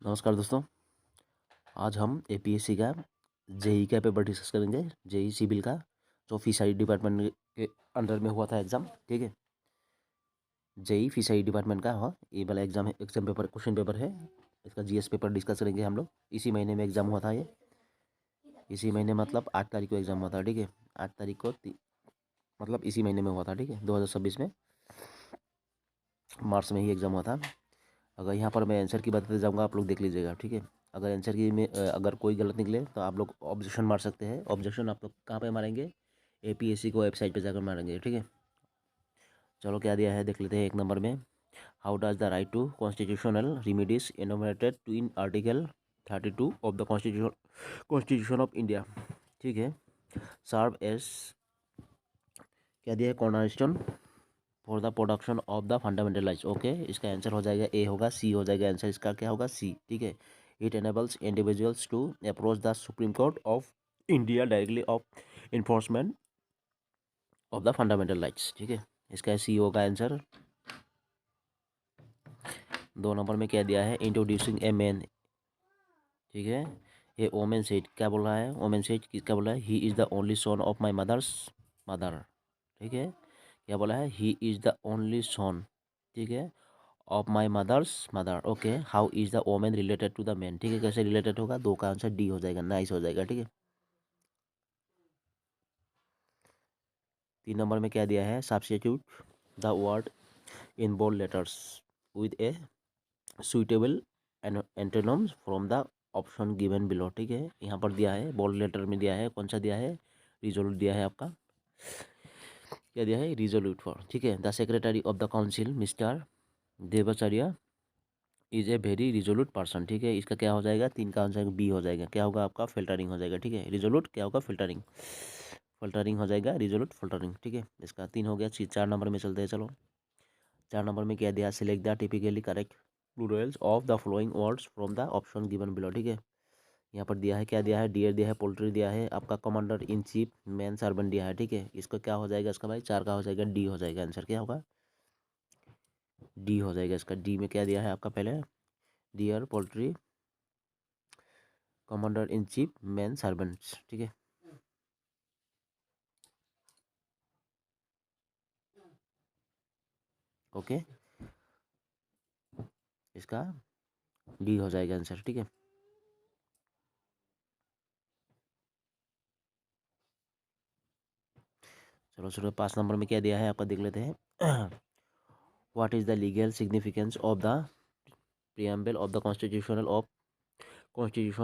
नमस्कार दोस्तों। आज हम एपीएससी का जेई का पेपर डिस्कस करेंगे। जेई सिविल का जो फिशरी डिपार्टमेंट के अंडर में हुआ था एग्ज़ाम। ठीक है, जेई फिशरी डिपार्टमेंट का ये वाला एग्ज़ाम है, एग्जाम पेपर क्वेश्चन पेपर है। इसका जीएस पेपर डिस्कस करेंगे हम लोग। इसी महीने में एग्ज़ाम हुआ था ये। इसी महीने मतलब 8 तारीख को एग्ज़ाम हुआ था। ठीक है, 8 तारीख को मतलब इसी महीने में हुआ था। ठीक है, 2026 में मार्च में ही एग्ज़ाम हुआ था। अगर यहाँ पर मैं आंसर की बताते जाऊँगा, आप लोग देख लीजिएगा। ठीक है, अगर आंसर की में अगर कोई गलत निकले तो आप लोग ऑब्जेक्शन मार सकते हैं। ऑब्जेक्शन आप लोग कहाँ पे मारेंगे? एपीएससी को वेबसाइट पे जाकर मारेंगे। ठीक है, चलो क्या दिया है देख लेते हैं। एक नंबर में, how does the right to constitutional remedies enumerated to in article 32 of the constitution of India. ठीक है, सर्व एज क्या दिया है? Cornerstone for the production of the fundamental rights. Okay, इसका आंसर हो जाएगा ए, होगा सी, हो जाएगा आंसर इसका। क्या होगा? सी। ठीक है, it enables individuals to approach the supreme court of India directly of enforcement of the fundamental rights. ठीक है, इसका सी होगा आंसर। 2 नंबर में क्या दिया है? Introducing a man. ठीक है, ये ओमेन सेड क्या बोल रहा है? ओमेन सेड क्या बोल रहा है? He is the only son of my mother's mother. ठीक है, क्या बोला है? He is the only son, ठीक है, of my mother's mother. Okay, how is the women related to the man. ठीक है, कैसे रिलेटेड होगा? 2 का आंसर डी हो जाएगा, नाइस हो जाएगा। ठीक है, 3 नंबर में क्या दिया है? Substitute the word in bold letters with a suitable antonyms from the option given below. ठीक है, यहाँ पर दिया है, बोल्ड लेटर में दिया है। कौन सा दिया है? रिजोल्यूट दिया है आपका। क्या दिया है? Resolute for. ठीक है, the secretary of the council mister Devacharya is a very resolute person. ठीक है, इसका क्या हो जाएगा? 3 का आंसर बी हो जाएगा। क्या होगा आपका? फिल्टरिंग हो जाएगा। ठीक है, रिजोल्यूट क्या होगा? फिल्टरिंग। फिल्टरिंग हो जाएगा, रिजोल्यूट फिल्टरिंग। ठीक है, इसका 3 हो गया। 4 नंबर में चलते हैं। चलो, 4 नंबर में क्या दिया? Select the typically correct Plurals of the following words from the option given below. ठीक है, यहाँ पर दिया है, क्या दिया है? डियर दिया है, पोल्ट्री दिया है, आपका commander in chief, man servant दिया है। ठीक है, इसका क्या हो जाएगा? इसका भाई 4 का हो जाएगा, डी हो जाएगा आंसर। क्या होगा? डी हो जाएगा इसका। डी में क्या दिया है आपका? पहले dear poultry commander in chief man servants. ठीक है, ओके, इसका डी हो जाएगा आंसर। ठीक है, चलो चलो, 5 नंबर में क्या दिया है आपका? देख लेते हैं। What is the legal significance of the preamble of the constitution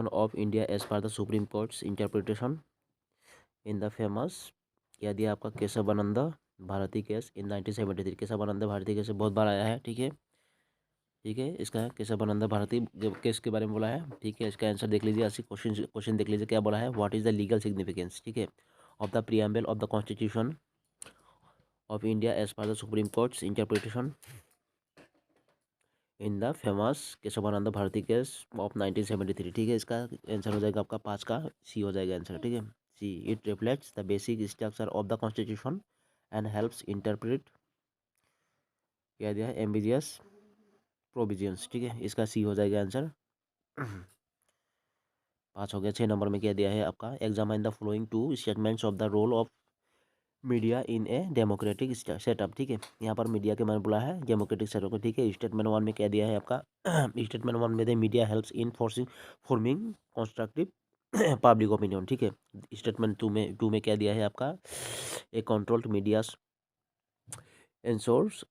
of India as per the supreme court's interpretation in the famous, क्या दिया आपका? Kesavananda Bharati case in 1973। Kesavananda Bharati case बहुत बार आया है। ठीक है, ठीक है, इसका केशवानंद भारती केस के बारे में बोला है। ठीक है, इसका आंसर देख लीजिए। ऐसी क्वेश्चन क्वेश्चन देख लीजिए, क्या बोला है? What is the legal significance, ठीक है, of the preamble of the constitution of India as per the supreme court's interpretation in the famous Kesavananda Bharati case of 1973। ठीक है, इसका आंसर हो जाएगा आपका 5 का सी हो जाएगा आंसर। ठीक है, C, it reflects the basic structure of the constitution and helps interpret, क्या दिया है? Ambiguous provisions. ठीक है, इसका सी हो जाएगा आंसर। 5 हो गया। 6 नंबर में क्या दिया है आपका? Examine the following two statements of the role of media in a democratic setup. ठीक है, यहाँ पर मीडिया के मैंने बोला है डेमोक्रेटिक सेटअप। ठीक है, स्टेटमेंट 1 में क्या दिया है आपका? स्टेटमेंट 1 में the media helps in forming constructive public opinion. ठीक है, स्टेटमेंट 2 में क्या दिया है आपका? A controlled media ensures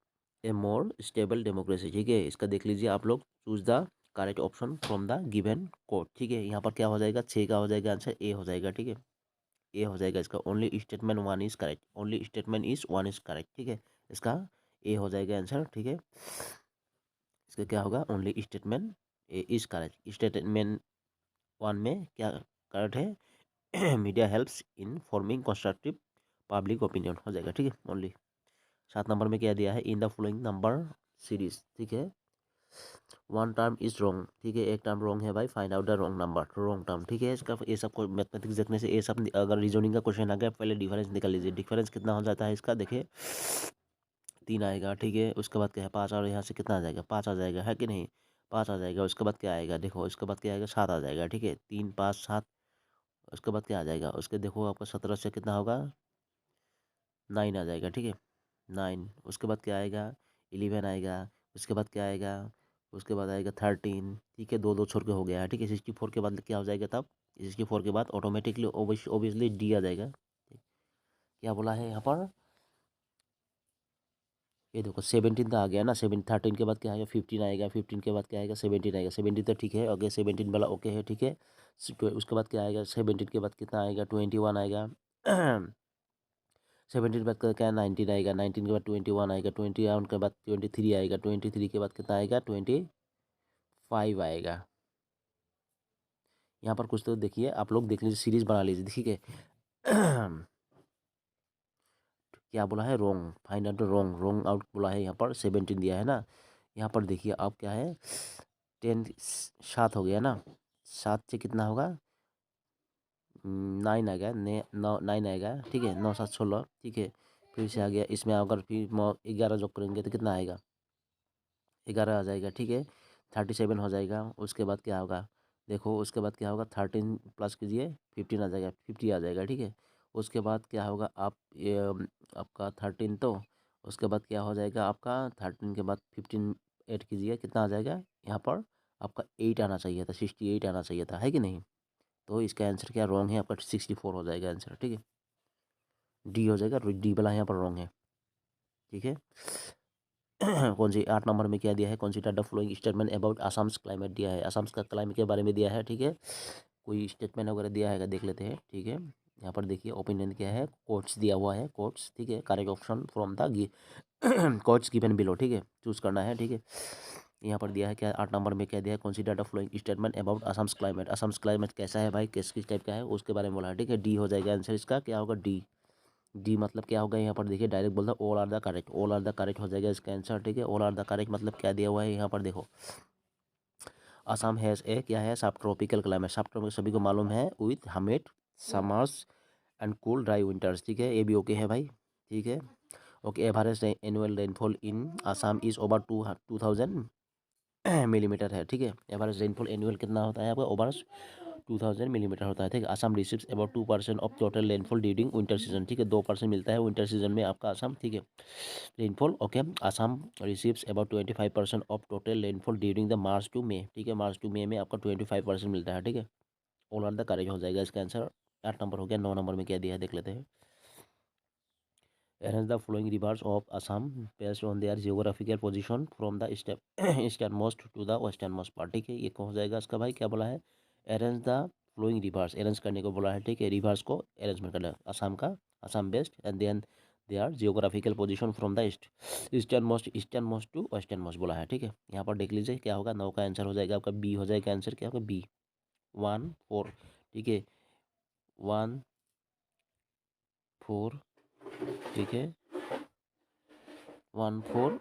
a more stable democracy. ठीक है, इसका देख लीजिए आप लोग। Choose the correct option from the given code. ठीक है, यहाँ पर क्या हो जाएगा? 6 का हो जाएगा आंसर, ए हो जाएगा। ठीक है, ए हो जाएगा इसका। Only statement 1 is correct, only statement is 1 is correct. ठीक है, इसका ए हो जाएगा आंसर। ठीक है, इसका क्या होगा? Only statement A is correct. Statement 1 में क्या करेक्ट है? Media helps in forming constructive public opinion हो जाएगा। ठीक है, ओनली। 7 नंबर में क्या दिया है? In the following number series. ठीक है, 1 टर्म इज रॉन्ग। ठीक है, एक टर्म रॉन्ग है भाई, find out the wrong number, wrong term. ठीक है, इसका ये सब को मैथमेटिक्स देखने से ये सब, अगर रीजनिंग का क्वेश्चन आ गया पहले डिफरेंस निकाल लीजिए। डिफरेंस कितना हो जाता है इसका? देखिए 3 आएगा। ठीक है, उसके बाद क्या है? 5, और यहाँ से कितना आ जाएगा? 5 आ जाएगा, है कि नहीं? 5 आ जाएगा। उसके बाद क्या आएगा, देखो उसके बाद क्या आएगा, 7 आ जाएगा। ठीक है, 3 5 7। उसके बाद क्या आ जाएगा, उसके देखो आपका 17 से कितना होगा, 9 आ जाएगा। ठीक है, 9। उसके बाद क्या आएगा, 11 आएगा। उसके बाद क्या आएगा, उसके बाद आएगा 13। ठीक है, दो दो छोड़ के हो गया है। ठीक है, 64 के बाद क्या हो जाएगा तब, 64 के बाद ऑटोमेटिकली ओबियसली डी आ जाएगा। क्या बोला है यहाँ पर, ये देखो 17 तो आ गया ना। 13 के बाद क्या आएगा, 15 आएगा। 15 के बाद क्या आएगा, 17 आएगा। 17 तो ठीक है, ओके 17 वाला ओके है। ठीक है, उसके बाद क्या आएगा, 17 के बाद कितना आएगा, 21 आएगा। 17 के बाद क्या, 19 आएगा। 19 के बाद 21 आएगा। 21 के बाद 23 आएगा। 23 के बाद कितना आएगा, 25 आएगा। यहाँ पर कुछ तो देखिए, आप लोग देख लीजिए, सीरीज बना लीजिए। ठीक है। क्या बोला है, रोंग, फाइंड आउट रोंग, रोंग आउट बोला है। यहाँ पर 17 दिया है ना। यहाँ पर देखिए अब क्या है, 10 7 हो गया ना। 7 से कितना होगा, 9 आएगा। 9 आएगा। ठीक है, 9 7 16। ठीक है, फिर से आ गया। इसमें अगर फिर 11 जोड़ करेंगे तो कितना आएगा, 11 आ जाएगा। ठीक है, 37 हो जाएगा। उसके बाद क्या होगा, देखो उसके बाद क्या होगा, 13 प्लस कीजिए, 15 आ जाएगा, 50 आ जाएगा। ठीक है, उसके बाद क्या होगा, आप ये आपका 13 तो उसके बाद क्या हो जाएगा, आपका 13 के बाद 15 ऐड कीजिए, कितना आ जाएगा, यहाँ पर आपका 8 आना चाहिए था, 68 आना चाहिए था, है कि नहीं। तो इसका आंसर क्या रॉन्ग है, आपका 64 हो जाएगा आंसर। ठीक है, डी हो जाएगा, डी वाला यहाँ पर रॉन्ग है। ठीक है। कौन सी 8 नंबर में क्या दिया है, consider the following statement about Assam's climate दिया है, आसाम्स का क्लाइमेट के बारे में दिया है। ठीक है, कोई स्टेटमेंट वगैरह दिया है, देख लेते हैं। ठीक है, यहाँ पर देखिए ओपिनियन क्या है, कोट्स दिया हुआ है, कोट्स। ठीक है, correct option from the quotes given below. ठीक है, चूज करना है। ठीक है, यहाँ पर दिया है क्या, 8 नंबर में क्या दिया है, consider the following statement about Assam's climate, Assam's climate कैसा है भाई, किस टाइप का है, उसके बारे में बोला है। ठीक है, डी हो जाएगा आंसर इसका, क्या होगा, डी। डी मतलब क्या होगा, यहाँ पर देखिए डायरेक्ट बोलता है all are the correct, all are the correct हो जाएगा इसका आंसर। ठीक है, ऑल आर द करेक्ट मतलब क्या दिया हुआ है, यहाँ पर देखो, असम हैज़ ए क्या है, सब ट्रॉपिकल क्लाइमेट, सब ट्रॉपिकल सभी को मालूम है, with humid summers and cool dry winters. ठीक है, ये भी ओके है भाई। ठीक है, okay, average annual rainfall in Assam is over 2000 millimetre है। ठीक है, एवरेज रेनफॉल एनुअल कितना होता है आपका, ओवर 2000 मिलीमीटर होता है। ठीक है, Assam receives about 2% of total rainfall during winter season. ठीक है, 2% मिलता है विंटर सीजन में आपका आसाम। ठीक है, rainfall okay, Assam receives about 25% of total rainfall during the March to May. ठीक है, मार्च टू मे में आपका 25% मिलता है। ठीक है, ऑल आर द करेक्ट हो जाएगा इसका आंसर। 8 नंबर हो गया। 9 नंबर में क्या दिया है, देख लेते हैं। Arrange the flowing rivers of Assam based on their geographical position from the easternmost to the westernmost part। ठीक है, ये कौन हो जाएगा इसका भाई, क्या बोला है, arrange the following rivers, arrange करने को बोला है। ठीक है, रिवर्स को अरेंजमेंट करना, असम का, Assam based and then they are geographical position from the eastern most to western most बोला है। ठीक है, यहाँ पर देख लीजिए क्या होगा, 9 का आंसर हो जाएगा आपका, बी हो जाएगा आंसर, क्या होगा, बी 1 4। ठीक है, 1 4। ठीक है, 1 4।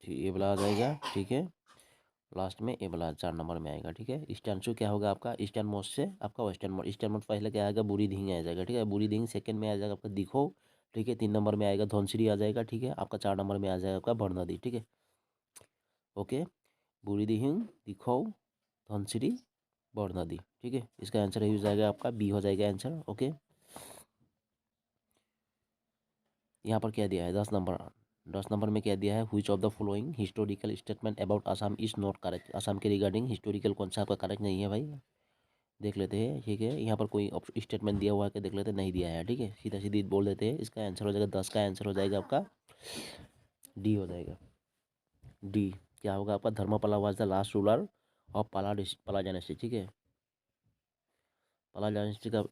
ठीक, ये वाला आ जाएगा। ठीक है, लास्ट में ए वाला 4 नंबर में आएगा। ठीक है, ईस्टर्न से क्या होगा आपका, ईस्टर्न मोस्ट से आपका वेस्टर्न मोस्ट, ईस्टर्न मोस्ट पहले क्या आएगा, बुरी दिहिंग आ जाएगा। ठीक है, बुरी दिहिंग सेकंड में आ जाएगा आपका दिखो। ठीक है, 3 नंबर में आएगा धनसिरी आ जाएगा। ठीक है, आपका 4 नंबर में आ जाएगा आपका बरनदी। ठीक है, ओके, बुरी दिहिंग, दिखो, धनसिरी, बरनदी। ठीक है, इसका आंसर हो जाएगा आपका बी हो जाएगा आंसर। ओके, यहाँ पर क्या दिया है, 10 नंबर। 10 नंबर में क्या दिया है, which of the following historical statement about Assam is not correct, Assam के रिगार्डिंग हिस्टोरिकल कौन सा आपका करेक्ट नहीं है भाई, देख लेते हैं। ठीक है, यहाँ पर कोई स्टेटमेंट दिया हुआ है कि देख लेते हैं, नहीं दिया है। ठीक है, सीधा सीधी बोल देते हैं, इसका आंसर हो जाएगा 10 का आंसर हो जाएगा आपका डी हो जाएगा। डी क्या होगा आपका, Dharmapala was the last ruler of पाला डायनेस्टी। ठीक है, पाला डायनेस्टी का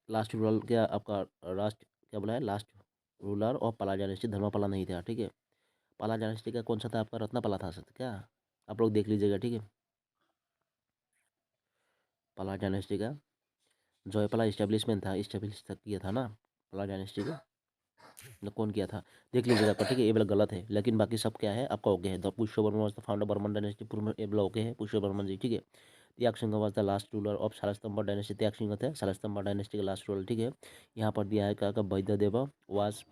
लास्ट रूलर क्या आपका, लास्ट क्या बोला है, लास्ट रूलर ऑफ पाला डायनेस्टी धर्मपाला नहीं था। ठीक है, पाला डायनेस्टी का कौन सा था आपका, रत्नापाला था सर क्या, आप लोग देख लीजिएगा। ठीक है, पाला डायनेस्टी का जयपाला इस्टेब्लिशमेंट था, इस्टेब्लिश किया था ना पाला डायनेस्टी का। कौन किया था देख लीजिएगा आपका, ठीक है। ये वाला गलत है, लेकिन बाकी सब क्या है आपका ओके है। The Pushyavarman was the founder Barman dynasty, पूर्व ये वाला ओके है, पुष्यवर्मन जी, ठीक है। Tyagsingh was the last ruler of Shalastambha dynasty, Tyagsingh थे शालस्तंबा डायनेस्टी का लास्ट रूलर, ठीक है। यहाँ पर दिया है क्या, वैद्यदेव वाज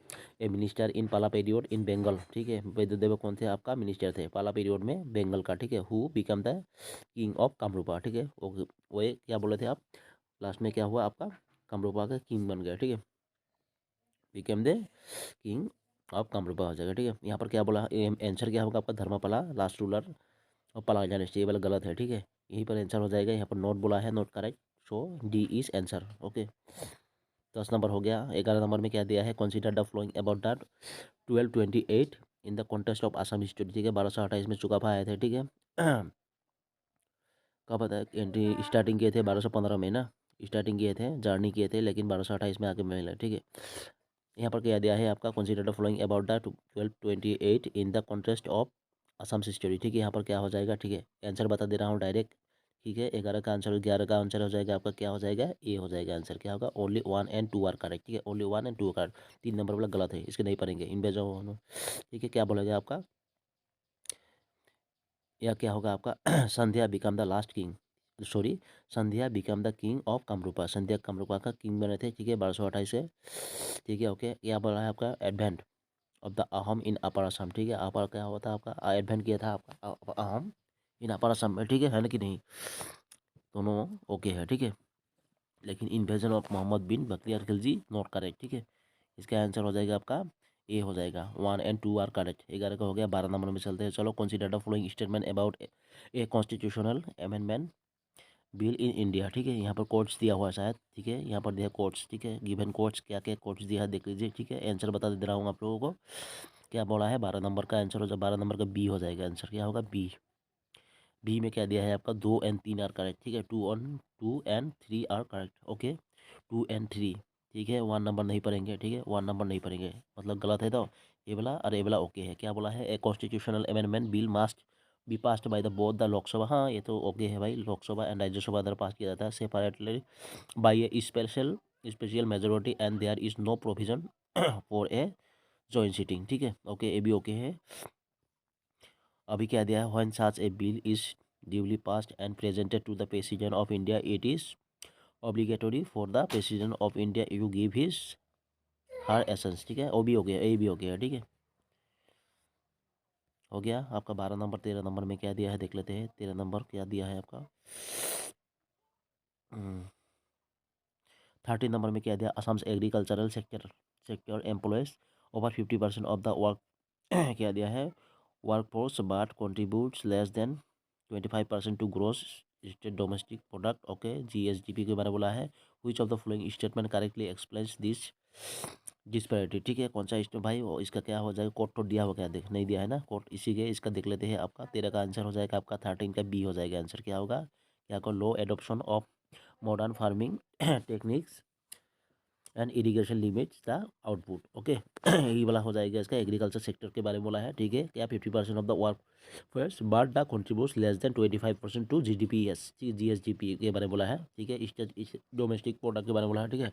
ए मिनिस्टर इन पाला पीरियड इन बंगाल, ठीक है। वैद्यदेव कौन थे आपका, मिनिस्टर थे पाला पीरियड में बंगाल का, ठीक है। Who become the king of Kamrupa, ठीक है। वो क्या बोले थे आप, लास्ट में क्या हुआ आपका, कामरूपा का किंग बन गया, ठीक है। Become the king of Kamrupa हो जाएगा, ठीक है। यहाँ पर क्या बोला, आंसर क्या होगा आपका, धर्मपाला लास्ट रूलर और पलाग डायनेस्टी, ये वाला गलत है, ठीक है। यहीं पर आंसर हो जाएगा, यहाँ पर नोट बोला है, note correct, so D is answer, okay. 10 number हो गया। 11 नंबर में क्या दिया है, consider the flowing about the 1228 in the contest of Assam history, ठीक है। 1228 में चुकाफा आए थे, ठीक है। कब पता है एंट्री स्टार्टिंग किए थे 1215 में ना, स्टार्टिंग किए थे, जर्नी किए थे, लेकिन 1228 में आके मिला, ठीक है। यहाँ पर क्या दिया है आपका, consider the following about the 1228 in the contest of Assam history, ठीक है। यहाँ पर क्या हो जाएगा, ठीक है, आंसर बता दे रहा हूँ डायरेक्ट, ठीक है। 11 का आंसर, 11 का आंसर हो जाएगा आपका, क्या हो जाएगा, ए हो जाएगा आंसर, क्या होगा, ओनली 1 एंड 2 आर करेक्ट, ठीक है। ओनली 1 एंड 2 करेक्ट, 3 नंबर वाला गलत है, इसके नहीं पढ़ेंगे इन बेजो, ठीक है। क्या बोलेगा आपका, या क्या होगा आपका Sandhya become the last king, sorry, Sandhya become the king of Kamarupa, Sandhya Kamarupa का किंग बने थे, ठीक है, 1228 से, ठीक है, ओके। क्या बोला है आपका, एडवेंट ऑफ द अहम इन अपर असम, ठीक है। अपर क्या हुआ था आपका, एडवेंट किया था आपका अहम इन अपर असम में, ठीक है ना कि नहीं, दोनों ओके है, ठीक है। लेकिन invasion of Mohammad bin Bakhtiyar Khilji not correct, ठीक है। इसका आंसर हो जाएगा आपका ए हो जाएगा, 1 एंड 2 आर करेक्ट। 11 का हो गया। 12 नंबर में चलते हैं, चलो। Consider the following statement about a constitutional amendment bill in India, ठीक है। यहाँ पर कोट्स दिया हुआ है शायद, ठीक है। यहाँ पर दिया कोट्स, ठीक है, गिवन कोट्स, क्या क्या कोट्स दिया है देख लीजिए, ठीक है। आंसर बता दे रहा हूँ आप लोगों को, क्या बोला है, 12 नंबर का आंसर हो जाए, 12 नंबर का बी हो जाएगा आंसर, क्या होगा, बी। बी में क्या दिया है आपका, 2 एंड 3 आर करेक्ट, ठीक है। 2 and 3 are correct, okay. 2 and 3, ठीक है। 1 नंबर नहीं पढ़ेंगे, ठीक है, 1 नंबर नहीं पढ़ेंगे, मतलब गलत है तो ये वाला और ये वाला ओके है। क्या बोला है, a constitutional amendment bill must be passed by the both the Lok Sabha, हाँ ये तो ओके है भाई, लोकसभा एंड राज्यसभा द्वारा पास किया जाता है separately by a special majority and there is no provision for a joint sitting, ठीक है, ओके, ये भी ओके है। अभी क्या दिया है, when such a bill is duly passed and presented to the president of India it is obligatory for the president of India you give his her essence, ठीक है। ओ भी हो गया, ए भी हो गया, ठीक है, हो गया आपका 12 नंबर। 13 नंबर में क्या दिया है देख लेते हैं, 13 नंबर क्या दिया है आपका, 13 नंबर में क्या दिया, Assam agricultural sector employs over 50% of the work क्या दिया है, work force but contributes less than 25% to gross state domestic product, okay. GSDP के बारे में बोला है, which of the following statement correctly explains this disparity, ठीक है। कौन सा स्टेट भाई, वो इसका क्या हो जाएगा, कोड तो दिया हो, क्या देख नहीं दिया है ना कोड, इसी के इसका देख लेते हैं आपका। 13 का आंसर हो जाएगा आपका, 13 का बी हो जाएगा आंसर, क्या होगा, क्या को low adoption of modern farming techniques and irrigation limits the output, okay. यही वाला हो जाएगा इसका, एग्रीकल्चर सेक्टर के बारे में बोला है, ठीक है। क्या 50% of the work first but the contributes less than 25% to GDPS, ठीक है, GSDP के बारे में बोला है, ठीक है। स्टेट डोमेस्टिक प्रोडक्ट के बारे में बोला है, ठीक है,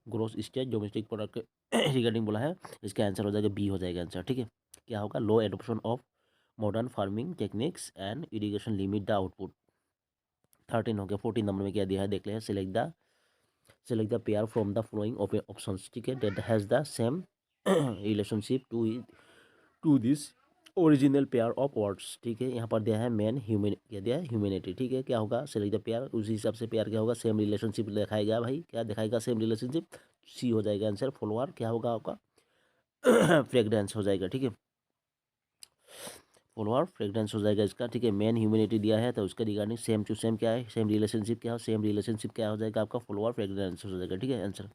ग्रोस स्टेट डोमेस्टिक प्रोडक्ट के रिगार्डिंग बोला है। इसका आंसर हो जाएगा बी हो जाएगा आंसर, ठीक है। क्या होगा, low adoption of modern farming techniques and irrigation limit the output. 13 हो गया। 14 नंबर में क्या दिया है देख ले, select the pair from the following options, ठीक है, that has the same relationship to this original pair of words, ठीक है। यहाँ पर दिया है मैन ह्यूमन, क्या दिया है, ह्यूमैनिटी, ठीक है। क्या होगा, सेलेक्ट द पेयर, उसी हिसाब से पेयर क्या होगा, सेम रिलेशनशिप दिखाएगा भाई, क्या दिखाएगा, सेम रिलेशनशिप, सी हो जाएगा आंसर। फॉलोअर क्या होगा आपका फ्रेगरेंस हो जाएगा, ठीक है, फॉलोअर फ्रेगरेंस हो जाएगा इसका, ठीक है। मेन ह्यूमैनिटी दिया है तो उसके रिगार्डिंग सेम टू सेम क्या है, सेम रिलेशनशिप क्या हो, सेम रिलेशनशिप क्या हो जाएगा आपका, फॉलोअर फ्रेगरेंस हो जाएगा, ठीक है आंसर।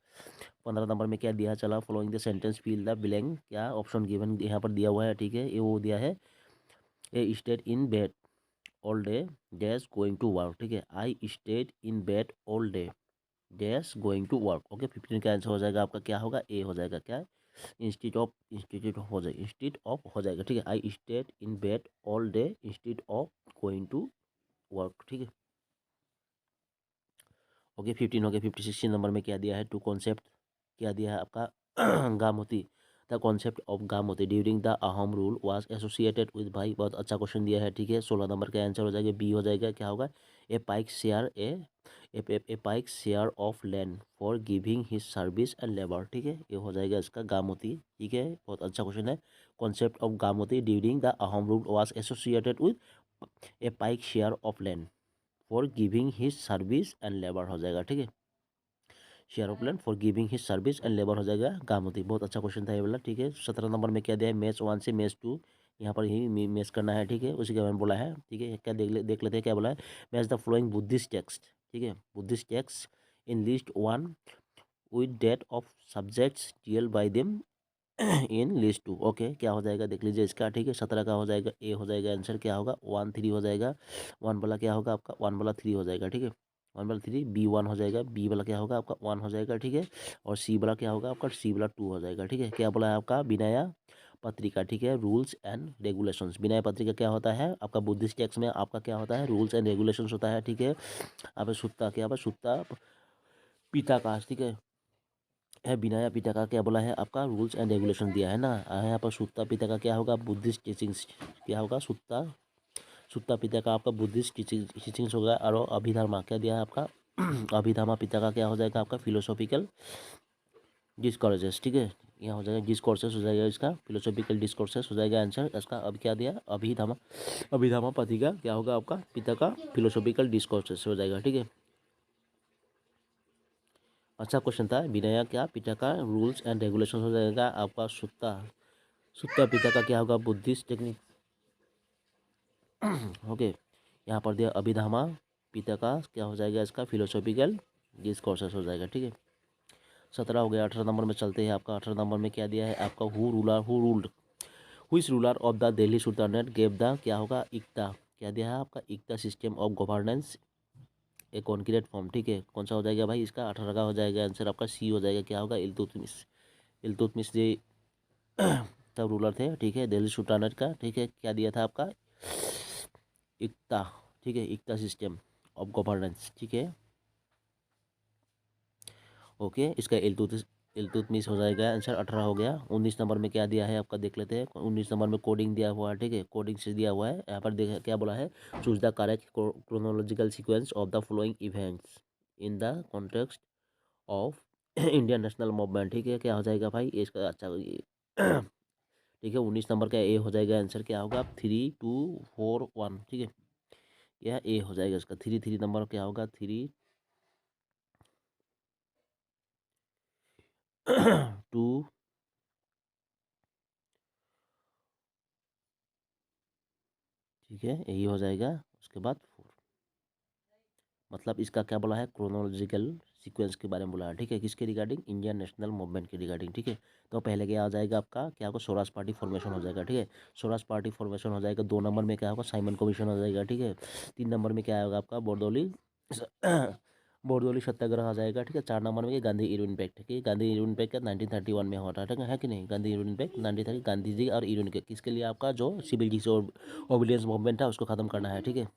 15 नंबर में क्या दिया है, चला, following the sentence fill the blank, क्या ऑप्शन गिवन यहाँ पर दिया हुआ है, ठीक है। ये वो दिया है, a stayed in bed all day dash going to work, ठीक है। I stayed in bed all day dash going to work, okay. 15 का आंसर हो जाएगा आपका, क्या होगा, ए हो जाएगा, क्या इंस्टीट्यूट हो जाएगा, इंस्टीट्यूट ऑफ हो जाएगा, ठीक है। I stayed in bed all day institute of going to work, ठीक है, ओके। 15 हो गया। 16 नंबर में क्या दिया है, टू कॉन्सेप्ट क्या दिया है आपका Gamoti the concept of Gamoti during the Ahom rule was associated with, भाई बहुत अच्छा क्वेश्चन दिया है, ठीक है। 16 नंबर का आंसर हो जाएगा बी हो जाएगा, क्या होगा, a paik share a paik share of land for giving his service and labour, ठीक है, ये हो जाएगा इसका गामोती, ठीक है, बहुत अच्छा क्वेश्चन है। Concept of Gamoti during the Ahom rule was associated with A paik share of land for giving his service and labour हो जाएगा, ठीक है, share of land for giving his service and labour हो जाएगा गामोती। बहुत अच्छा क्वेश्चन था ये वाला, ठीक है। 17 नंबर में क्या दिया है, मैच 1 से मैच 2, यहाँ पर यही मैच करना है, ठीक है, उसी के बारे में बोला है, ठीक है। क्या देख लेते हैं क्या बोला है, match the following Buddhist texts, ठीक है, Buddhist texts in list 1 with date of subjects dealt by them in list 2, okay, क्या हो जाएगा देख लीजिए इसका, ठीक है। 17 का हो जाएगा ए हो जाएगा आंसर, क्या होगा 1 3 हो जाएगा, 1 वाला क्या होगा आपका 1 वाला 3 हो जाएगा, ठीक है, 1 वाला 3 बी 1 हो जाएगा, बी वाला क्या होगा आपका 1 हो जाएगा, ठीक है। और सी वाला क्या होगा आपका, सी वाला 2 हो जाएगा, ठीक है। क्या बोला है आपका विनय पत्रिका, ठीक है, rules and regulations, Vinay Patrika क्या होता है आपका बुद्धिस्ट टेक्स्ट में आपका क्या होता है, रूल्स एंड रेगुलेशंस होता है, ठीक है। आप सुत्ता क्या सुत्ता पिताकाश, ठीक है विनय पिटका क्या बोला है आपका रूल्स एंड रेगुलेशन दिया है ना, यहाँ पर सुत्ता पिता का क्या होगा बुद्धिस्ट टीचिंग्स, क्या होगा सुत्ता सुत्ता पिता का आपका बुद्धिस्ट टीचिंग्स होगा। और अभिधर्मा क्या दिया है आपका अभिधर्मा पिता का क्या हो जाएगा आपका फिलोसॉफिकल डिस्कोर्सेस, ठीक है, यहाँ हो जाएगा डिस्कोर्सेस हो जाएगा इसका, फिलोसॉफिकल डिस्कोर्सेस हो जाएगा आंसर इसका। अब क्या दिया अभिधर्मा पति का क्या होगा आपका पिता का फिलोसॉफिकल डिस्कोर्सेस हो जाएगा, ठीक है। अच्छा क्वेश्चन था, विनय क्या पिता का रूल्स एंड रेगुलेशन हो जाएगा आपका सुत्ता सुत्ता पिता का क्या होगा बुद्धिस्ट टेक्निक, ओके। यहाँ पर दिया अभिधामा पिता का क्या हो जाएगा इसका फिलोसॉफिकल डिस्कोर्सेस हो जाएगा, ठीक है। 17 हो गया। 18 नंबर में चलते हैं आपका। 18 नंबर में क्या दिया है आपका who ruled which ruler of the Delhi sultanate gave the क्या होगा इक्ता, क्या दिया है आपका iqta system of governance a concrete form, ठीक है, कौन सा हो जाएगा भाई इसका 18 का हो जाएगा आंसर आपका सी हो जाएगा, क्या होगा इल्तुतमिश। इल्तुतमिश जी तब रूलर थे, ठीक है, दिल्ली सुल्तानेट का, ठीक है। क्या दिया था आपका इक्ता, ठीक है, इक्ता सिस्टम ऑफ गवर्नेंस, ठीक है, ओके। इसका इल्तुतमिश हो जाएगा आंसर 18 हो गया। 19 नंबर में क्या दिया है आपका देख लेते हैं। 19 नंबर में कोडिंग दिया हुआ है, ठीक है, कोडिंग से दिया हुआ है। यहाँ पर देखा क्या बोला है, choose the correct chronological sequence of the following events in the context of Indian national movement, ठीक है, क्या हो जाएगा भाई इसका अच्छा ठीक है। 19 नंबर का ए हो जाएगा आंसर, क्या होगा 3 2 4 1, ठीक है, यह ए हो जाएगा इसका। 3 नंबर क्या होगा 3 2, ठीक है, यही हो जाएगा। उसके बाद 4, मतलब इसका क्या बोला है क्रोनोलॉजिकल सीक्वेंस के बारे में बोला है, ठीक है, किसके रिगार्डिंग इंडियन नेशनल मूवमेंट के रिगार्डिंग, ठीक है। तो पहले क्या आ जाएगा आपका क्या होगा स्वराज पार्टी फॉर्मेशन हो जाएगा, ठीक है, स्वराज पार्टी फॉर्मेशन हो जाएगा। 2 नंबर में क्या होगा साइमन कमीशन हो जाएगा, ठीक है। 3 नंबर में क्या होगा आपका बोरदौली बोरदौली सत्याग्रह आ जाएगा, ठीक है। 4 नंबर में गांधी इरविन पैक्ट, ठीक है, गांधी इरविन पैक्ट 1931 में हुआ था, ठीक है कि नहीं, गांधी इरविन पैक्ट 1930 गांधी जी और इरविन के किसके लिए आपका जो सिविल डिसोबीडियंस मूवमेंट था उसको खत्म करना है, ठीक है।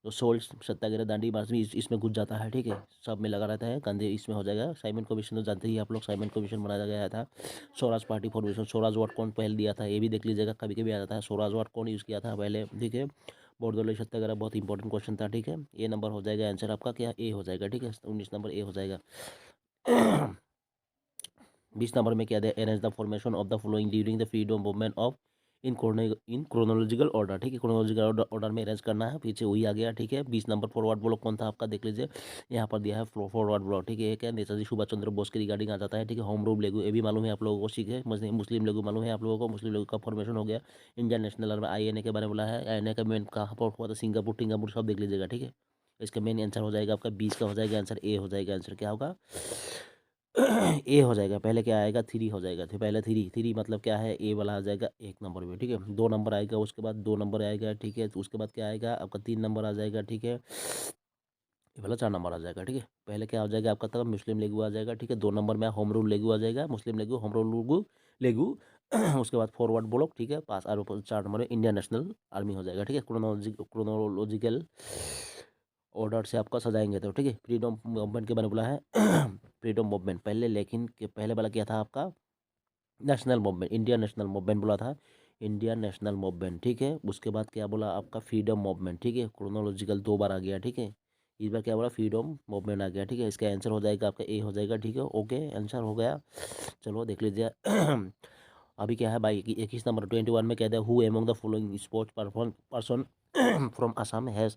तो सोल्ट सत्याग्रह दांडी मार्च भी इसमें घुस जाता है, ठीक है, सब में लगा रहता है। गांधी इसमें हो जाएगा। साइमन कमीशन तो जानते ही आप लोग, साइमन कमीशन बनाया गया था। Swaraj party formation, Swaraj word कौन पहले दिया था ये भी देख लीजिएगा, कभी कभी आ जाता है स्वराज वर्ड कौन यूज़ किया था पहले, ठीक है। बोरदौली सत्याग्रह बहुत इंपॉर्टेंट क्वेश्चन था, ठीक है। ये नंबर हो जाएगा आंसर आपका क्या ए हो जाएगा, ठीक है, 19 नंबर ए हो जाएगा। 20 नंबर में क्या दिया, arrange the formation of the following during the freedom movement of in chronological order, ठीक है, क्रोनोलॉजिकल ऑर्डर में अरेंज करना है, पीछे वही आ गया, ठीक है। 20 नंबर फॉरवर्ड ब्लॉक कौन था आपका देख लीजिए, यहाँ पर दिया है फॉरवर्ड ब्लॉक, ठीक है, ये क्या नेताजी सुभाष चंद्र बोस के रिगार्डिंग आ जाता है, ठीक है। होम रूल लेगू ये भी मालूम है आप लोगों को, ठीक है। मुस्लिम लेगू मालूम है आप लोगों को, मुस्लिम लेगू का फॉर्मेशन हो गया। इंडियन नेशनल आर्मी INA के बारे में बोला है, INA का मेन कहाँ पर हुआ था, सिंगापुर टिंगापुर सब देख लीजिएगा, ठीक है। इसका मेन आंसर हो जाएगा आपका 20 का हो जाएगा आंसर ए हो जाएगा आंसर, क्या होगा ए हो जाएगा। पहले क्या आएगा 3 हो जाएगा, पहले 3 मतलब क्या है ए वाला आ जाएगा 1 नंबर में, ठीक है। 2 नंबर आएगा, उसके बाद 2 नंबर आएगा, ठीक है। तो उसके बाद क्या आएगा आपका 3 नंबर आ जाएगा, ठीक है। ये वाला 4 नंबर आ जाएगा, ठीक है। पहले क्या हो जाएगा आपका तब मुस्लिम लेगू आ जाएगा, ठीक है। 2 नंबर में होम रूल लेगू आ जाएगा, मुस्लिम लेगू होम रूल लेगू उसके बाद फॉरवर्ड ब्लॉक, ठीक है, पास। और 4 नंबर में इंडियन नेशनल आर्मी हो जाएगा, ठीक है। क्रोनोलॉजिकल ऑर्डर से आपका सजाएंगे तो, ठीक है। फ्रीडम मूवमेंट के बारे में बोला है फ्रीडम मूवमेंट पहले, लेकिन पहले वाला क्या था आपका national movement, India national movement बोला था, इंडिया नेशनल मूवमेंट, ठीक है। उसके बाद क्या बोला आपका, फ्रीडम मूवमेंट, ठीक है। क्रोनोलॉजिकल 2 बार आ गया, ठीक है। इस बार क्या बोला, फ्रीडम मूवमेंट आ गया, ठीक है। इसका आंसर हो जाएगा आपका ए हो जाएगा, ठीक है। ओके, आंसर हो गया। चलो देख लीजिए। अभी क्या है भाई, 21 नंबर 21 में कहते हैं, who among the following sports person from Assam has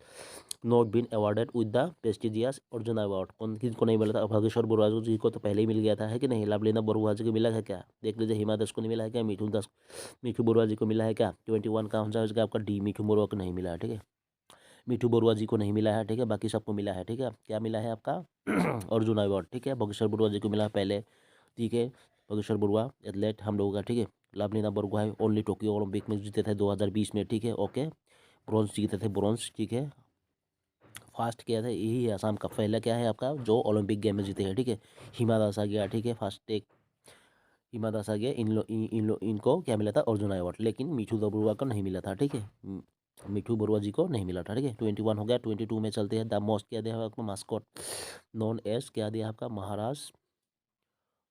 not been awarded with the prestigious Arjuna award. कौन किसको नहीं मिला था, भागेश्वर बरुआ जी को तो पहले ही मिल गया था, है कि नहीं। लवलीना बरुआ जी को मिला है क्या, देख लीजिए। हिमा दास को नहीं मिला है क्या, मिठू बरुआ जी को मिला है क्या। 21 का आंसर हो आपका डी, मिठू बरुआ को नहीं मिला है, ठीक है। मिठू बरुआ जी को नहीं मिला है, ठीक है। बाकी सबको मिला है, ठीक है। क्या मिला है आपका, अर्जुन अवार्ड, ठीक है। भागेश्वर बरुआ जी को मिला है पहले, ठीक है। भागेश्वर बरुआ एथलेट हम लोगों का, ठीक है। लवलीना बरुआ है ओनली टोक्यो ओलंपिक में जीते थे 2020 में, ठीक है। ओके, ब्रॉन्ज जीते थे, ब्रॉन्ज, ठीक है। फास्ट किया था, यही है असम का पहला क्या है आपका जो ओलंपिक गेम में जीते हैं, ठीक है। हिमा दास आ गया, ठीक है। फास्ट टेक हिमा दास आ गया। इनको क्या मिला था, अर्जुन अवार्ड। लेकिन मिठू बरुआ को नहीं मिला था, ठीक है। मिठू बरुआ जी को नहीं मिला था, ठीक है। 21 हो गया। 22 में चलते हैं। द मोस्ट क्या दिया आपको, मास्कॉट नॉन एज क्या दिया आपका, Maharaj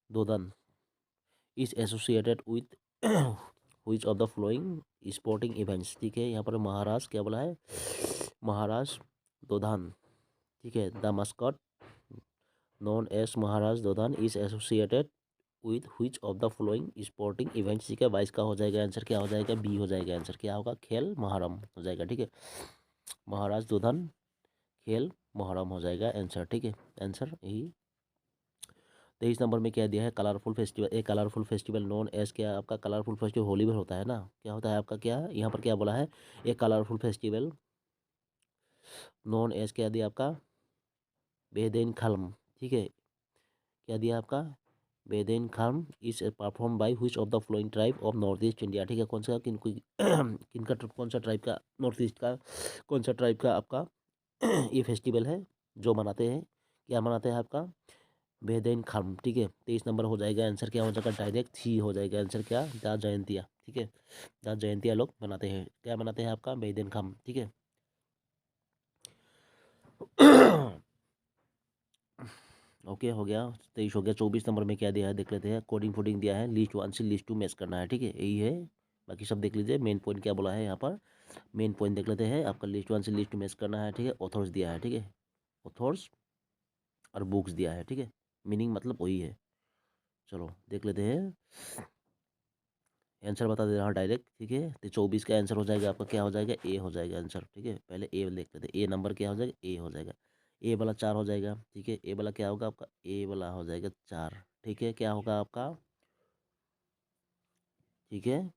Dodan is associated with which of the following sporting events, ठीक है। यहाँ पर महाराज क्या बोला है, महाराज दोधान, ठीक है। The mascot known as Maharaj Dodhan is associated with which of the following sporting events, ठीक है। 22 का हो जाएगा आंसर, क्या हो जाएगा, बी हो जाएगा आंसर, क्या होगा, खेल मुहर्रम हो जाएगा, ठीक है। महाराज दोधान खेल मुहर्रम हो जाएगा आंसर, ठीक है। आंसर यही। 23 नंबर में क्या दिया है, कलरफुल फेस्टिवल, ए कलरफुल फेस्टिवल नॉन एज, क्या आपका कलरफुल फेस्टिवल होली में होता है ना, क्या होता है आपका, क्या यहाँ पर क्या बोला है, ए कलरफुल फेस्टिवल नॉन एज क्या दिया आपका, बेदेन खलम, ठीक है। क्या दिया आपका, बेदेन खलम is perform by which of the flowing tribe of north east India, ठीक है। कौन सा किनका कौन सा ट्राइब का, नॉर्थ ईस्ट का कौन सा ट्राइब का आपका ये फेस्टिवल है जो मनाते हैं, क्या मनाते हैं आपका, बेदेन खाम, ठीक है। 23 नंबर हो जाएगा आंसर, क्या हो जाएगा, डायरेक्ट सी हो जाएगा आंसर, क्या, द जयंतिया, ठीक है। द जयंतिया लोग मनाते हैं, क्या मनाते हैं आपका, बेदेन खाम, ठीक है। ओके हो गया, 23 हो गया। 24 नंबर में क्या दिया है देख लेते हैं, कोडिंग फोडिंग दिया है, लिस्ट 1 से लिस्ट 2 मैच करना है, ठीक है, यही है। बाकी सब देख लीजिए, मेन पॉइंट क्या बोला है यहाँ पर, मेन पॉइंट देख लेते हैं। आपका लिस्ट 1 से लिस्ट 2 मैच करना है, ठीक है। ऑथर्स दिया है, ठीक है, ऑथर्स और बुक्स दिया है, ठीक है। मीनिंग मतलब वही है। चलो देख लेते हैं, आंसर बता दे रहा हूँ डायरेक्ट, ठीक है। तो 24 का आंसर हो जाएगा आपका, क्या हो जाएगा, ए हो जाएगा आंसर, ठीक है। पहले ए देख लेते हैं, ए नंबर क्या हो जाएगा, ए हो जाएगा। ए वाला 4 हो जाएगा, ठीक है। ए वाला क्या होगा आपका, ए वाला हो जाएगा 4, ठीक है। क्या होगा आपका, ठीक है।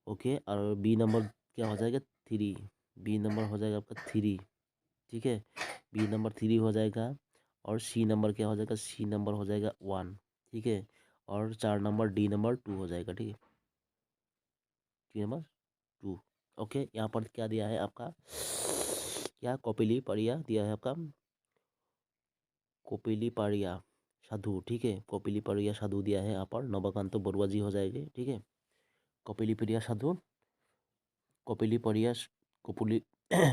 ओके, और बी नंबर क्या हो जाएगा, 3, बी नंबर हो जाएगा आपका 3, ठीक है। बी नंबर 3 हो जाएगा। और सी नंबर क्या हो जाएगा, सी नंबर हो जाएगा 1, ठीक है। और 4 नंबर डी नंबर 2 हो जाएगा, ठीक है। D number 2। ओके, यहाँ पर क्या दिया है आपका, क्या कौपिली परिया दिया है आपका, कौपिली परिया साधु, ठीक है। कौपिली परिया साधु दिया है यहाँ पर, नवकांत बरुआ जी हो जाएंगे, ठीक है। कौपिली परिया साधु, कौपिली परिया कौपुली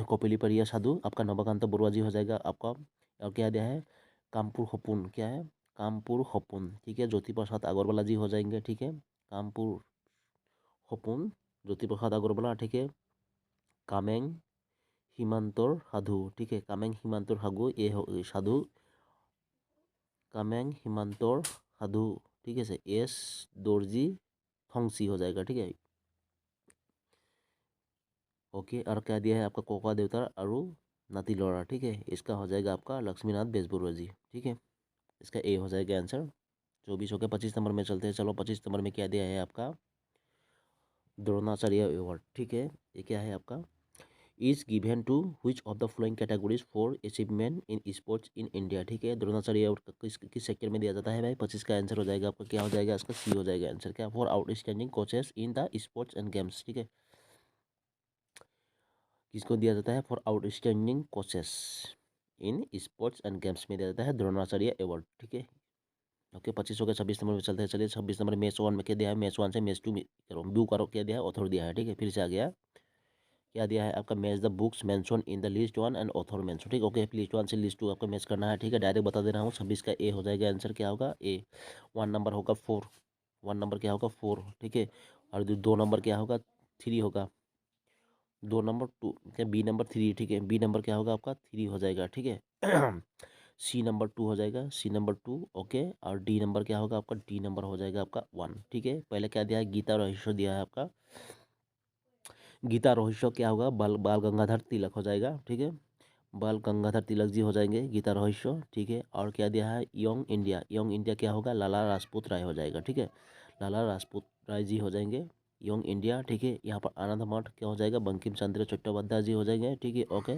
कौपिली परिया साधु आपका नवकांत बरुआ जी हो जाएगा आपका। और क्या दिया है, कामपुर हपुन, क्या है, कामपुर हपुन, ठीक है। ज्योति प्रसाद अग्रवाला जी हो जाएंगे, ठीक है। कामपुर हपुन ज्योति प्रसाद अग्रवाला, ठीक है। कामेंग হিমান্তর সাধু, ठीक है। कामेंग হিমান্তর সাধु, ये साधु कामेंग হিমান্তর साधु, ठीक है से एस दोरजी थोंगसी हो जाएगा, ठीक है। ओके, और क्या दिया है आपका, कोका देवता अरु नाती लौड़ा, ठीक है। इसका हो जाएगा आपका लक्ष्मीनाथ बेजबरुआ जी, ठीक है। इसका ए हो जाएगा आंसर। 24 हो गया। 25 नंबर में चलते हैं, चलो 25 नंबर में क्या दिया है आपका, द्रोणाचार्य अवार्ड, ठीक है। ये क्या है आपका, is given to which of the following categories for achievement in sports in India, ठीक है। द्रोणाचार्य अवार्ड किस सेक्टर में दिया जाता है भाई, 25 का आंसर हो जाएगा आपका, क्या हो जाएगा इसका, सी हो जाएगा आंसर, क्या, for outstanding coaches in the sports and games, ठीक है। किसको दिया जाता है, for outstanding coaches in sports and games में दिया जाता है द्रोणाचार्य अवार्ड, ठीक है। ओके, 25 हो गया। 26 नंबर में चलते हैं, चलिए 26 नंबर मैच 1 में क्या दिया है, मैच 1 से मैच 2 में करो व्यू करो, क्या दिया है, ऑथर दिया है, ठीक है। फिर से आ गया क्या दिया है आपका, match the books mention in the list one and author mention, ठीक ओके। लिस्ट वन से लिस्ट टू आपको मैच करना है, ठीक है। डायरेक्ट बता दे रहा हूँ, 26 का ए हो जाएगा आंसर, क्या होगा ए। 1 नंबर होगा 4, 1 नंबर क्या होगा 4, ठीक है। और 2 नंबर क्या होगा 3 होगा, 2 नंबर 2 क्या, बी नंबर 3, ठीक है। बी नंबर क्या होगा आपका 3 हो जाएगा, ठीक है। सी नंबर 2 हो जाएगा, सी नंबर 2, ओके। और डी नंबर क्या होगा आपका, डी नंबर हो जाएगा आपका 1, ठीक है। पहले क्या दिया है, गीता रहस्य दिया है आपका, गीता रहस्य क्या होगा, बाल बाल गंगाधर तिलक हो जाएगा, ठीक है। बाल गंगाधर तिलक जी हो जाएंगे, गीता रहस्य, ठीक है। और क्या दिया है, यंग इंडिया, यंग इंडिया क्या होगा, लाला राजपूत राय हो जाएगा, ठीक है। लाला राजपूत राय जी हो जाएंगे, यंग इंडिया, ठीक है। यहाँ पर आनंद मठ क्या हो जाएगा, बंकिम चंद्र चट्टोपाध्याय जी हो जाएंगे, ठीक है, ओके।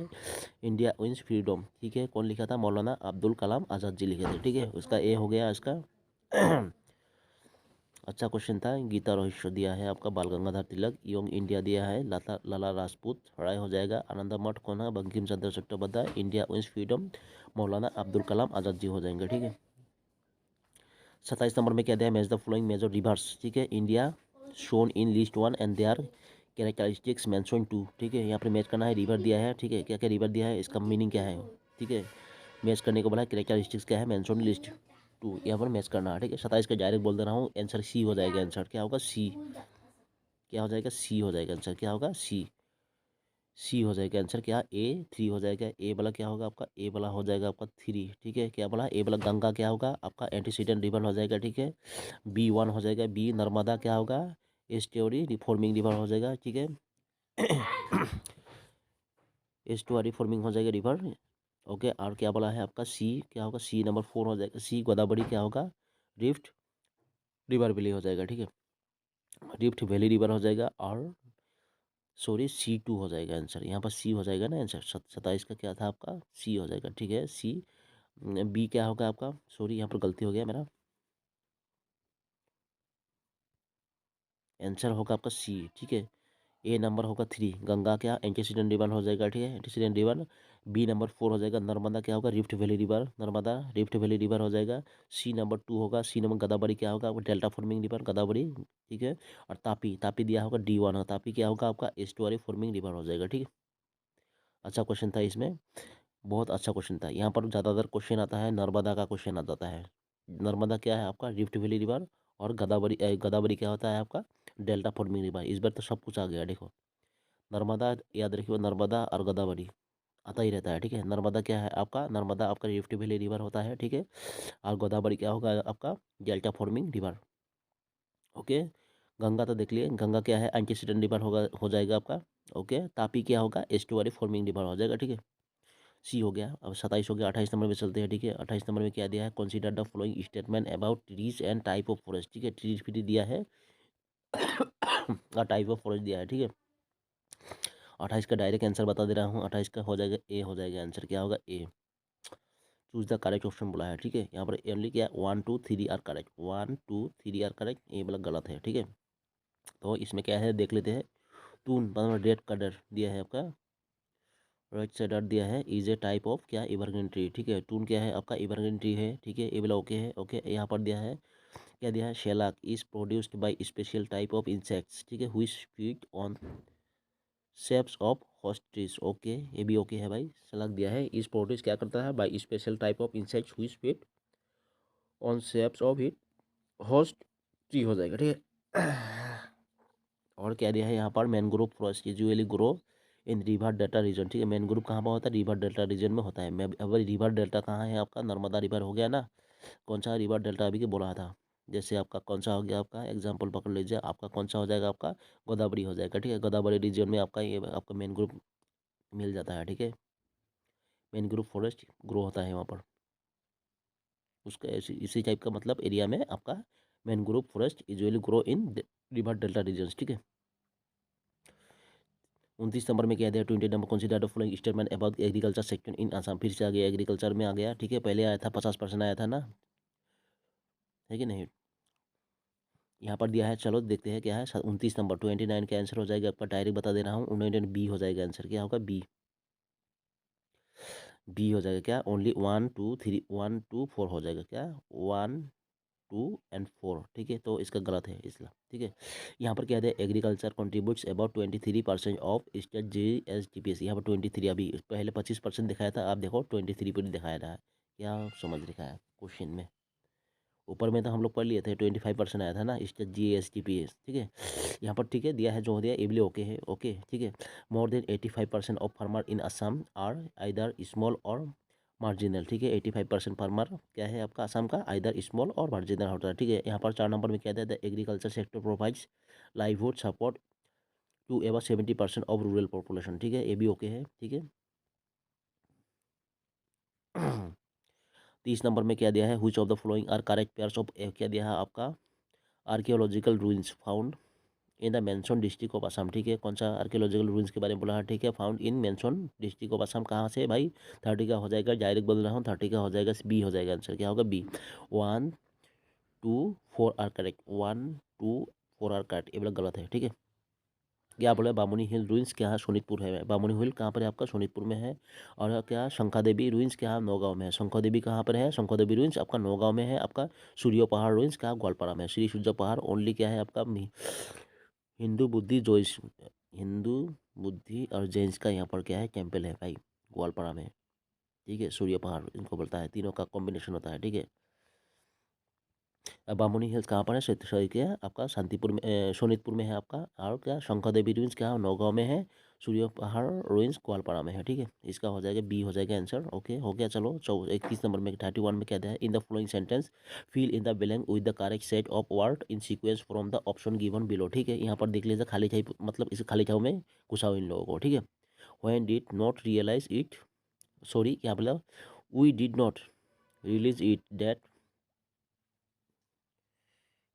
इंडिया विंस फ्रीडम, ठीक है, कौन लिखा था, मौलाना अब्दुल कलाम आज़ाद जी लिखे थे, ठीक है। उसका ए हो गया इसका। अच्छा क्वेश्चन था। गीता रहस्य दिया है आपका बाल गंगाधर तिलक, यंग इंडिया दिया है लाला लाला राजपूत राय हो जाएगा, आनंद मठ कौन है, Bankim Chandra Chattopadhyay, India wins freedom मौलाना अब्दुल कलाम आज़ाद जी हो जाएंगे, ठीक है। 27 नंबर में क्या दिया है, match the following major rivers, ठीक है। India shown in list one and they are characteristics mention two, ठीक है। यहाँ पर मैच करना है, रिवर दिया है, ठीक है। क्या क्या रिवर दिया है, इसका मीनिंग क्या है, ठीक है। मैच करने को बोला, कैरेक्टरिस्टिक्स क्या है, मेंशन लिस्ट टू, यहाँ पर मैच करना है, ठीक है। 27 का डायरेक्ट बोल दे रहा हूँ, आंसर सी हो जाएगा, आंसर क्या होगा सी, क्या हो जाएगा सी हो जाएगा आंसर, क्या होगा सी, सी हो जाएगा आंसर, क्या ए 3 हो जाएगा। ए वाला क्या होगा आपका, ए वाला हो जाएगा आपका 3, ठीक है। क्या बोला, ए वाला गंगा क्या होगा आपका, एंटीसीडेंट रिवर हो जाएगा, ठीक है। B1 हो जाएगा, बी नर्मदा क्या होगा, एस्टुअरी रिफॉर्मिंग रिवर हो जाएगा, ठीक है। एस्टुअरी फॉर्मिंग हो जाएगा रिवर, ओके। और क्या बोला है आपका, सी क्या होगा, सी नंबर 4 हो जाएगा, सी गोदावरी क्या होगा, रिफ्ट रिवर वैली हो जाएगा, ठीक है। रिफ्ट वैली रिवर हो जाएगा, और सॉरी C2 हो जाएगा आंसर, यहाँ पर सी हो जाएगा ना आंसर। 27 का क्या था आपका, सी हो जाएगा, ठीक है। सी, बी क्या होगा आपका, सॉरी यहाँ पर गलती हो गया मेरा, आंसर होगा आपका सी, ठीक है। ए नंबर होगा 3, गंगा क्या एंटीसीडेंट रिवर हो जाएगा, ठीक है, एंटीसीडेंट रिवर। बी नंबर 4 हो जाएगा, नर्मदा क्या होगा, rift valley river, Narmada rift valley river हो जाएगा। सी नंबर 2 होगा, सी नंबर गोदावरी क्या होगा, डेल्टा फॉर्मिंग रिवर गोदावरी, ठीक है। और तापी, तापी दिया होगा D1 हो, तापी क्या होगा आपका, एस्टुअरी फॉर्मिंग रिवर हो जाएगा, ठीक है। अच्छा क्वेश्चन था इसमें, बहुत अच्छा क्वेश्चन था। यहाँ पर ज़्यादातर क्वेश्चन आता है, नर्मदा का क्वेश्चन आ जाता है। नर्मदा क्या है आपका, रिफ्ट वैली रिवर। और गोदावरी, गोदावरी क्या होता है आपका, डेल्टा फॉर्मिंग रिवर। इस बार तो सब कुछ आ गया, देखो। नर्मदा याद रखिए, नर्मदा और गोदावरी आता ही रहता है, ठीक है। नर्मदा क्या है आपका, नर्मदा आपका रिफ्ट वैली रिवर होता है, ठीक है। और गोदावरी क्या होगा आपका, delta forming river, okay. Ganga तो देख लिए, गंगा क्या है, एंटीसीडेंट रिवर होगा, हो जाएगा आपका, ओके। तापी क्या होगा, एस्टुअरी फॉर्मिंग रिवर हो जाएगा, ठीक है। सी हो गया। अब 27 हो गया, 28 नंबर में चलते हैं, ठीक है। 28 नंबर में क्या दिया है, consider the following statement about trees and type of forest, ठीक है। ट्रीज फ्री दिया है और टाइप ऑफ फॉरेस्ट दिया है, ठीक है। 28 का डायरेक्ट आंसर बता दे रहा हूँ, 28 का हो जाएगा ए हो जाएगा आंसर, क्या होगा ए। चूज द करेक्ट ऑप्शन बोला है, ठीक है। यहाँ पर ओनली क्या 1 2 3 आर करेक्ट, 1 2 3 आर करेक्ट, ये वाला गलत है, ठीक है। तो इसमें क्या है देख लेते हैं। टून मतलब रेड कलर दिया है आपका, रेड शेडर दिया है, इज ए टाइप ऑफ क्या, एवरग्रीन ट्री, ठीक है। टून क्या है आपका, एवरग्रीन ट्री है, ठीक है। ये वाला ओके है, ओके। यहाँ पर दिया है, क्या दिया है, shellac is produced by special type of insects, ठीक है, which feed on saps of host trees, okay. ये भी ओके है भाई। शेलाक दिया है, इज प्रोड्यूस क्या करता है, bye special type of insects which feed on saps of it host tree हो जाएगा, ठीक है। और क्या दिया है यहाँ पर, mangrove forest usually grow in river delta region, ठीक है। मैनग्रोव कहाँ पर होता है, रिवर डेल्टा रीजन में होता है। मैं अब रिवर डेल्टा कहाँ है आपका, नर्मदा रिवर हो गया ना। कौन सा रिवर डेल्टा अभी के बोला था, जैसे आपका कौन सा हो गया आपका एग्जाम्पल पकड़ लीजिए, आपका कौन सा हो जाएगा आपका, गोदावरी हो जाएगा, ठीक है। गोदावरी रीजन में आपका ये आपका मैनग्रोव मिल जाता है, ठीक है। मैनग्रोव फॉरेस्ट ग्रो होता है वहाँ पर, उसका इसी टाइप का मतलब एरिया में आपका mangrove forest usually grow in river delta region, ठीक है। 29 नंबर में क्या दिया, 20 number consider the following statement about agriculture sector in Assam, फिर से आ गया एग्रीकल्चर में आ गया, ठीक है। पहले आया था 50% आया था ना, है कि नहीं। यहाँ पर दिया है, चलो देखते हैं क्या है। 29 नंबर 29 का आंसर हो जाएगा आपका, डायरेक्ट बता दे रहा हूँ, 29 बी हो जाएगा आंसर, क्या होगा बी, बी हो जाएगा क्या, ओनली 1 2 3 1 2 4 हो जाएगा क्या, 1 2 एंड 4, ठीक है, तो इसका गलत है इसलिए, ठीक है। यहाँ पर क्या है, agriculture contributes about 23% of state GSDP। यहाँ पर 23, अभी पहले 25% दिखाया था, आप देखो 23 पर दिखाया रहा है, क्या समझ रखा है क्वेश्चन में। ऊपर में तो हम लोग पढ़ लिए थे 25% आया था ना, स्टेट GSDP, ठीक है। यहाँ पर ठीक है दिया है, जो दिया एबली ओके है, ओके, ठीक है। More than 85% of farmer in Assam are either small or marginal, ठीक है। 85% फार्मर क्या है आपका असम का, आइदर स्मॉल और मार्जिनल होता है, ठीक है। यहाँ पर 4 नंबर में क्या दिया, agriculture sector provides livelihood support to over 70% of rural population, ठीक है, ये भी ओके है, ठीक है। 30 नंबर में क्या दिया है, which of the following are correct pairs of, क्या दिया है आपका, archaeological ruins found in the mention district of Assam, ठीक है। कौन सा आर्कियोलॉजिकल रूइंस के बारे में बोला है, ठीक है, found in mention district of Assam, कहाँ से भाई, 30 का हो जाएगा, डायरेक्ट बोल रहा हूँ, 30 का हो जाएगा बी, हो जाएगा आंसर, क्या होगा B. 1 2 4 are correct, 1 2 4 are correct, ये वाला गलत है, ठीक है। क्या बोला, बामुनी हिल रूइंस क्या है, सोनितपुर है, बामुनी हिल कहाँ पर है आपका, सोनितपुर में है। और क्या शंखा देवी रूइंस क्या नौगांव में है, शंखा देवी कहाँ पर है, शंखा देवी रूइंस आपका नौगांव में है। आपका सूर्य पहाड़ रूइंस क्या ग्वालपारा में है, श्री सूर्य पहाड़ ओनली क्या है आपका हिंदू बुद्धि जोइस, हिंदू बुद्धि और जैन्स का यहाँ पर क्या है टेम्पल है भाई, ग्वालपारा में, ठीक है। सूर्य पहाड़ इनको बोलता है, तीनों का कॉम्बिनेशन होता है, ठीक है। बामुनी हिल्स कहाँ पर है, सॉरी क्या है आपका शांतिपुर में, सोनितपुर में है आपका। और क्या शंकर देवी रूइंस क्या नौगांव में है, सूर्य पहाड़ रूइंस ग्वालपारा में है, ठीक है। इसका हो जाएगा बी, हो जाएगा आंसर, ओके हो गया। चलो 21 नंबर में 31 में क्या दिया है, in the following sentence fill in the blank with the correct set of word in sequence from the option given below, ठीक है। यहाँ पर देख लीजिए खाली छाई, मतलब इस खाली छाव में घुसाओ इन लोगों को, ठीक है। When did not realize it, sorry क्या बोला, we did not release it that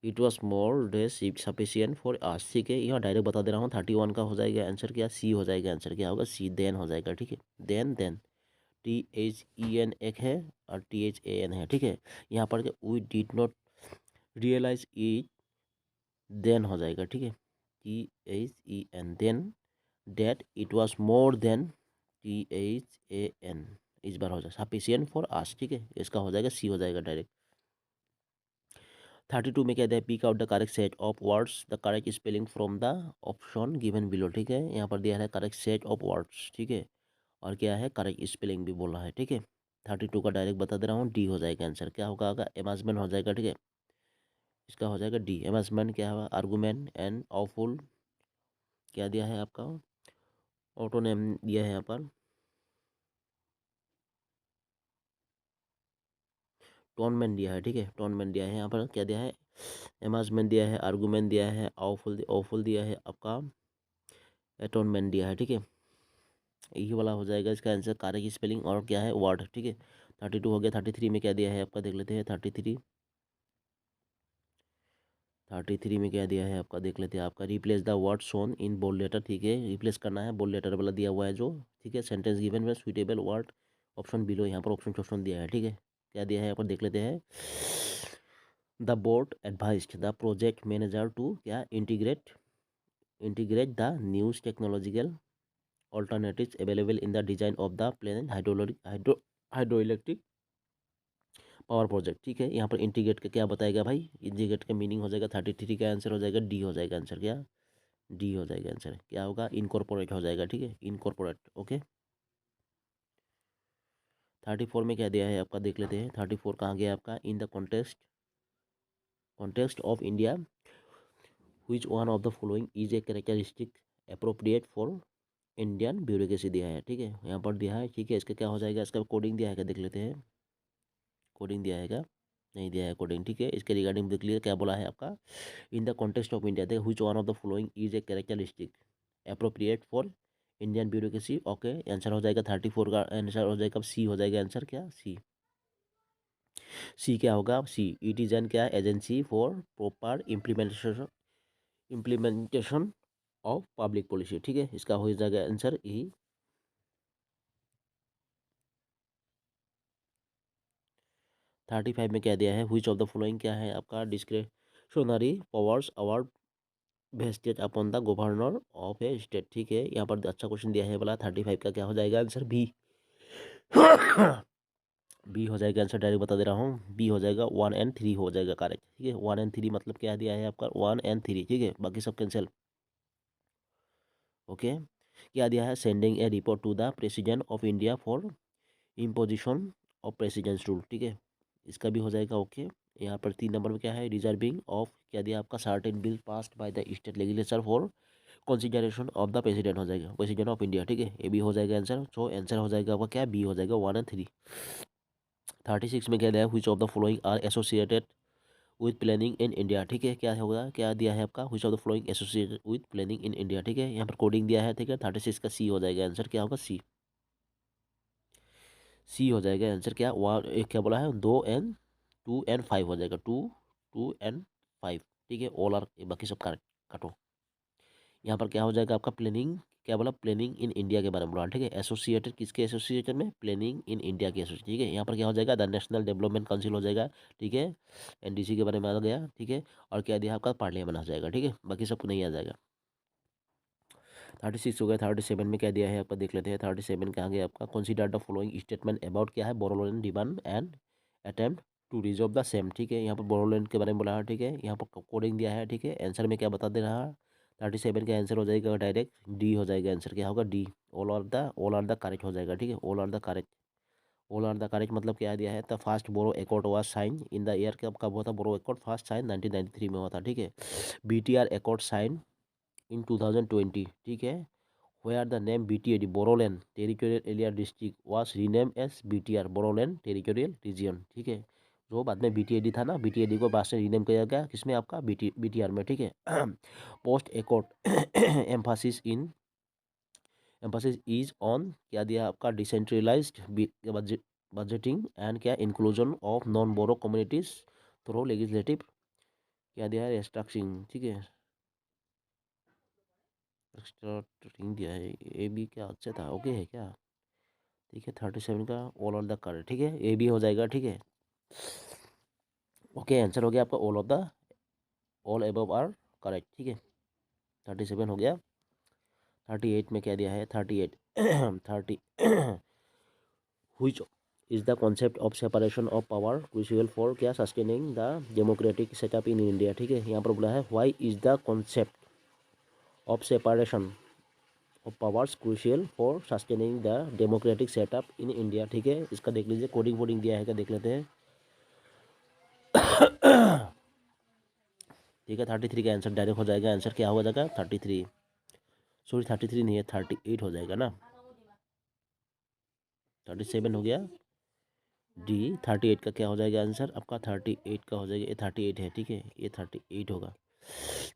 it was more days sufficient for us, ठीक है। यहाँ डायरेक्ट बता दे रहा हूँ, 31 का हो जाएगा आंसर, क्या सी हो जाएगा आंसर, क्या होगा सी, देन हो जाएगा, ठीक है। देन THEN एक है और THAN है, ठीक है। यहाँ पर we did not realize it, then हो जाएगा, ठीक है। THEN then, that it was more than, THAN, इस बार हो जाए सफिशियंट फॉर आस, ठीक है। इसका हो जाएगा सी, हो जाएगा डायरेक्ट। 32 में क्या दिया है, pick out the correct set of words the correct spelling from the option given below, ठीक है। यहाँ पर दिया है करेक्ट सेट ऑफ वर्ड्स, ठीक है। और क्या है करेक्ट स्पेलिंग भी बोला है, ठीक है। 32 का डायरेक्ट बता दे रहा हूँ, डी हो जाएगा आंसर, क्या होगा एमाजमेंट हो जाएगा, ठीक है। इसका हो जाएगा डी, एमाजमेंट क्या होगा, आर्गूमेंट एंड ऑफुल, क्या दिया है आपका, ऑटोनेम दिया है यहाँ पर, टोनमेंट दिया है, ठीक है। टोनमेंट दिया है यहाँ पर, क्या दिया है, एमाजमेंट दिया है, आर्गूमेंट दिया है, ऑफुल दिया है आपका, एटोनमेंट दिया है, ठीक है। यही वाला हो जाएगा इसका आंसर, कार्य की स्पेलिंग और क्या है वर्ड, ठीक है। 32 हो गया। 33 में क्या दिया है आपका, देख लेते हैं। 33 में क्या दिया है आपका, देख लेते हैं। आपका replace the word shown in bold letter, ठीक है, रिप्लेस करना है, बोल्ड लेटर वाला दिया हुआ है जो, ठीक है। सेंटेंस गिवन में सुइटेबल वर्ड ऑप्शन बिलो, यहाँ पर ऑप्शन दिया है, ठीक है। क्या दिया है यहाँ पर देख लेते हैं। The board advised the project manager to क्या integrate the news technological alternatives available in the design of the planet hydroelectric power project, ठीक है। यहाँ पर इंटीग्रेट का क्या बताएगा भाई, इंटीग्रेट का मीनिंग हो जाएगा 33 का आंसर हो जाएगा डी, हो जाएगा आंसर, क्या डी हो जाएगा आंसर, क्या होगा इनकॉर्पोरेट हो जाएगा, ठीक है, इनकॉर्पोरेट, ओके। 34 में क्या दिया है आपका, देख लेते हैं। 34 कहाँ गया आपका, in the context of India which one of the following is a characteristic appropriate for Indian bureaucracy दिया है, ठीक है। यहाँ पर दिया है, ठीक है। इसका क्या हो जाएगा, इसका कोडिंग दिया है क्या, देख लेते हैं। कोडिंग दिया है क्या, नहीं दिया है कोडिंग, ठीक है। इसके रिगार्डिंग देख लीजिए क्या बोला है आपका, in the context of India देखो which one of the following is a characteristic appropriate for Indian bureaucracy, okay. Answer हो जाएगा 34 का आंसर हो जाएगा सी, हो जाएगा आंसर, क्या सी, सी क्या होगा सी, इट इज एन क्या agency for proper implementation of public policy, ठीक है। इसका हो जाएगा आंसर ई। 35 में क्या दिया है, व्हिच ऑफ द फॉलोइंग क्या है आपका, discretionary powers award vested upon the governor of a state, ठीक है। यहाँ पर अच्छा क्वेश्चन दिया है बोला, 35 का क्या हो जाएगा आंसर बी। बी हो जाएगा आंसर, डायरेक्ट बता दे रहा हूँ, बी हो जाएगा 1 एंड 3 हो जाएगा करेक्ट। ठीक है, 1 एंड 3 मतलब क्या दिया है आपका 1 एंड 3। ठीक है, बाकी सब कैंसिल। ओके, क्या दिया है, sending a report to the president of India for imposition of president's rule. ठीक है, इसका भी हो जाएगा ओके। यहाँ पर 3 नंबर में क्या है, रिजर्विंग ऑफ क्या दिया आपका, certain bill passed by the state legislature for consideration of the president हो जाएगा, प्रेसिडेंट ऑफ इंडिया। ठीक है, ये भी हो जाएगा आंसर। सो आंसर हो जाएगा आपका क्या, बी हो जाएगा 1 एंड 3। 36 में क्या दिया है, which of the following are associated with planning in India. ठीक है, क्या होगा, क्या दिया है आपका, which of the following associated with planning in India. ठीक है, यहाँ पर कोडिंग दिया है। ठीक है, 36 का सी हो जाएगा आंसर, क्या होगा सी, सी हो जाएगा आंसर। क्या वन एक क्या बोला है, 2 एंड 5 हो जाएगा, 2 एंड 5। ठीक है, ऑल आर, बाकी सब करेक्ट, काटो। यहाँ पर क्या हो जाएगा आपका, प्लानिंग, क्या बोला, प्लानिंग इन इंडिया के बारे में बोला। ठीक है, एसोसिएटेड किसके एसोसिएटेड में, प्लानिंग इन इंडिया के एसोसिएट। ठीक है, यहाँ पर क्या हो जाएगा, द नेशनल डेवलपमेंट काउंसिल हो जाएगा। ठीक है, एनडीसी के बारे में आ गया। ठीक है, और क्या दिया आपका, पार्लियामेंट आ जाएगा। ठीक है, बाकी सब नहीं आ जाएगा। 36 हो गया। 37 में क्या दिया है आपका, देख लेते हैं। 37 कहाँ गया आपका, consider the following statement about क्या है, Bodoland demand and attempt to resolve the same. ठीक है, यहाँ पर बोरोलैंड के बारे में बोला है। ठीक है, यहाँ पर कोडिंग दिया है। ठीक है, आंसर में क्या बता दे रहा है, 37 का आंसर हो जाएगा डायरेक्ट डी हो जाएगा आंसर, क्या होगा D, all are the correct हो जाएगा। ठीक है, all are the correct, all are the correct मतलब क्या दिया है, the first Bodo accord was sign in the year, कब हुआ था बोरो एकॉर्ड, फर्स्ट साइन 1993 में हुआ था। ठीक है, बीटीआर एकॉर्ड साइन इन 2020। ठीक है, where the name BTAD Boroland Territorial Area District was renamed as BTR Boroland Territorial Region। ठीक है, जो बाद में BTAD था ना, BTAD को बाद से रीनेम किया गया किसमें आपका, BTR में। ठीक है, post accord emphasis is on क्या दिया आपका, डिसेंट्रलाइज्ड बजटिंग एंड क्या inclusion of non Bodo communities through legislative क्या दिया है, स्ट्रक्चरिंग। ठीक है, स्ट्रक्चरिंग दिया है, ये भी क्या अच्छा था, ओके है क्या। ठीक है, 37 का ऑल ऑफ द करेक्ट। ठीक है, ए भी हो जाएगा। ठीक है, ओके, आंसर हो गया आपका all of the, all above are correct. ठीक है, 37 हो गया। 38 में क्या दिया है, 38 30 which is the concept of separation of power crucial for क्या, sustaining the democratic setup in India. ठीक है, यहाँ पर बोला है why is the concept of separation of powers crucial for sustaining the democratic setup in India. ठीक है, इसका देख लीजिए, कोडिंग वोडिंग दिया है क्या, देख लेते हैं। ठीक है, 33 का आंसर डायरेक्ट हो जाएगा, आंसर क्या हो जाएगा 33, सॉरी 33 नहीं है, 38 हो जाएगा ना, 37 हो गया डी। 38 का क्या हो जाएगा आंसर आपका, 38 का हो जाएगा, ये 38 है। ठीक है, ये 38 होगा,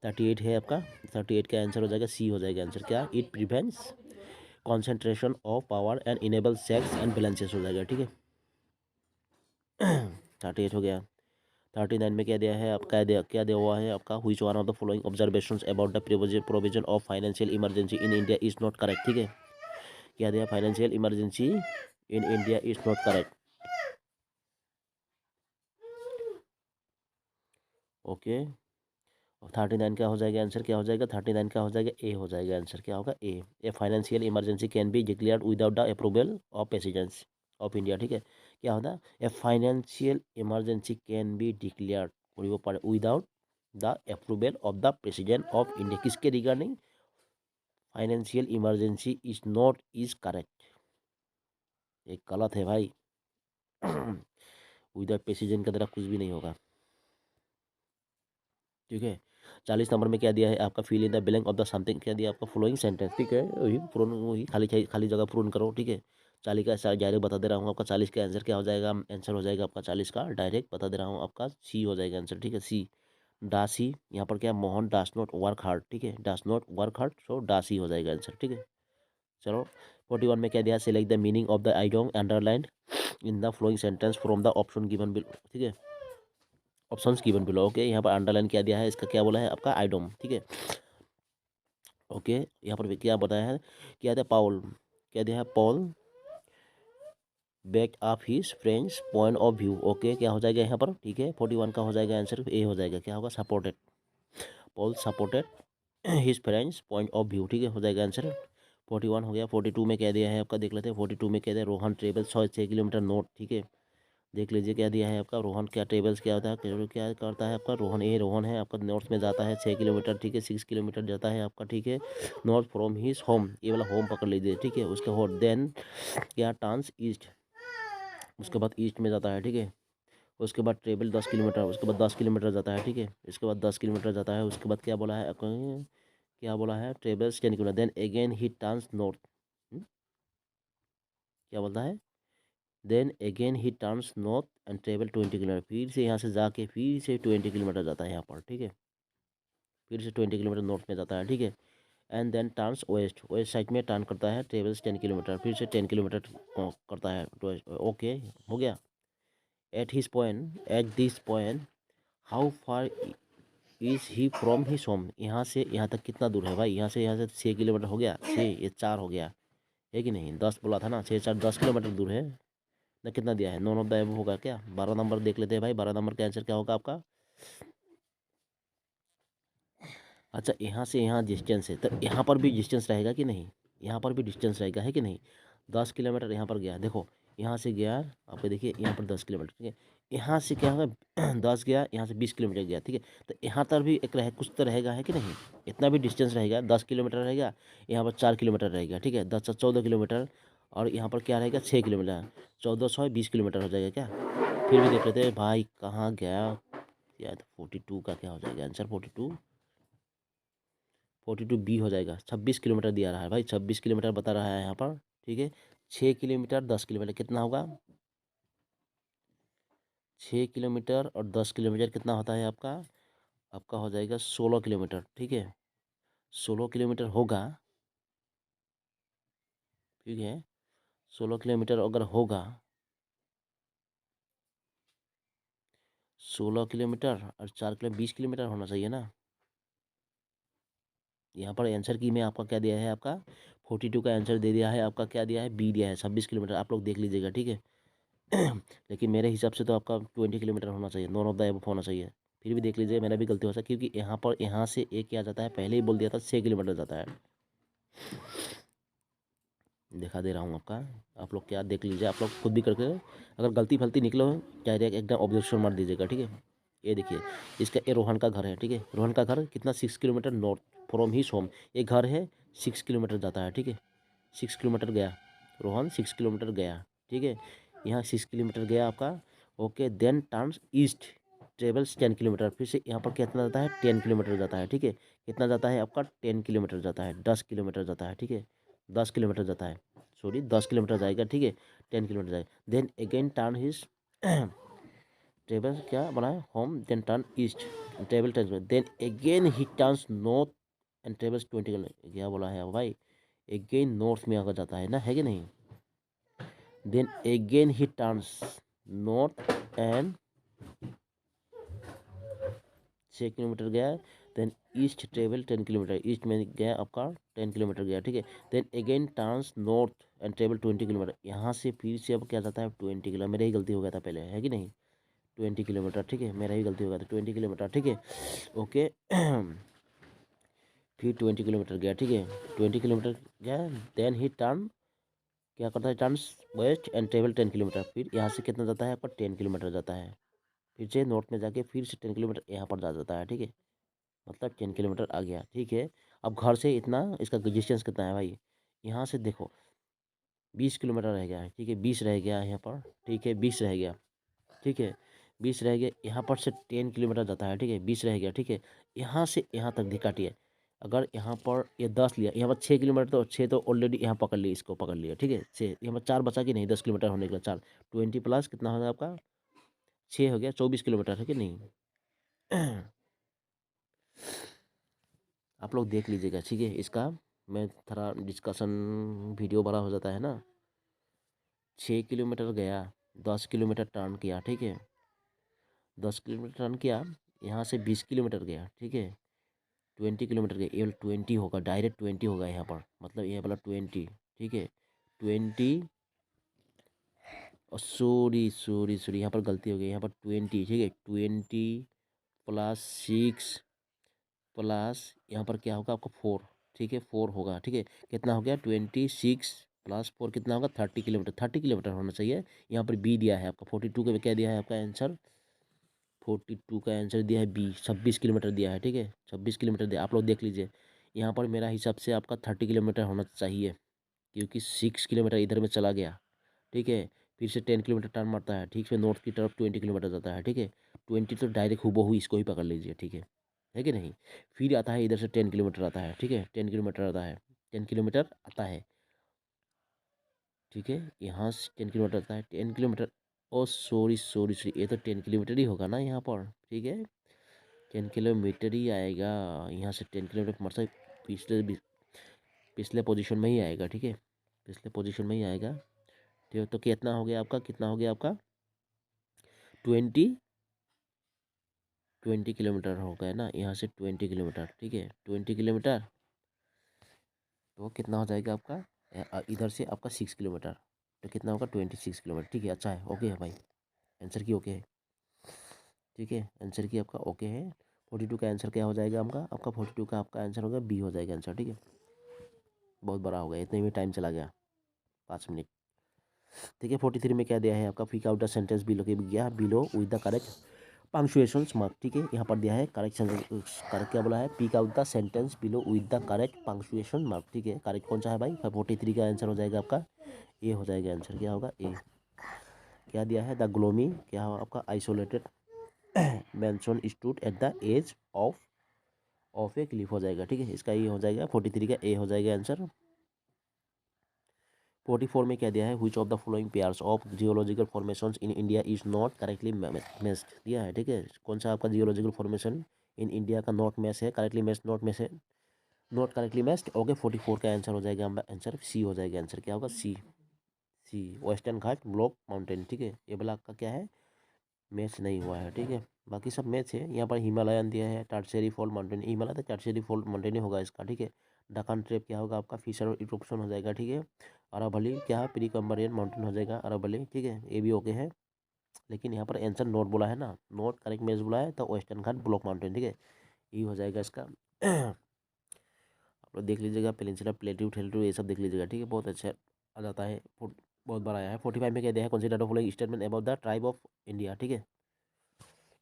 38 है आपका, 38 का आंसर हो जाएगा सी हो जाएगा आंसर, क्या, it prevents concentration of power and enable checks and balances हो जाएगा। ठीक है, 38 हो गया। 39 में क्या दिया है आप, क्या दिया हुआ है आपका, which one of the following observations about the provision of financial emergency in India is not correct. ठीक है, क्या दिया, financial emergency in India is not correct. Okay, 39 का हो जाएगा आंसर, क्या हो जाएगा 39 का हो जाएगा ए हो जाएगा आंसर, क्या होगा a financial emergency can be declared without the approval of president of India. ठीक है, क्या होता है, a financial emergency can be declared without the approval of the president of India, किसके regarding, financial emergency is not is correct, एक गलत है भाई। विदाउट प्रेसिडेंट का तरह कुछ भी नहीं होगा। ठीक है, 40 नंबर में क्या दिया है आपका, fill in the blank of the something, क्या दिया आपका, फॉलोइंग सेंटेंस। ठीक है, वही पूर्ण, वही खाली खाली जगह पूर्ण करो। ठीक है, 40 का डायरेक्ट बता दे रहा हूँ आपका, 40 का आंसर क्या हो जाएगा, आंसर हो जाएगा आपका 40 का डायरेक्ट बता दे रहा हूँ आपका सी हो जाएगा आंसर। ठीक है, सी डासी, यहाँ पर क्या, Mohan dance not work hard. ठीक है, डास नॉट वर्क हार्ड, सो डासी हो जाएगा आंसर। ठीक है, चलो 41 में क्या दिया, select the meaning of the idiom underlined in the following sentence from the option given below. ठीक है, ऑप्शंस गिवन बिलो। ओके, यहाँ पर अंडरलाइन क्या दिया है, इसका क्या बोला है आपका, आइडोम। ठीक है, ओके, यहाँ पर क्या बताया है, क्या दिया, पाउल, क्या दिया है, Paul back of his friends point of view. Okay, क्या हो जाएगा यहाँ पर, ठीक है, 41 का हो जाएगा आंसर, ए हो जाएगा, क्या होगा, supported, Paul supported his friends point of view. ठीक है, हो जाएगा आंसर। 41 हो गया। 42 में क्या दिया है आपका, देख लेते हैं। 42 में क्या दिया, रोहन ट्रेवल 6 किलोमीटर नॉर्थ। ठीक है, देख लीजिए क्या दिया है आपका। रोहन क्या टेबल्स क्या होता है, क्या करता है आपका। रोहन, ये रोहन है आपका, नॉर्थ में जाता है 6 किलोमीटर, ठीक है। 6 किलोमीटर जाता है आपका, ठीक है, नॉर्थ फ्रॉम हिज होम। ये वाला होम पकड़ लीजिए, ठीक है। उसके बाद देन क्या, टर्न्स ईस्ट, उसके बाद ईस्ट में जाता है, ठीक है। उसके बाद ट्रेवल 10 किलोमीटर, उसके बाद 10 किलोमीटर जाता है, ठीक है। इसके बाद 10 किलोमीटर जाता है, उसके बाद क्या बोला है आपको, क्या बोला है, travels 10 kilometre, then again he turns north. क्या बोलता है, then again he turns north and travel 20 kilometre. फिर से यहाँ से जाके फिर से 20 किलोमीटर जाता है यहाँ पर, ठीक है। फिर से 20 किलोमीटर नॉर्थ में जाता है, ठीक है। And then turns west, west side में टर्न करता है, ट्रेवल्स 10 किलोमीटर, फिर से 10 किलोमीटर करता है ओके, हो गया। At this point how far is he from his home, यहाँ से यहाँ तक कितना दूर है भाई। यहाँ से 6 किलोमीटर हो गया, 6 ये 4 हो गया, है कि नहीं। 10 बोला था ना, 6 4 10 किलोमीटर दूर है ना। कितना दिया है, नॉन ऑफ द एबव होगा क्या। 12 नंबर देख लेते हैं भाई, 12 नंबर का आंसर क्या होगा आपका। अच्छा, यहाँ से यहाँ डिस्टेंस है, तो यहाँ पर भी डिस्टेंस रहेगा कि नहीं, यहाँ पर भी डिस्टेंस रहेगा, है कि नहीं। 10 किलोमीटर यहाँ पर गया, देखो यहाँ से गया आपको, देखिए यहाँ पर 10 किलोमीटर, ठीक है। यहाँ से क्या होगा 10 गया, यहाँ से 20 किलोमीटर गया, ठीक है। तो यहाँ पर भी एक रहे, कुछ तो रहेगा, है कि नहीं। इतना भी डिस्टेंस रहेगा, 10 किलोमीटर रहेगा, यहाँ पर 4 किलोमीटर रहेगा, ठीक है। 10 से 14 किलोमीटर, और यहाँ पर क्या रहेगा 6 किलोमीटर, 1420 किलोमीटर हो जाएगा क्या। फिर भी देख लेते हैं भाई कहाँ गया, या तो 42 का क्या हो जाएगा आंसर, 42 बी हो जाएगा। 26 किलोमीटर दिया रहा है भाई, 26 किलोमीटर बता रहा है यहाँ पर, ठीक है। 6 किलोमीटर 10 किलोमीटर कितना होगा, 6 किलोमीटर और 10 किलोमीटर कितना होता है आपका, आपका हो जाएगा 16 किलोमीटर, ठीक है। 16 किलोमीटर होगा, ठीक है। 16 किलोमीटर अगर होगा, 16 किलोमीटर और 4 किलो 20 किलोमीटर होना चाहिए ना। यहाँ पर आंसर की में आपका क्या दिया है आपका, 42 का आंसर दे दिया है आपका, क्या दिया है, बी दिया है 26 किलोमीटर। आप लोग देख लीजिएगा, ठीक है। लेकिन मेरे हिसाब से तो आपका 20 किलोमीटर होना चाहिए, नॉन ऑफ द एबव होना चाहिए। फिर भी देख लीजिए, मेरा भी गलती हो सकता है, क्योंकि यहाँ पर यहाँ से एक क्या जाता है, पहले ही बोल दिया था 6 किलोमीटर जाता है। दिखा दे रहा हूँ आपका, आप लोग क्या देख लीजिए, आप लोग खुद भी करके, अगर गलती फलती निकलो डायरेक्ट एकदम ऑब्जर्वेशन मार दीजिएगा, ठीक है। ये देखिए, इसका ये रोहन का घर है, ठीक है। रोहन का घर कितना, 6 kilometre north from his home. ये घर है, 6 किलोमीटर जाता है, ठीक है। 6 किलोमीटर गया, रोहन 6 किलोमीटर गया, ठीक है। यहाँ 6 किलोमीटर गया आपका, okay. Then turns east, travels 10 kilometre, फिर से यहाँ पर कितना जाता है, 10 किलोमीटर जाता है, ठीक है। कितना जाता है आपका, 10 किलोमीटर जाता है, 10 किलोमीटर जाता है, ठीक है। 10 किलोमीटर जाता है, सॉरी 10 किलोमीटर जाएगा, ठीक है। 10 किलोमीटर जाएगा, then again turn his travel क्या बना है, home, then turn east, travel 10, then again he turns north and travels 20 kilometre. क्या बोला है भाई, अगेन नॉर्थ में अगर जाता है ना, है कि नहीं। Then again he turns north and 6 kilometre गया, then east travel 10 kilometre, east में गया आपका 10 किलोमीटर गया, ठीक है। Then again turns north and travel 20 kilometre, यहाँ से फिर से अब क्या जाता है 20 किलोमीटर। मेरा ही गलती हो गया था पहले, है कि नहीं। 20 किलोमीटर, ठीक है, मेरा ही गलती हो गया था, 20 किलोमीटर, ठीक है, ओके। फिर 20 किलोमीटर गया, ठीक है। 20 किलोमीटर गया, देन ही टर्न क्या करता है, turns west and travel 10 kilometre, फिर यहाँ से कितना जाता है आपका 10 किलोमीटर जाता है, फिर से नॉर्थ में जाके फिर से 10 किलोमीटर यहाँ पर जा जाता है, ठीक है। मतलब 10 किलोमीटर आ गया, ठीक है। अब घर से इतना इसका डिस्टेंस कितना है भाई, यहाँ से देखो 20 किलोमीटर रह गया है, ठीक है। 20 रह गया है यहाँ पर, ठीक है, 20 रह गया, ठीक है। 20 रह गया, यहाँ पर से 10 किलोमीटर जाता है, ठीक है। 20 रह गया, ठीक है। यहाँ से यहाँ तक काटिए, अगर यहाँ पर ये 10 लिया, यहाँ पर 6 किलोमीटर, तो 6 तो ऑलरेडी यहाँ पकड़ लिया, इसको पकड़ लिया, ठीक है। 6 यहाँ पर 4 बचा कि नहीं, 10 किलोमीटर होने के बाद 4, 20 प्लस कितना होगा आपका, 6 हो गया, 24 किलोमीटर, है कि नहीं। आप लोग देख लीजिएगा, ठीक है। इसका मैं थोड़ा डिस्कशन वीडियो बड़ा हो जाता है ना। 6 किलोमीटर गया, 10 किलोमीटर टर्न किया, ठीक है। 10 किलोमीटर टर्न किया, यहाँ से 20 किलोमीटर गया, ठीक है। 20 किलोमीटर गया, ये 20 होगा, डायरेक्ट 20 होगा यहाँ पर, मतलब ये वाला 20, ठीक है। 20, और सॉरी सॉरी सॉरी, यहाँ पर गलती हो गई, यहाँ पर 20, ठीक है। 20 + 6 प्लस यहाँ पर क्या होगा आपका 4, ठीक है, 4 होगा, ठीक है। कितना हो गया 26 +4 कितना होगा 30 किलोमीटर, 30 किलोमीटर होना चाहिए। यहाँ पर बी दिया है आपका 42 का क्या दिया है आपका आंसर, 42 का आंसर दिया है बी, 26 किलोमीटर दिया है। ठीक है 26 किलोमीटर दिया, आप लोग देख लीजिए। यहाँ पर मेरा हिसाब से आपका 30 किलोमीटर होना चाहिए, क्योंकि 6 किलोमीटर इधर में चला गया। ठीक है फिर से 10 किलोमीटर टर्न मारता है, ठीक है नॉर्थ की तरफ 20 किलोमीटर जाता है। ठीक है 20 तो डायरेक्ट हूबहू इसको ही पकड़ लीजिए। ठीक है कि नहीं। फिर आता है इधर से 10 किलोमीटर आता है। ठीक है 10 किलोमीटर आता है, 10 किलोमीटर आता है। ठीक है यहाँ से 10 किलोमीटर आता है, 10 किलोमीटर। ओ सॉरी सॉरी सॉरी, ये तो 10 किलोमीटर ही होगा ना यहाँ पर। ठीक है 10 किलोमीटर ही आएगा यहाँ से, 10 किलोमीटर मतलब पिछले पोजीशन में ही आएगा। ठीक है पिछले पोजीशन में ही आएगा। ठीक है तो कितना हो गया आपका, कितना हो गया आपका 20 किलोमीटर हो गया ना यहाँ से 20 किलोमीटर। ठीक है 20 किलोमीटर तो कितना हो जाएगा आपका इधर से आपका 6 किलोमीटर, तो कितना होगा 26 किलोमीटर। ठीक है अच्छा है, ओके है भाई, आंसर की ओके है। ठीक है आंसर की आपका ओके है। 42 का आंसर क्या हो जाएगा आपका 42 का आपका आंसर होगा बी हो जाएगा आंसर। ठीक है बहुत बड़ा हो गया, इतने में टाइम चला गया 5 मिनट। ठीक है 43 में क्या दिया है आपका, pick out the sentence below के गया below with the correct punctuation mark. ठीक है यहाँ पर दिया है करेक्ट सेंटेंस, करेक्ट क्या बोला है, pick out the sentence below with the correct punctuation mark. ठीक है करेक्ट कौन सा है भाई, 43 का आंसर हो जाएगा आपका ए हो जाएगा आंसर, क्या होगा ए। क्या दिया है, द ग्लोमी क्या होगा आपका, isolated mansion stood at the edge of a cliff हो जाएगा। ठीक है इसका ये हो जाएगा 43 का ए हो जाएगा आंसर। 44 में क्या दिया है, which of the following pairs of geological formations in India is not correctly matched दिया है। ठीक है कौन सा आपका जियोलॉजिकल फॉर्मेशन इन इंडिया का नॉट मैच है, करेक्टली मैच नॉट मैच है, नॉट करेक्टली मैच्ड। ओके 44 का आंसर हो जाएगा आंसर सी हो जाएगा आंसर, क्या होगा सी, सी वेस्टर्न घाट ब्लॉक माउंटेन। ठीक है ये ब्लॉक का क्या है मैच नहीं हुआ है। ठीक है बाकी सब मैच है। यहाँ पर हिमालयन दिया है, टार्सेरी फॉल्ट माउंटेन, हिमालय तो टार्सेरी फॉल्ट माउंटेन ही होगा इसका। ठीक है डकान ट्रेप क्या होगा आपका, फिशर इरोप्शन हो जाएगा। ठीक है अरावली क्या है, प्री कम्बरियन माउंटेन हो जाएगा अरावली। ठीक है ये भी ओके है, लेकिन यहाँ पर आंसर नॉट बोला है ना, नॉट करेक्ट मैच बोला है, तो वेस्टर्न घाट ब्लॉक माउंटेन। ठीक है ये हो जाएगा इसका आप लोग देख लीजिएगा, पेनिनसुला प्लेट्यू ठेल्टू ये सब देख लीजिएगा। ठीक है बहुत अच्छा आ जाता है, बहुत बड़ा आया है। 45 में क्या दिया है, consider the following statement about the tribe of India. ठीक है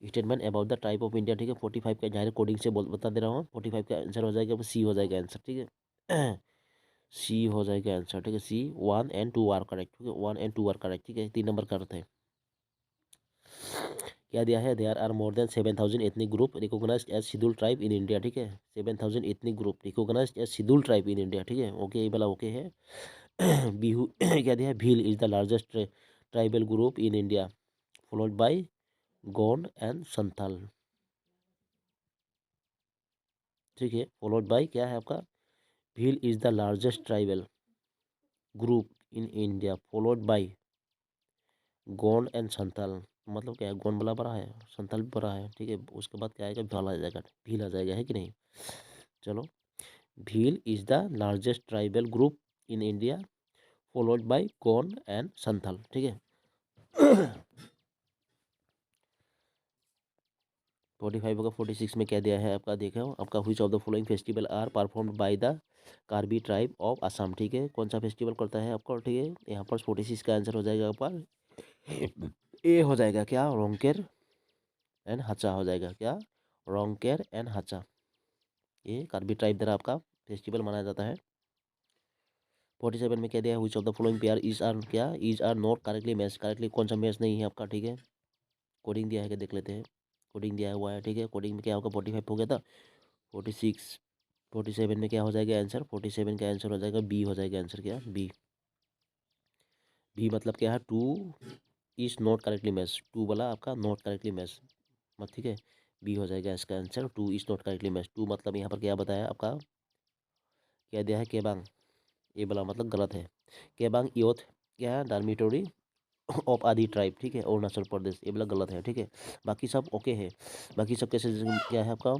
statement about the type of India. ठीक है 45 का जाहिर कोडिंग से बता दे रहा हूँ, 45 का आंसर हो जाएगा सी हो जाएगा आंसर। ठीक है सी हो जाएगा आंसर। ठीक है सी 1 and 2 आर करेक्ट। ठीक है 1 and 2 आर करेक्ट। ठीक है 3 नंबर करते हैं। क्या दिया है, there are more than 7,000 ethnic group recognised as scheduled tribe in India. ठीक है 7,000 ethnic group recognised as scheduled tribe in India. ठीक है ओके ये वाला ओके है बिहू क्या दिया है, Bhil is the largest tribal group in India followed by Gond and Santhal. ठीक है फॉलोड बाय क्या है आपका, Bhil is the largest tribal group in India followed by Gond and Santhal. मतलब क्या है, गोंड वाला बड़ा है, संथाल भी बड़ा है। ठीक है उसके बाद क्या आएगा, भाल आ जाएगा, भील आ जाएगा, है कि नहीं। चलो Bhil is the largest tribal group in India followed by Gond and Santhal. ठीक है 45 का 46 में क्या दिया है आपका, देखा हो आपका, which of the following festival are performed by the Karbi tribe of Assam. ठीक है कौन सा फेस्टिवल करता है आपका। ठीक है यहाँ पर 46 का आंसर हो जाएगा आपका ए हो जाएगा, क्या रोंकेर एंड हचा हो जाएगा, क्या रोंकेर एंड हचा। ये कार्बी ट्राइब द्वारा आपका फेस्टिवल मनाया जाता है। 47 में क्या दिया है, which of the following pair is are क्या, is are not correctly match, correctly कौन सा मैच नहीं है आपका। ठीक है कोडिंग दिया है क्या देख लेते हैं, कोडिंग दिया हुआ है। ठीक है कोडिंग में क्या होगा, 45 हो गया था, 46 47 में क्या हो जाएगा आंसर, 47 का आंसर हो जाएगा बी हो जाएगा आंसर, क्या बी। बी मतलब क्या है, two is not correctly match, two वाला आपका नॉट करेक्टली मैच मत। ठीक है बी हो जाएगा इसका answer, two is not correctly match. Two मतलब यहाँ पर क्या बताया आपका, क्या दिया है केबांग, ये वाला मतलब गलत है। केबांग यूथ क्या है, डॉर्मिटोरी ऑफ आदि ट्राइब। ठीक है अरुणाचल प्रदेश, ये वाला गलत है। ठीक है बाकी सब ओके है, बाकी सब कैसे क्या है आपका,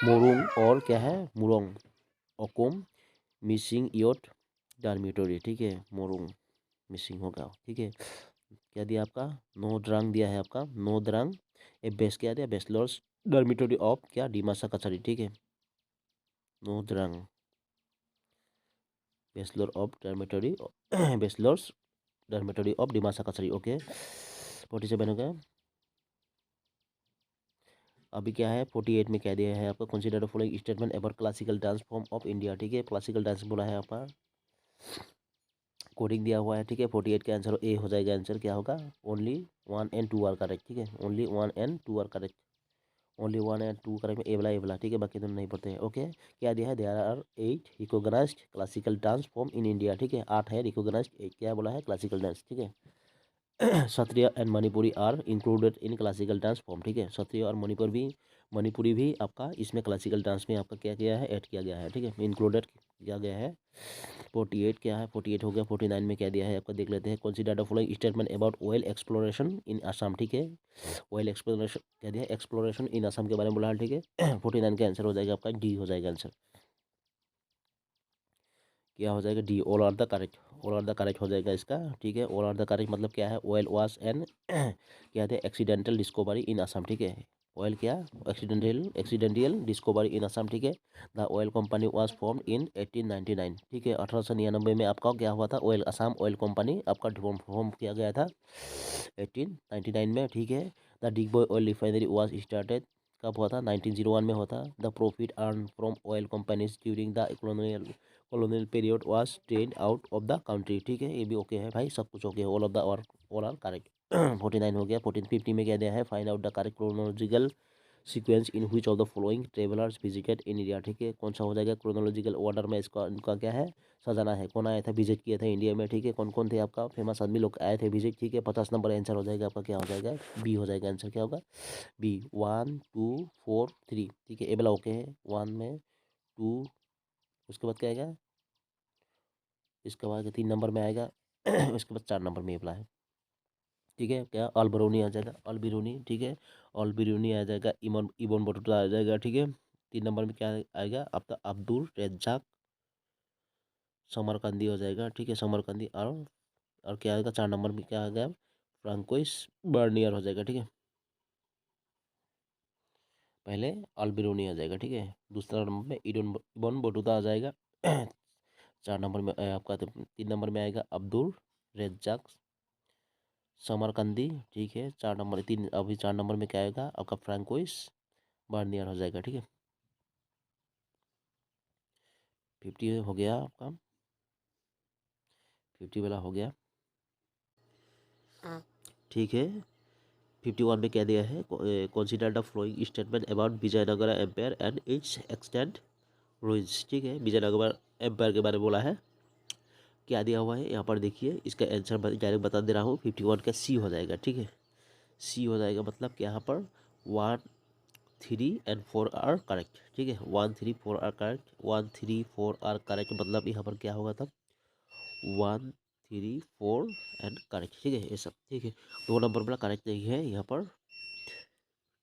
मोरुंग और क्या है मुरोंग ओकुम मिसिंग योट डॉर्मिटोरी। ठीक है मोरुंग मिसिंग होगा। ठीक है क्या दिया आपका, नो ड्रांग दिया है आपका, नो ड्रांग ए बेस क्या दिया, बैचलर्स डॉर्मिटोरी ऑफ क्या डिमासा कचहरी। ठीक है Nodrang bachelor of dormitory bachelors dormitory of Dimasa Kachari. Okay 47 हो गया। अभी क्या है 48 में कह दिया है आपका consider the following statement about classical dance form of India. ठीक है क्लासिकल डांस बोला है आपका, कोडिंग दिया हुआ है। ठीक है 48 का आंसर ए हो जाएगा। आंसर क्या होगा, ओनली 1 एंड 2 आर करेक्ट। ठीक है only 1 and 2 are correct, only 1 and 2 correct में ए वाला, ठीक है बाकी दोनों नहीं पढ़ते हैं। ओके क्या दिया है, there are 8 recognised classical dance form in India. ठीक है 8 है रिकॉग्नाइज्ड, क्या बोला है क्लासिकल डांस। ठीक है Kshatriya and Manipuri are included in classical dance form. ठीक है क्षत्रिय और मणिपुरी भी आपका इसमें क्लासिकल डांस में आपका क्या किया है, ऐड किया गया है। ठीक है इंक्लूडेड किया गया है। 48 क्या है, 48 हो गया। 49 में क्या दिया है आपका देख लेते हैं, consider the following statement about oil exploration in Assam. ठीक है ऑयल एक्सप्लोरेशन क्या दिया, एक्सप्लोरेशन इन असम के बारे में बोला है। ठीक है 49 का आंसर हो जाएगा आपका डी हो जाएगा आंसर। क्या हो जाएगा, D all are the correct, all are the correct हो जाएगा इसका। ठीक है ऑल आर द करेक्ट मतलब क्या है, ऑयल वाज एन क्या थे एक्सीडेंटल डिस्कवरी इन असम। ठीक है ऑयल क्या, एक्सीडेंटल डिस्कवरी इन असम। ठीक है the oil company was form in 1899। ठीक है 1899 में आपका क्या हुआ था, ऑयल असम ऑयल कंपनी आपका फॉर्म किया गया था 1899 में। ठीक है the Digboi oil refinery was started कब हुआ था, 1901 में हुआ था। The profit earn from oil companies during the colonial period was taken out of the country. ठीक है ये भी ओके है भाई, सब कुछ ओके है, all of the all are correct 49 हो गया। 50 में क्या दिया है, find out the correct chronological sequence in which of the following travellers visited in India. ठीक है कौन सा हो जाएगा, क्रोनोलॉजिकल ऑर्डर में इसका इनका क्या है सजाना है, कौन आया था विजिट किया था इंडिया में। ठीक है कौन कौन थे आपका फेमस आदमी लोग आए थे विजिट। ठीक है 50 नंबर आंसर हो जाएगा आपका, क्या हो जाएगा बी हो जाएगा आंसर। क्या होगा बी 1 2 4 3। ठीक है ए वाला ओके है, 1 में 2, उसके बाद क्या आएगा, इसके बाद 3 नंबर में आएगा उसके बाद 4 नंबर में ये वाला है। ठीक है क्या अल बरूनी आ जाएगा, अल बिरूनी। ठीक है अल बिरूनी आ जाएगा, इमन इबन बटूता आ जाएगा। ठीक है 3 नंबर में क्या आएगा आपका अब्दुल रेज्जाक समरकंदी हो जाएगा। ठीक है समरकंदी और क्या आएगा 4 नंबर में क्या आ गया, फ्रांकोइस बर्नियर हो जाएगा। ठीक है पहले अल बिरूनी आ जाएगा। ठीक है दूसरा नंबर में इबन बटूता आ जाएगा 4 नंबर में आपका तो 3 नंबर में आएगा अब्दुल रेज्जाक समरकंदी। ठीक है 4 नंबर 3, अभी 4 नंबर में क्या आएगा आपका फ्रैंकोइस बर्नियर हो जाएगा। ठीक है 50 हो गया आपका, 50 वाला हो गया। ठीक है 51 में क्या दिया है, consider the following statement about Vijayanagar empire and its extant ruins. ठीक है विजयनगर एम्पायर के बारे में बोला है, क्या दिया हुआ है यहाँ पर देखिए, इसका आंसर डायरेक्ट बता दे रहा हूँ। 51 का सी हो जाएगा। ठीक है सी हो जाएगा मतलब कि यहाँ पर 1 3 एंड 4 आर करेक्ट। ठीक है 1 3 4 आर करेक्ट, 1 3 4 आर करेक्ट मतलब यहाँ पर क्या होगा तब 1 3 4 एंड करेक्ट। ठीक है ये सब ठीक है, 2 नंबर वाला करेक्ट नहीं है यहाँ पर।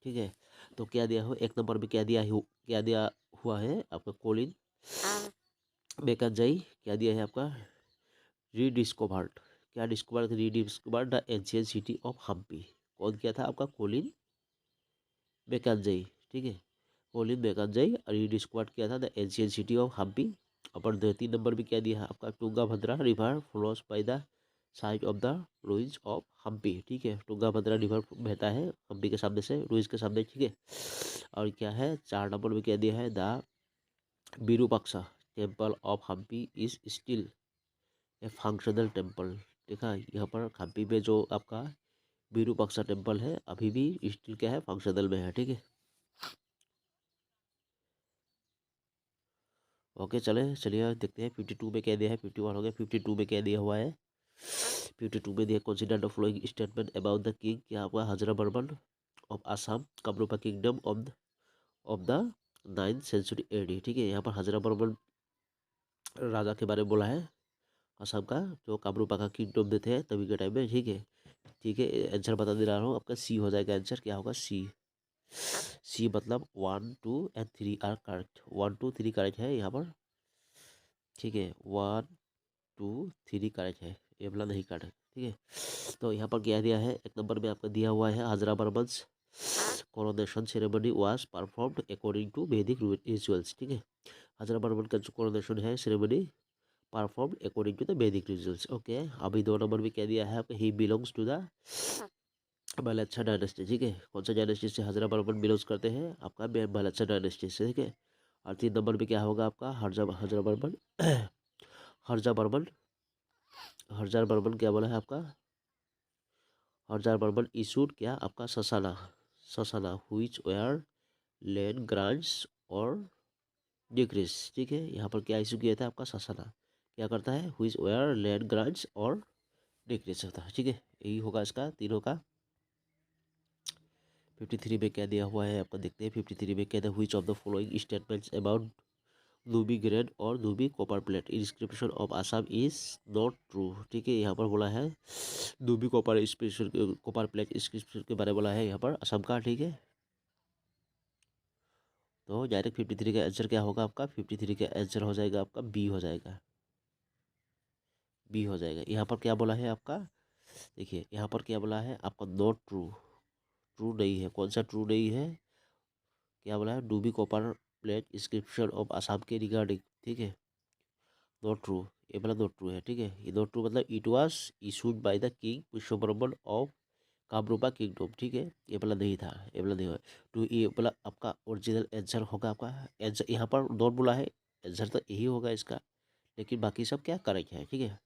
ठीक है तो क्या दिया हो, 1 नंबर में क्या दिया हुआ है आपका कोलिन बेकनजाई, क्या दिया है आपका रीडिस्कवर्ड, क्या discover rediscovered the ancient city of Hampi. कौन किया था आपका कोलिन बेकनजाई। ठीक है कोलिन बेकनजाई रीडिस्कवर्ड किया था the ancient city of Hampi. और 3 नंबर में क्या दिया है आपका Tungabhadra river flows by the side of the ruins of Hampi. ठीक है तुंगाभद्रा रिवर बहता है हम्पी के सामने से, रुइंस के सामने। ठीक है और क्या है 4 नंबर में क्या दिया है, the Virupaksha temple of Hampi is still a functional temple. देखा यहाँ पर हम्पी में जो आपका विरूपाक्षा टेम्पल है अभी भी स्टिल क्या है फंक्शनल में है। ठीक है ओके चलिए देखते हैं 52 में क्या दिया है, 51 हो गया। 52 में क्या दिया हुआ है, 52 में दिया consider the following statement about the king, क्या हुआ Harjara Varman of Assam Kamarupa kingdom of the 9th century AD. ठीक है यहाँ पर हजरा बर्मन राजा के बारे में बोला है असम का, जो कामरूपा का किंगडम देते हैं तभी के टाइम में। ठीक है आंसर बता दे रहा हूँ आपका सी हो जाएगा आंसर, क्या होगा सी। सी मतलब 1 2 एंड 3 आर करेक्ट, 1 2 3 करेक्ट है यहाँ पर। ठीक है 1 2 3 करेक्ट है, ये वाला नहीं करेक्ट। ठीक है तो यहाँ पर क्या दिया है, 1 नंबर में आपका दिया हुआ है Hajra Barman's coronation ceremony was performed according to Vedic rituals. ठीक है हजरा बर्मन का जो कोरोनेशन है ceremony perform according to the Vedic rituals. Okay, अभी 2 नंबर में क्या दिया है आपका, he belongs to the Balachha dynasty. ठीक है, कौन सा डायनेस्टी से हजरा बर्मन बिलोंग्स करते हैं, आपका बलच्छा डायनेस्टी से। ठीक है, और 3 नंबर में क्या होगा आपका, हजरा बर्मन हर्जा बर्मन हर्जा बर्मन क्या बोला है आपका, हर्जा बर्मन इशूड क्या आपका ससाना ससाना व्हिच वेयर लैंड ग्रांट्स और डिक्रीज। ठीक है, यहाँ पर क्या इशू किया था आपका, ससाना क्या करता है, व्हिच वेयर लैंड ग्रांट्स और डिक्रीज होता है। ठीक है, यही होगा इसका तीनों का। 53 में क्या दिया हुआ है आपका, देखते हैं। 53 में क्या था, which of the following statements about Dhobi grant और Dhobi copper plate inscription of Assam is not true. ठीक है, यहाँ पर बोला है Dhobi copper special copper plate inscription के बारे में बोला है यहाँ पर असम का। ठीक है, तो डायरेक्ट 53 का आंसर क्या होगा आपका, 53 का आंसर हो जाएगा आपका बी हो जाएगा, बी हो जाएगा। यहाँ पर क्या बोला है आपका, देखिए यहाँ पर क्या बोला है आपका, नॉट ट्रू, ट्रू नहीं है। कौन सा ट्रू नहीं है, क्या बोला है, डूबी copper plate inscription of Assam के रिगार्डिंग। ठीक है, नॉट ट्रू, ये वाला नॉट ट्रू है। ठीक है, ये नॉट ट्रू मतलब it was issued by the king Vishwavarman of Kamarupa kingdom. ठीक है, ये वाला नहीं था, ये वाला नहीं हुआ। तो ये वाला आपका ओरिजिनल आंसर होगा आपका आंसर, यहाँ पर नॉट बोला है, आंसर तो यही होगा इसका, लेकिन बाकी सब क्या करेक्ट है। ठीक है,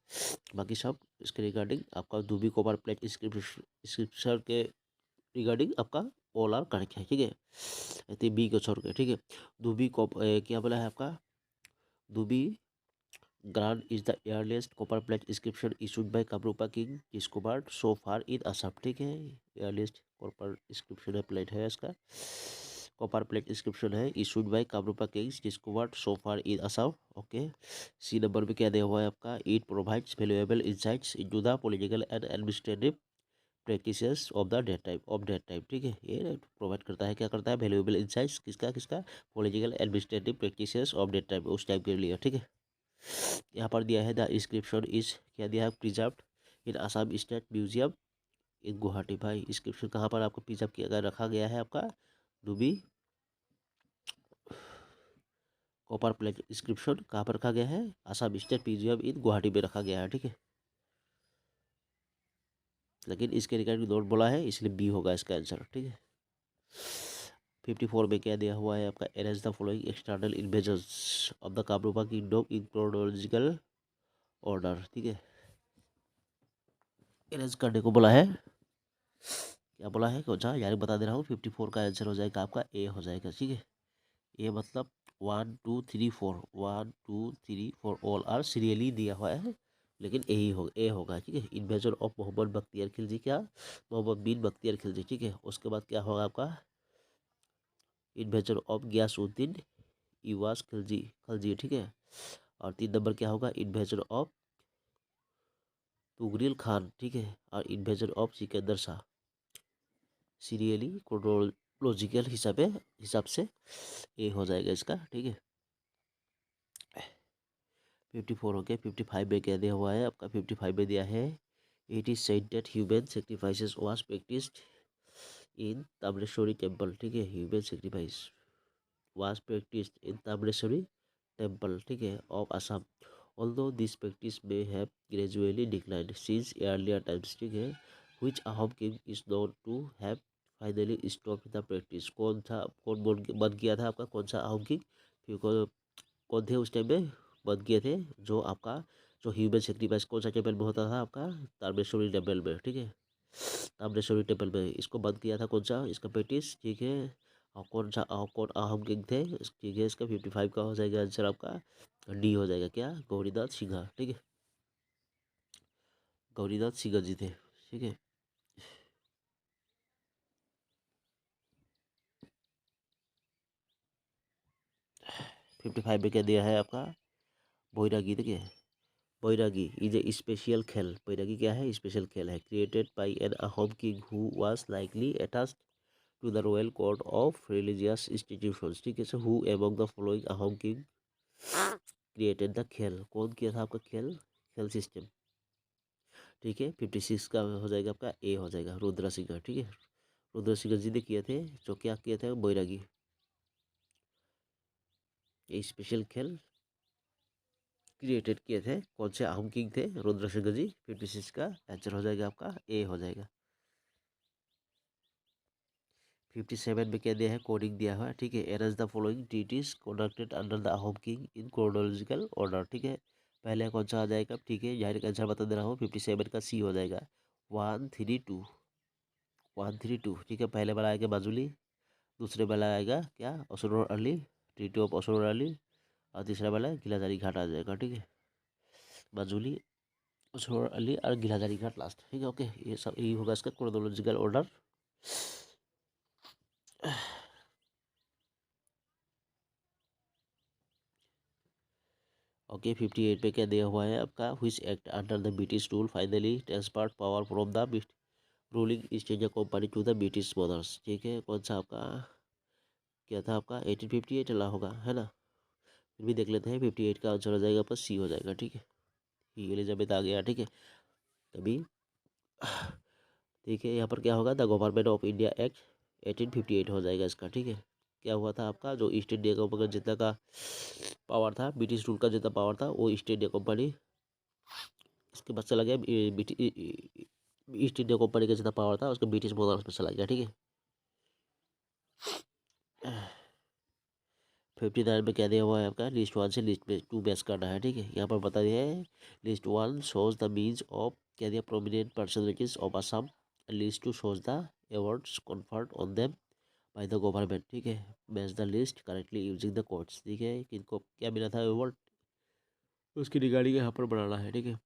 बाकी सब इसके रिगार्डिंग आपका दूबी कॉपर प्लेट इंस्क्रिप्शन के रिगार्डिंग आपका ऑल आर करेक्ट है। ठीक है, तो बी को छोड़ के। ठीक है, दूबी क्या बोला है आपका, Dubi grant is the earliest copper plate inscription issued by Kamrupa King discovered so far in Assam। ठीक है, earliest copper inscription प्लेट है इसका, कॉपर प्लेट इंस्क्रिप्शन है issued by Kamarupa kings discovered so far in Assam. Okay, C नंबर में क्या दिया हुआ है आपका, it provides valuable insights into the political and administrative practices of that time. ठीक है, ये प्रोवाइड करता है, क्या करता है, वैल्यूएबल इंसाइट्स किसका किसका, political administrative practices of that time, उस टाइम के लिए। ठीक है, यहाँ पर दिया है द इंस्क्रिप्शन इज क्या दिया है, preserved in Assam state museum in Guwahati. भाई इंस्क्रिप्शन कहाँ पर आपको प्रिजर्व किया गया, रखा गया है आपका, डूबी कॉपर प्लेट इंस्क्रिप्शन कहाँ पर रखा गया है, Assam state museum in Guwahati में रखा गया है। ठीक है, लेकिन इसके रिगार्डिंग नोट बोला है, इसलिए बी होगा इसका आंसर। ठीक है, 54 में क्या दिया हुआ है आपका, arrange the following external invasions of the Kamrupa kingdom in chronological order. ठीक है, अरेंज करने को बोला है, क्या बोला है कौन सा, यानी बता दे रहा हूँ। 54 का आंसर हो जाएगा आपका ए हो जाएगा। ठीक है, ए मतलब 1 2 3 4, 1 2 3 4 ऑल आर सीरियली दिया हुआ है, लेकिन यही होगा, ए होगा। ठीक है, इन्वेजन ऑफ मोहम्मद बख्तियार खिलजी, क्या मोहम्मद बिन बख्तियार खिलजी। ठीक है, उसके बाद क्या होगा आपका, इन्वेजन ऑफ गयासुद्दीन इवास खिलजी खिलजी। ठीक है, और 3 नंबर क्या होगा, इन्वेजन ऑफ तुगरिल खान। ठीक है, और invasion of Sikandar Shah, serially chronological हिसाब से ए हो जाएगा इसका। ठीक है, 54 हो गया। 55 में क्या दिया हुआ है आपका, 55 में दिया है, it is said that human sacrifices was practised in Tamreswari temple. ठीक है, human sacrifice was practised in Tamreswari temple. ठीक है, of Assam, although this practice में have gradually declined since earlier times. ठीक है, which Ahom king is known to have finally stopped the practice. कौन था, कौन बन किया था आपका, कौन सा अहोम किंग, फिर कौन थे उस टाइम में बन किए थे, जो आपका जो ह्यूमन सेक्रीफाइस कौन सा टेम्पल में होता था आपका, तारमेश्वरी टेम्पल में। ठीक है, तारमेश्वरी टेम्पल में इसको बंद किया था, कौन सा इसका प्रैक्टिस। ठीक है, और कौन सा कौन अहम किंग थे। ठीक है, इसका 55 का हो जाएगा आंसर आपका डी हो जाएगा, क्या गौरीनाथ सिंघा। ठीक है, गौरीनाथ सिंघा जी थे। ठीक है, 55 में क्या दिया है आपका, बैरागी। ठीक है, बैरागी इज ए स्पेशल खेल, बैरागी क्या है, स्पेशल खेल है, created by an Ahom king who was likely attached to the royal court of religious institutions. ठीक है, so who among the following Ahom king created the खेल, कौन किया था आपका खेल, खेल सिस्टम। ठीक है, 56 का हो जाएगा आपका ए हो जाएगा, रुद्र सिंह। ठीक है, रुद्र सिंह जी ने किए थे, जो क्या किए थे, बैरागी, ये स्पेशल खेल क्रिएटेड किए थे? कौन से अहम किंग थे? रुद्र सिंह जी। 56 का आंसर हो जाएगा आपका ए हो जाएगा। 57 में क्या दिया है? कोडिंग दिया हुआ है, ठीक है। Arrange the following deities conducted under the अहम किंग इन क्रोनोलॉजिकल ऑर्डर, ठीक है। पहले कौन सा आ जाएगा? ठीक है, जाहिर का आंसर बता दे रहा हूँ। 57 का सी हो जाएगा। 1 3 2 1 3 2, ठीक है। पहले वाला आएगा बाजुली, दूसरे वाला आएगा क्या? असुर अली, ट्रीटी ऑफ असुर अली, और तीसरा वाला गिलाजारी घाट आ जाएगा, ठीक है। बाजुली, असुर अली और गिलाजारी घाट लास्ट, ठीक है। ओके, ये सब यही होगा इसका क्रोनोलॉजिकल ऑर्डर। ओके, 58 पे क्या दिया हुआ है आपका? Which act under the British rule finally transferred power from the ruling East India company to the British मदर्स, ठीक है। कौन सा आपका क्या था? आपका 1858 चला होगा, है ना। फिर भी देख लेते हैं। 58 का आंसर हो जाएगा आपका सी हो जाएगा, ठीक है। ही एलिजाबेथ आ गया, ठीक है। तभी ठीक है, यहाँ पर क्या होगा? The government of India act 1858 हो जाएगा इसका, ठीक है। क्या हुआ था आपका? जो ईस्ट इंडिया कंपनी जितना का पावर था, ब्रिटिश रूल का जितना पावर था, वो ईस्ट इंडिया कंपनी इसके बाद चला गया। ईस्ट इंडिया कंपनी का जितना पावर था उसका ब्रिटिश मदर्स में चला गया, ठीक है। 59 में क्या दिया हुआ है आपका? लिस्ट 1 से लिस्ट में 2 मैच करना है, ठीक है। यहाँ पर बता दिया है list 1 shows the means of क्या दिया? Prominent personalities of Assam. List 2 shows the awards conferred on them by the government, ठीक है। Match the list correctly using the codes, ठीक है। किनको क्या मिला था अवार्ड, उसकी रिगार्डिंग यहाँ पर बनाना है, ठीक है।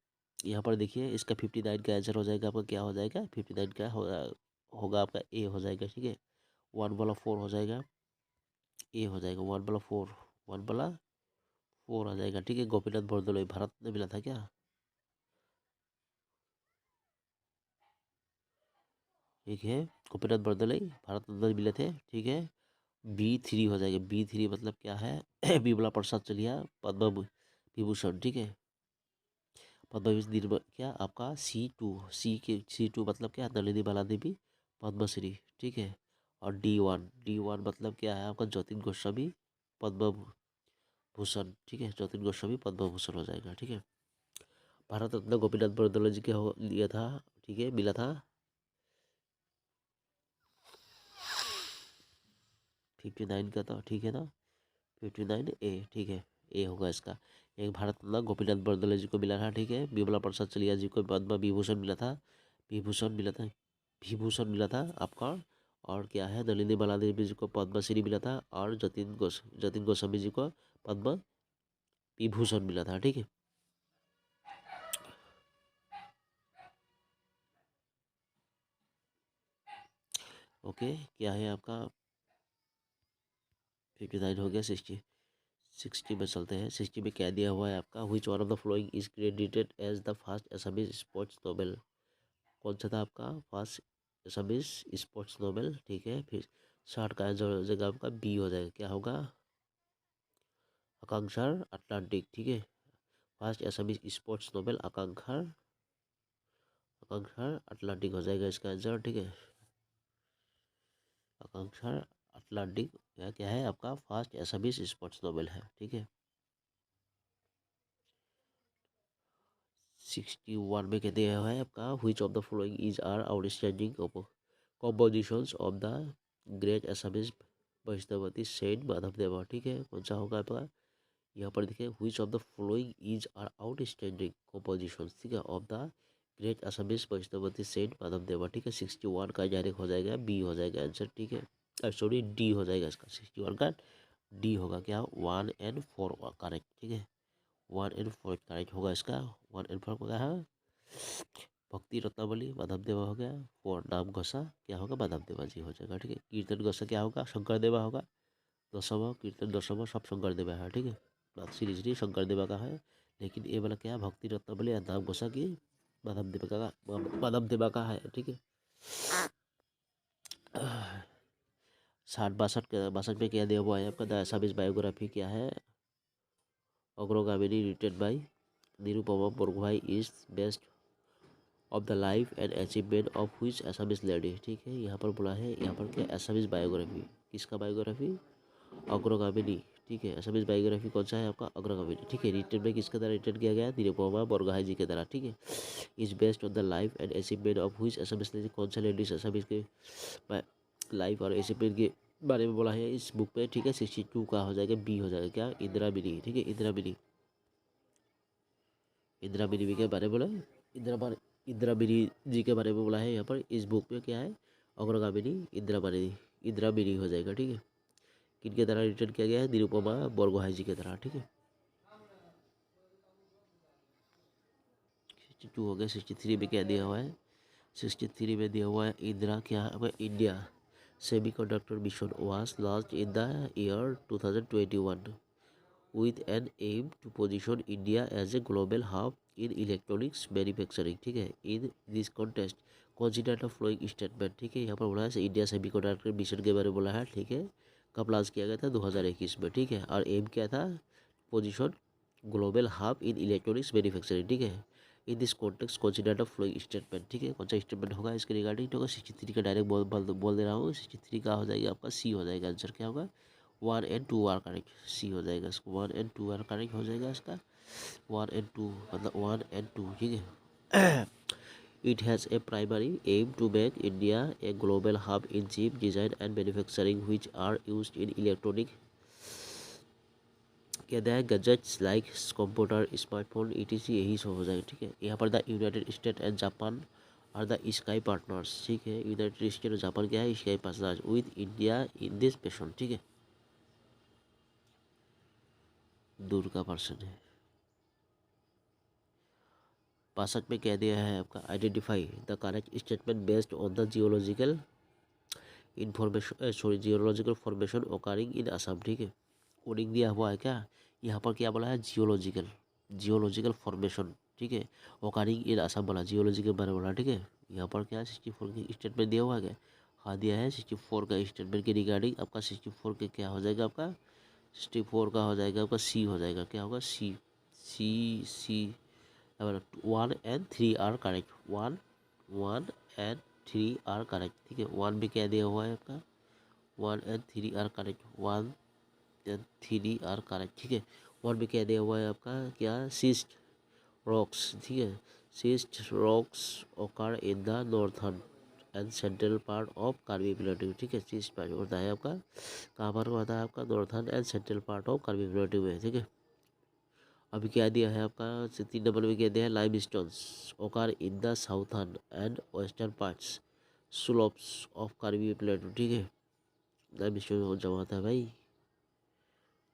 यहाँ पर देखिए, इसका 59 का आंसर हो जाएगा आपका क्या हो जाएगा? 59 का होगा आपका ए हो जाएगा, ठीक है। 1 वाला 4 हो जाएगा, ए हो जाएगा। 1 वाला 4, 1 वाला 4 आ जाएगा, ठीक है। गोपीनाथ बरदलोई भारत में मिला था क्या? ठीक है, गोपीनाथ बरदलोई भारत रत्न मिले थे, ठीक है। B3 हो जाएगा। B3 मतलब क्या है? बिमला प्रसाद चलिया पद्म विभूषण, ठीक है। पद्म विभूषण क्या आपका? C2 मतलब क्या? नलिनी बाला देवी पद्मश्री, ठीक है। और D1 मतलब क्या है आपका? जतिन गोस्वामी पद्म भूषण, ठीक है। जतिन गोस्वामी पद्म भूषण हो जाएगा, ठीक है। भारत रत्न गोपीनाथ बरदलोई जी के हो लिया था, ठीक है, मिला था। 59 का था, ठीक है ना। 59 ए, ठीक है। ए होगा इसका। एक भारत रत्न गोपीनाथ बरदलोई जी को मिला था, ठीक है। बिमला प्रसाद चलिया जी को पद्म विभूषण मिला था। विभूषण मिला था, विभूषण मिला था आपका। और क्या है? नलिनी बालादेवी जी को पद्मश्री मिला था। और जतिन गोस्वामी जी को पद्म विभूषण मिला था, ठीक है। ओके, क्या है आपका? 59 हो गया। 60 में चलते हैं। 60 में क्या दिया हुआ है आपका? Which one of the following is credited as the first Assamese sports novel? कौन सा था आपका फर्स्ट असमीज स्पोर्ट्स नोबेल, ठीक है। फिर 60 का आंसर हो जाएगा आपका बी हो जाएगा। क्या होगा? आकांक्षा अटलांटिक, ठीक है। फर्स्ट असमीज स्पोर्ट्स नोबेल आकांक्षा अटलांटिक हो जाएगा इसका आंसर, ठीक है। आकांक्षा अटलांटिक क्या क्या है आपका? फर्स्ट असमीज स्पोर्ट्स नोबेल है, ठीक है। 61 में कहते हैं आपका which of the following is are outstanding compositions of the great Assamese Vaishnavite saint Madhav Deva, ठीक है। कौन सा होगा आपका? यहाँ पर देखिए, which of the following is are outstanding compositions, ठीक है, of the great Assamese Vaishnavite saint Madhav Deva, ठीक है। 61 का डायरेक्ट हो जाएगा बी हो जाएगा आंसर, ठीक है। सॉरी, डी हो जाएगा इसका। 61 का डी होगा क्या? 1 and 4 करेक्ट, ठीक है। 1 and 4 करेक्ट होगा इसका। 1 and 4 क्या है? भक्ति रत्नावली माधव देवा हो गया। 4 नाम घोषा क्या होगा? माधव देवा जी हो जाएगा, ठीक है। कीर्तन घोषा क्या होगा? शंकर देवा होगा। दशम कीर्तन दशम सब शंकर देवा है, ठीक है। बात सीरीजली शंकर देवा का है। लेकिन ये वाला क्या है? भक्ति रत्नावली या नाम घोषा की माधव देवा का है, ठीक है। 62 में क्या दिया हुआ है आपका? द असमीज बायोग्राफी क्या है? Agragamini written by Nirupama Borgohain is best of the life and achievement of which Assamese lady, ठीक है। यहाँ पर बोला है, यहाँ पर क्या? असमीज बायोग्राफी, किसका बायोग्राफी? अग्रगामिनी ठीक है। असमीज बायोग्राफी कौन सा है आपका, अग्रगामिनी, ठीक है। रिटर्न में किसके द्वारा रिटर्न किया गया, निरुपमा बोरगोहाई जी के द्वारा, ठीक है। Is based on the life and achievement of which Assamese lady, कौन सा लेडीज असमीज के लाइफ और अचीवमेंट के बारे में बोला है इस बुक में, ठीक है। 62 का हो जाएगा, बी हो जाएगा क्या, इंदिरा मिनी, ठीक है। इंदिरा मिनी, इंदिरा मिनी के बारे में बोला है, इंदिरा मिनी जी के बारे में बोला है यहाँ पर इस बुक में, क्या है, अग्रगामिनी इंदिरा मिनी, इंदिरा मिनी हो जाएगा, ठीक है। किनके द्वारा रिटर्न किया गया है, निरुपमा बोरगोहाई जी के द्वारा, ठीक है। 62 हो गया। 63 में क्या दिया हुआ है, 63 में दिया हुआ है इंदिरा क्या है, India semiconductor mission was launched in the year 2021 with an aim to position India as a global hub in electronics manufacturing, ठीक है। In this contest consider the following statement, ठीक है। यहाँ पर बोला है इंडिया सेमीकंडक्टर मिशन के बारे में बोला है, ठीक है। कब लॉन्च किया गया था, 2021 में, ठीक है। और एम क्या था, position global hub in electronics manufacturing, ठीक है। In this context consider the following statement, ठीक है। कौन सा स्टेटमेंट होगा इसके रिगार्डिंग, तो 63 का डायरेक्ट बोल दे रहा हूँ। 63 का हो जाएगा आपका सी हो जाएगा, आंसर क्या होगा, 1 and 2 आर करेक्ट, सी हो जाएगा इसको, 1 and 2 आर करेक्ट हो जाएगा इसका, 1 and 2 मतलब 1 and 2, ठीक है। It has a primary aim to make India a global hub in chip design and manufacturing which are used in electronic, कहते हैं gadgets like computer, smartphone, ETC, यही सब हो जाएगा, ठीक है। यहाँ पर the United State and Japan are the sky partners, ठीक है। यूनाइटेड स्टेट और जापान क्या है, sky partners with India in this mission, ठीक है। दूर का पर्सन है। 62 में कह दिया है आपका identify the correct statement based on the geological information, sorry geological formation occurring in Assam, ठीक है। कोडिंग दिया हुआ है क्या, यहाँ पर क्या बोला है, जियोलॉजिकल फॉर्मेशन, ठीक है। ओकरिंग इन असम बोला, जियोलॉजी के बारे में बोला, ठीक है। यहाँ पर क्या 64 की स्टेटमेंट दिया हुआ है क्या, हाँ दिया है। 64 का स्टेटमेंट के रिगार्डिंग आपका 64 के क्या हो जाएगा, आपका 64 का हो जाएगा आपका सी हो जाएगा, क्या होगा, C, C 1 and 3 are correct, 1 and 3 are correct, ठीक है। 1 भी क्या दिया हुआ है आपका, 1 and 3 are correct, 1 and 3 are correct, ठीक है। 1 भी क्या दिया हुआ है आपका, क्या, सिस्ट रॉक्स, ठीक है। सिस्ट रॉक्स ओकर in the northern and central part of Karbi प्लेटू, ठीक है। सिस्ट पार्ट होता है आपका, कहाँ पर होता है आपका, northern and central part of Karbi प्लेटू में, ठीक है। अभी क्या दिया है आपका 3 नंबर में, क्या दिया है, लाइम स्टोन्स ओकर in the southern and western parts slopes of Karbi प्लेटू, ठीक है। लाइम स्टोन हो जमा था भाई,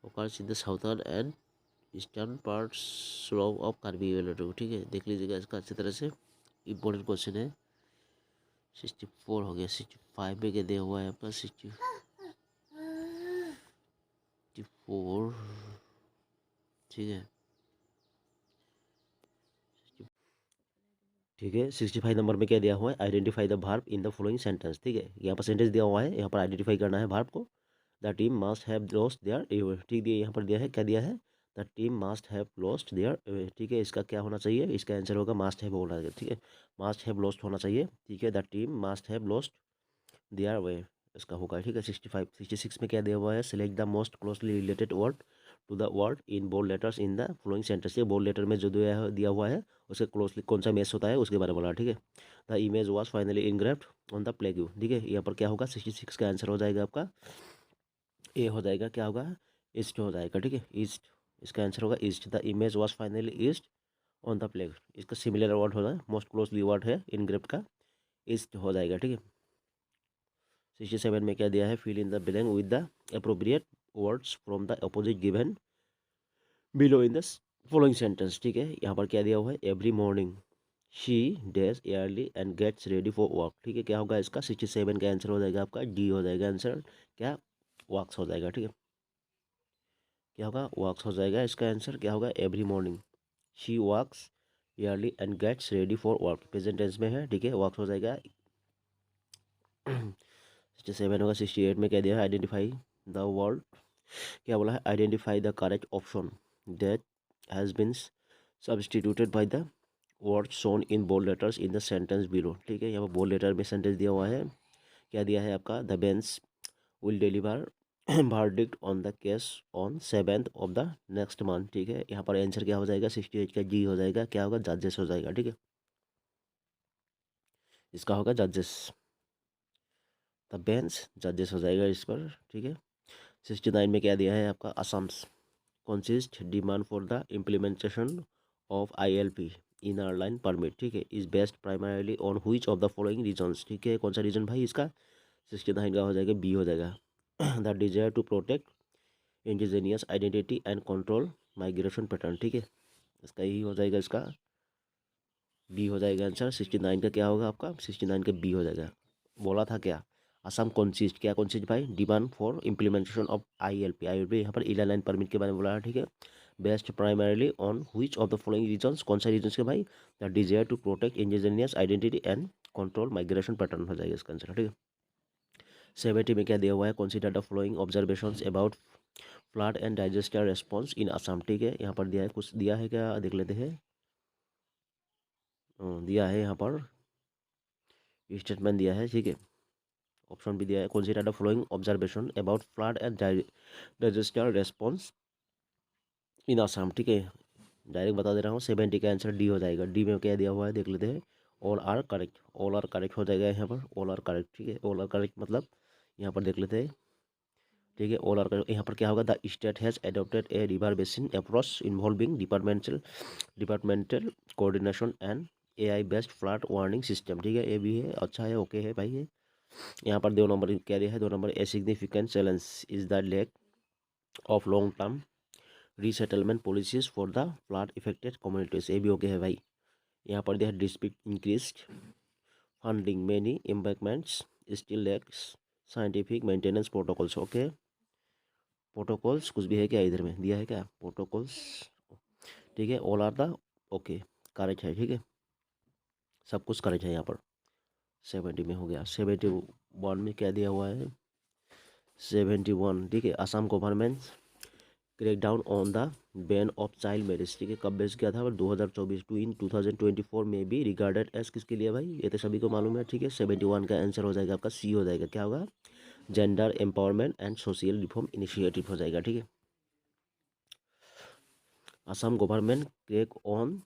ओकर in the southern and eastern parts slope of Karbi प्लेटू, ठीक है। देख लीजिएगा इसका अच्छी तरह से, इंपॉर्टेंट क्वेश्चन है। 64 हो गया। 65 में क्या दिया हुआ है आपका, 64, ठीक है, ठीक है। 65 नंबर में क्या दिया हुआ है, identify the verb in the following sentence, ठीक है। यहाँ पर सेंटेंस दिया हुआ है, यहाँ पर आइडेंटिफाई करना है वर्ब को। The team must have lost their, ठीक है। यहाँ पर दिया है, क्या दिया है, the team must have lost their, ठीक है। इसका क्या होना चाहिए, इसका आंसर होगा मस्ट हैव होना चाहिए, ठीक है। मस्ट हैव लॉस्ट होना चाहिए, ठीक है। The team must have lost their way, इसका होगा, ठीक है। 65 66 में क्या दिया हुआ है, select the most closely related word to the word in bold letters in the following sentence, ये बोल्ड लेटर में जो दिया हुआ है उसके क्लोजली कौन सा मैच होता है उसके बारे में बोला, ठीक है। The image was finally engraved on the plague, ठीक है। यहाँ पर क्या होगा, 66 का आंसर हो जाएगा आपका ए हो जाएगा, क्या होगा, ईस्ट हो जाएगा, ठीक है। ईस्ट, इसका आंसर होगा etched. The image was finally etched on the plaque, इसका सिमिलर वर्ड होगा, मोस्ट क्लोजली वर्ड है इनग्रेव्ड का, ईस्ट हो जाएगा, ठीक है। 67 में क्या दिया है, fill in the blank with the appropriate words from the opposite given below in the following sentence, ठीक है। यहाँ पर क्या दिया हुआ है, every morning she days early and gets ready for work, ठीक है। क्या होगा इसका, 67 का आंसर हो जाएगा आपका डी हो जाएगा आंसर, क्या, वर्क्स हो जाएगा, ठीक है। क्या होगा, वर्क्स हो जाएगा इसका आंसर, क्या होगा, every morning she works early and gets ready for work, present tense में है, ठीक है। वर्क्स हो जाएगा। 67 होगा। 68 में क्या दिया है, आइडेंटिफाई द वर्ड, क्या बोला है, identify the correct option that has been substituted by the word shown in bold letters in the sentence below, ठीक है। यहाँ पर बोल्ड लेटर में सेंटेंस दिया हुआ है, क्या दिया है आपका, the bench will deliver verdict on the case on 7th of the next month. ठीक है, यहाँ पर आंसर क्या हो जाएगा, 68 का जी हो जाएगा, क्या होगा, जजेस हो जाएगा। ठीक है, इसका होगा जजेस, द बेंच जजेस हो जाएगा इस पर। ठीक है, 69 में क्या दिया है आपका, Assams consist demand for the implementation of ILP in airline permit। ठीक है, is based primarily on which of the following reasons। ठीक है, कौन सा रीजन भाई इसका, 69 का हो जाएगा, बी हो जाएगा, the desire to protect indigenous identity and control migration pattern. ठीक है, इसका यही हो जाएगा, इसका बी हो जाएगा आंसर। 69 का क्या होगा आपका, 69 का बी हो जाएगा। बोला था क्या, असम कॉन्सिस्ट, क्या कॉन्सिस्ट भाई, demand for implementation of ILP। ILP यहाँ पर एयरलाइन परमिट के बारे में बोला है। ठीक है, based primarily on which of the following reasons, कौन सा रीजंस के भाई, the desire to protect indigenous identity and control migration pattern हो जाएगा इसका आंसर। ठीक है, 70 में क्या दिया हुआ है, consider the following observations about flood and disaster response in Assam. ठीक है, यहाँ पर दिया है, कुछ दिया है क्या, देख लेते हैं। दिया है यहाँ पर स्टेटमेंट दिया है। ठीक है, ऑप्शन भी दिया है, consider the following observation about flood and disaster response in Assam. ठीक है, डायरेक्ट बता दे रहा हूँ, 70 का आंसर डी हो जाएगा। डी में क्या दिया हुआ है देख लेते हैं, all are correct, all are correct हो जाएगा यहाँ पर, ऑल आर करेक्ट। ठीक है, ऑल आर करेक्ट मतलब यहाँ पर देख लेते हैं। ठीक है, ऑल आर करेक्ट, यहाँ पर क्या होगा, the state has adopted a river basin approach involving departmental coordination and AI based flood warning system. ठीक है, ये भी है, अच्छा है, ओके है भाई। ये यहाँ पर 2 नंबर क्या दिया है, 2 number, a significant challenge is the lack of long term resettlement policies for the flood affected communities. ये भी ओके है भाई। यहाँ पर दिया है, despite increased funding many embankments still lacks scientific maintenance protocols. Okay, protocols कुछ भी है क्या, इधर में दिया है क्या प्रोटोकॉल्स। ठीक है, all are the okay correct है। ठीक है, सब कुछ करेक्ट है यहाँ पर। 70 में हो गया। 71 में क्या दिया हुआ है, 71। ठीक है, Assam government crackdown on the ban of child marriage. ठीक है, कब बेस किया था, 2024 टू इन 2024 में भी रिगार्डेड एज किसके लिए भाई, ये तो सभी को मालूम है। ठीक है, 71 का आंसर हो जाएगा आपका सी हो जाएगा, क्या होगा, gender empowerment and social reform initiative हो जाएगा। ठीक है, Assam government crack on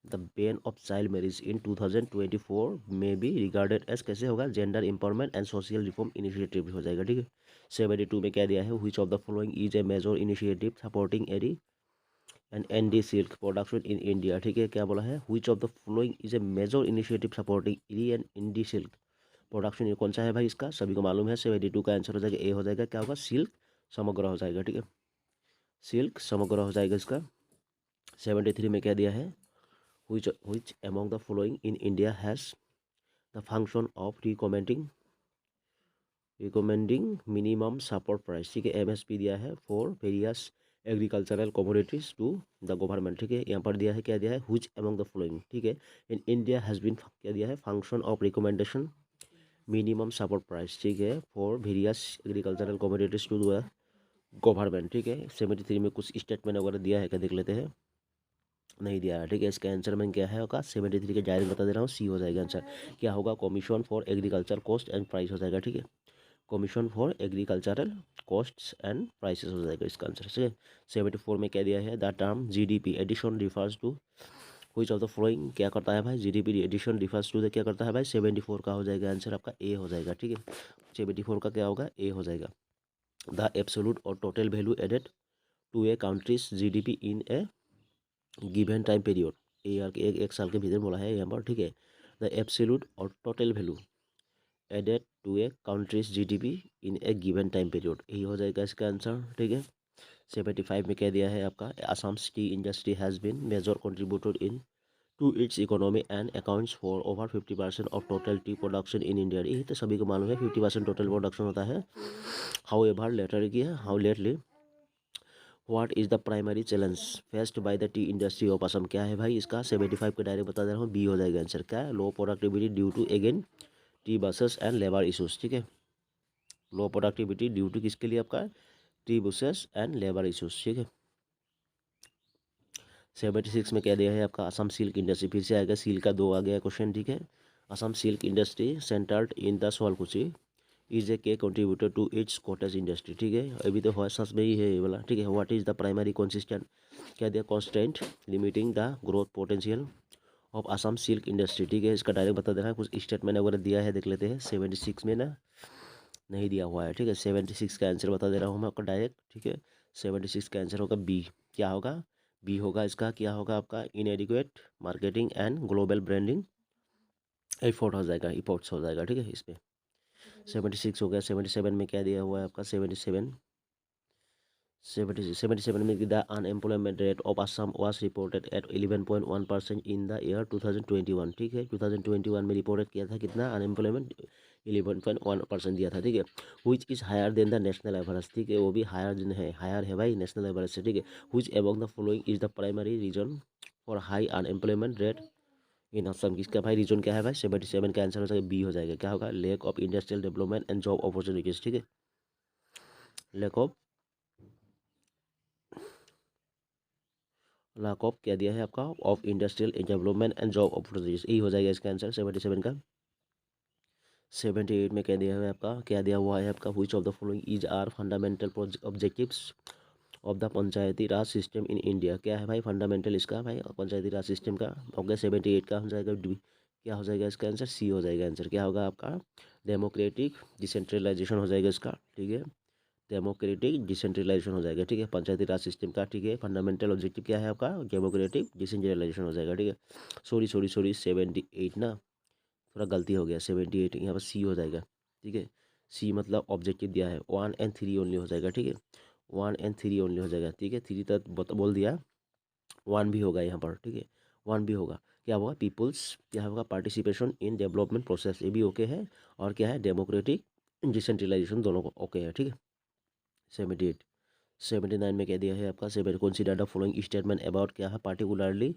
the ban of child marriage in 2024 में भी रिगार्डेड एज कैसे होगा, gender empowerment and social reform initiative हो जाएगा। ठीक है, 72 में क्या दिया है, which of the following is a major initiative supporting Eri and Endi silk production in India. ठीक है, क्या बोला है, which of the following is a major initiative supporting Eri and Endi silk production, ये कौन सा है भाई, इसका सभी को मालूम है। 72 का आंसर हो जाएगा ए हो जाएगा, क्या होगा, सिल्क समग्र हो जाएगा। ठीक है, सिल्क समग्र हो जाएगा इसका। 73 में क्या दिया है, which among the following in India has the function of recommending minimum support price। ठीक है, MSP दिया है for various agricultural commodities to the government. ठीक है, यहाँ पर दिया है, क्या दिया है, which among the following। ठीक है, इन इंडिया हैज़ बीन, क्या दिया है, function of recommendation minimum support price. ठीक है, for various agricultural commodities to the government. ठीक है, 73 में कुछ स्टेटमेंट वगैरह दिया है क्या, देख लेते हैं, नहीं दिया है। ठीक है, इसका आंसर में क्या है होगा, 73 के डायरेक्ट बता दे रहा हूँ, सी हो जाएगा आंसर, क्या होगा, commission for agriculture cost and price हो जाएगा। ठीक है, commission for agricultural costs and prices हो जाएगा इसका आंसर। ठीक है, 74 में क्या दिया है, the term GDP addition refers to which of the following, क्या करता है भाई, GDP addition refers to the, क्या करता है भाई, 74 का हो जाएगा आंसर आपका ए हो जाएगा। ठीक है, 74 का क्या होगा, ए हो जाएगा, द एब्सोल्यूट और total value added to a country's GDP in a given time period. एक साल के भीतर बोला है यहाँ पर। ठीक है, द एब्सोल्यूट और total value added to a country's GDP in a given time period, यही हो जाएगा इसका आंसर। ठीक है, 75 में क्या दिया है आपका, Assam tea industry has been major contributor in to its economy and accounts for over 50% of total tea production in India. ये तो सभी को मालूम है, 50% टोटल प्रोडक्शन होता है। हाउ एवर लेटर किया, how lately what is the primary challenge faced by the T industry of Assam, क्या है भाई इसका, 75 का डायरेक्ट बता दे रहा हूँ, बी हो जाएगा आंसर, क्या है, low productivity due to again tea bushes and labour issues. ठीक है, लो प्रोडक्टिविटी ड्यू टू किसके लिए आपका, tea bushes and labour issues. ठीक है, 76 में क्या दिया है आपका, असम सिल्क इंडस्ट्री, फिर से आएगा, सिल्क का 2 आ गया क्वेश्चन। ठीक है, Assam silk industry centred in the Sualkuchi is a key contributor to its cottage industry. ठीक है, अभी तो सच में ही है ये वाला। ठीक है, what is the primary consistent, क्या दिया, constant limiting the growth potential of Assam silk industry. ठीक है, इसका डायरेक्ट बता दे रहा है, कुछ स्टेटमेंट वगैरह दिया है, देख लेते हैं। 76 में ना नहीं दिया हुआ है। ठीक है, 76 का आंसर बता दे रहा हूँ मैं आपको डायरेक्ट। ठीक है, 76 का आंसर होगा बी। क्या होगा, बी होगा इसका। क्या होगा आपका, इनएडिक्वेट marketing and global branding effort हो जाएगा, इफोर्ट्स हो जाएगा। ठीक है, इस पर 76 हो गया। 77 में क्या दिया हुआ है आपका, 77 में the unemployment rate of Assam was reported at 11.1% in the year 2021। ठीक है, 2021 में रिपोर्टेड किया था कितना, अनएम्प्लॉयमेंट 11.1% दिया था। ठीक है, which is higher than the national average. ठीक है, वो भी हायर है भाई नेशनल एवरेज से। ठीक है, which among the following is the primary reason for high unemployment rate in Assam. किसका भाई रीजन क्या है भाई, 77 का आंसर हो जाएगा बी हो जाएगा। क्या होगा, lack of industrial development and job opportunities. ठीक है, लैक ऑफ क्या दिया है आपका, of industrial development and job opportunities, यही हो जाएगा इसका आंसर 77 का। 78 में क्या दिया है आपका, क्या दिया हुआ है आपका, which of the following is are fundamental objectives of the panchayati raj system in India. क्या है भाई फंडामेंटल इसका भाई पंचायती राज सिस्टम का। ओके, 78 का हो जाएगा डी। क्या हो जाएगा इसका आंसर, सी हो जाएगा आंसर। क्या होगा आपका, डेमोक्रेटिक डिसेंट्रलाइजेशन हो जाएगा इसका। ठीक है, डेमोक्रेटिक डिसेंट्रलाइजेशन हो जाएगा। ठीक है, पंचायती राज सिस्टम का। ठीक है, फंडामेंटल ऑब्जेक्टिव क्या है आपका, डेमोक्रेटिक डिसेंट्रलाइजेशन हो जाएगा। ठीक है, सॉरी 78 ना, थोड़ा गलती हो गया, 78 यहाँ पर सी हो जाएगा। ठीक है, सी मतलब ऑब्जेक्टिव दिया है 1 एंड 3 ओनली हो जाएगा। ठीक है, 1 एंड 3 ओनली हो जाएगा। ठीक है, 3 तक बोल दिया, 1 भी होगा यहाँ पर। ठीक है, 1 भी होगा। क्या होगा, पीपुल्स क्या होगा, पार्टिसिपेशन इन डेवलपमेंट प्रोसेस, ये भी ओके है। और क्या है, डेमोक्रेटिक डिसेंट्रलाइजेशन, दोनों को ओके है। ठीक है, 78। 79 में कह दिया है आपका, seven consider the following statement about, क्या है, पार्टिकुलरली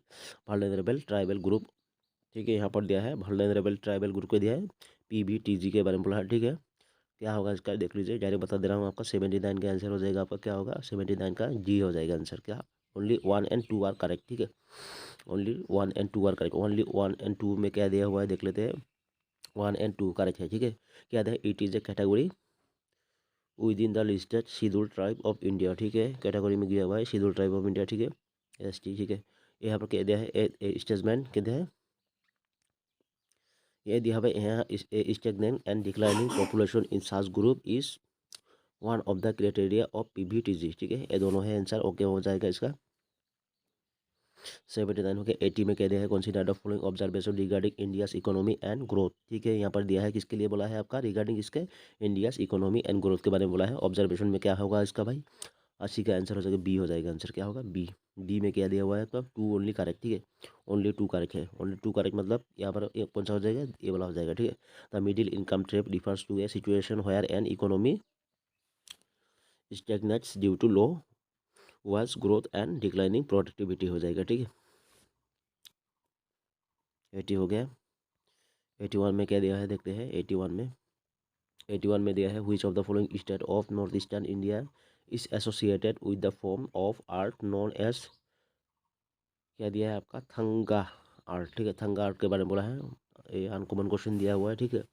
वल्नरेबल ट्राइबल ग्रुप। ठीक है, यहाँ पर दिया है वल्नरेबल ट्राइबल ग्रुप को दिया है, PBTG के बारे में बोला है। ठीक है, क्या होगा इसका देख लीजिए, डायरेक्ट बता दे रहा हूँ आपका। 79 का आंसर हो जाएगा आपका, क्या होगा, 79 का जी हो जाएगा आंसर। क्या, ओनली 1 एंड 2 आर करेक्ट। ठीक है, only 1 and 2 are correct. Only 1 and 2 में क्या दिया हुआ है देख लेते हैं, 1 एंड 2 करेक्ट है। ठीक है, क्या दिया है, it is A category with in the listed schedule tribe of India. ठीक है, कैटेगरी में गया हुआ है शेड्यूल ट्राइब ऑफ इंडिया। ठीक है, ST। ठीक है, यहाँ पर क्या दिया है, स्टेटमेंट क्या दिया है, ये दिया है यहाँ, stagnant and declining population in such group is one of the criteria of PBTG। ठीक है, ये दोनों है आंसर, ओके हो जाएगा इसका। 79 हो गया। 80 में कह दिया है, consider the following observation regarding India's economy and growth. ठीक है, यहाँ पर दिया है किसके लिए बोला है आपका, रिगार्डिंग इसके इंडियाज इकोनॉमी एंड ग्रोथ के बारे में बोला है। ऑब्जर्वेशन में क्या होगा इसका भाई, 80 का आंसर हो जाएगा बी हो जाएगा आंसर। क्या होगा, बी। डी में क्या दिया हुआ है आपका, 2 ओनली करेक्ट। ठीक है, ओनली 2 करेक्ट है, ओनली 2 करेक्ट मतलब यहाँ पर एक कौन सा हो जाएगा, ये वाला हो जाएगा। ठीक है, the middle income trap refers to a situation where an economy stagnates due to low wage growth and declining productivity हो जाएगा। ठीक है, 80 हो गया। 81 में क्या दिया है देखते हैं, 81 में दिया है, which of the following state of north eastern India is associated with the form of art known as, क्या दिया है आपका, थंगा आर्ट। ठीक है, थंगा आर्ट के बारे में बोला है, ये अनकॉमन क्वेश्चन दिया हुआ है। ठीक है,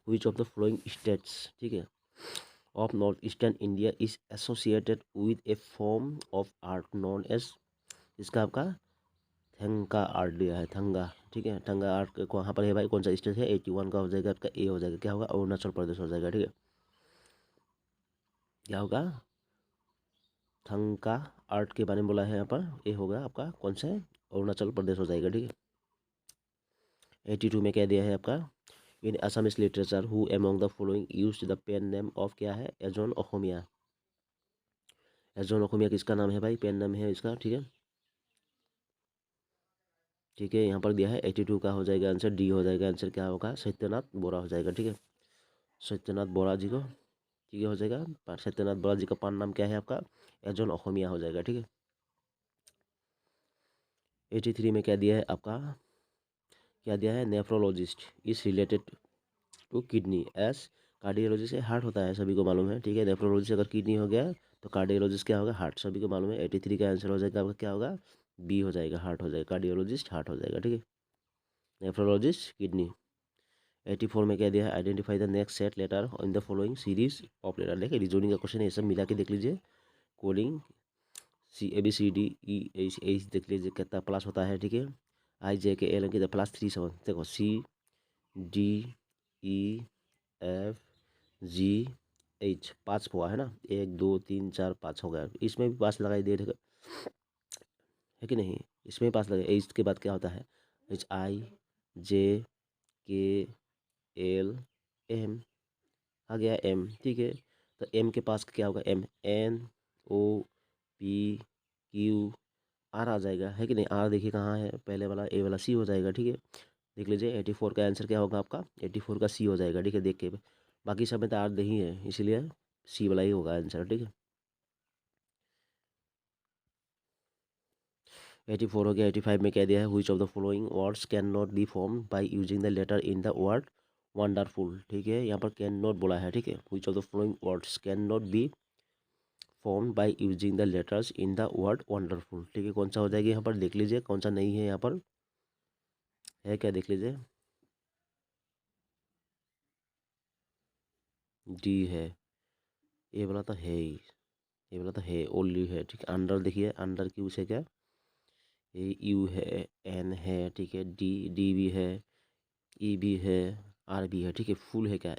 which of the following states, ठीक है, of north eastern India is associated with a form of art known as, इसका आपका थंगा आर्ट दिया है, थंगा। ठीक है, थंगा आर्ट कहाँ पर है भाई, कौन सा स्टेट है, 81 का हो जाएगा आपका, ए हो जाएगा। क्या होगा, अरुणाचल प्रदेश हो जाएगा। ठीक है, क्या होगा, थंगा आर्ट के बारे में बोला है यहाँ पर, ये होगा आपका कौन सा है, अरुणाचल प्रदेश हो जाएगा। ठीक है, 82 में क्या दिया है आपका, in Assamese literature who among the following use the pen name of, क्या है, एजोन अहोमिया। एजोन अहोमिया किसका नाम है भाई, पेन नेम है इसका। ठीक है, ठीक है, यहाँ पर दिया है 82 का हो जाएगा आंसर, डी हो जाएगा आंसर। क्या होगा, सत्यनाथ बोरा हो जाएगा। ठीक है, सत्यनाथ बोरा जी को, ठीक है हो जाएगा। सत्यनाथ बोरा जी का पान नाम क्या है आपका, एजोन अहोमिया हो जाएगा। ठीक है, 83 में क्या दिया है आपका, क्या दिया है, nephrologist is related to kidneys, cardiology से हार्ट होता है सभी को मालूम है। ठीक है, नेफ्रोलॉजी से अगर किडनी हो गया तो कार्डियोलॉजिस्ट क्या होगा, हार्ट, सभी को मालूम है। 83 का आंसर हो जाएगा आपका, क्या होगा, बी हो जाएगा, हार्ट हो जाएगा, कार्डियोलॉजिस्ट हार्ट हो जाएगा। ठीक है, नेफ्रोलॉजिस्ट किडनी। 84 में क्या दिया है, identify the next set letter in the following series of letter. देखिए रीजनिंग का क्वेश्चन है, ये सब मिला के देख लीजिए। कोडिंग ABCDEH देख लीजिए कितना प्लस होता है, ठीक है। IJKL कितना +3 7, देखो CDEFGH 5 हुआ है ना, 1 2 3 4 5 हो गया। इसमें भी 5 लगाई दे रहे है कि नहीं, इसमें भी 5 लगे। एच के बाद क्या होता है, HIJKLM आ गया M, ठीक है। तो M के पास क्या होगा, MNOPQR आ जाएगा, है कि नहीं। R देखिए कहाँ है, पहले वाला A वाला C हो जाएगा, ठीक है। देख लीजिए 84 का आंसर क्या होगा आपका, 84 का C हो जाएगा, ठीक है। देख के बाकी सब में तो R नहीं है, इसीलिए C वाला ही होगा आंसर, ठीक है। 84 हो गया। 85 में कह दिया है, which of the following words can not be form by using the letter in the word wonderful, ठीक है। यहाँ पर कैन नॉट बोला है, ठीक है। Which of the following words can not be form by using the letters in the word wonderful, ठीक है। कौन सा हो जाएगा यहाँ पर, देख लीजिए कौन सा नहीं है यहाँ पर, है क्या, देख लीजिए। डी है, ये वाला तो है ही, ये वाला तो है, ओनली है, ठीक है। अंडर देखिए, अंडर क्यू से क्या, ये यू है, एन है, ठीक है। डी भी है, ई भी है, आर भी है, ठीक है। फुल है क्या,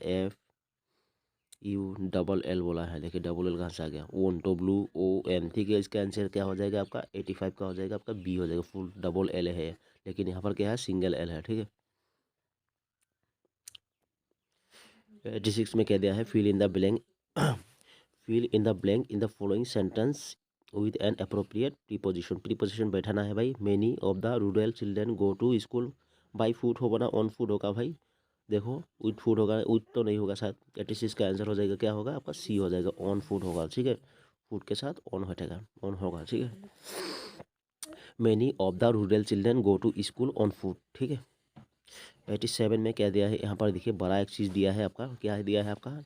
FULL बोला है, देखिए डबल एल कहाँ से आ गया, WON, ठीक है। इसका आंसर क्या हो जाएगा आपका, 85 का हो जाएगा आपका, बी हो जाएगा। फुल डबल एल है, लेकिन यहाँ पर क्या है, सिंगल एल है, ठीक है। 86 में कह दिया है, fill in the blank fill in the blank in the following sentence with an appropriate preposition. Preposition बैठाना है भाई। Many of the rural children go to school by foot होगा ना ऑन फूड होगा भाई, देखो विथ फूड होगा, with तो नहीं होगा शायद। 86 का आंसर हो जाएगा, क्या होगा आपका, सी हो जाएगा, ऑन फूड होगा, ठीक है। फूड के साथ ऑन हटेगा, ऑन होगा, ठीक है। Many of the rural children go to school on foot, ठीक है। 87 में क्या दिया है, यहाँ पर देखिए बड़ा एक चीज़ दिया है आपका, क्या दिया है आपका,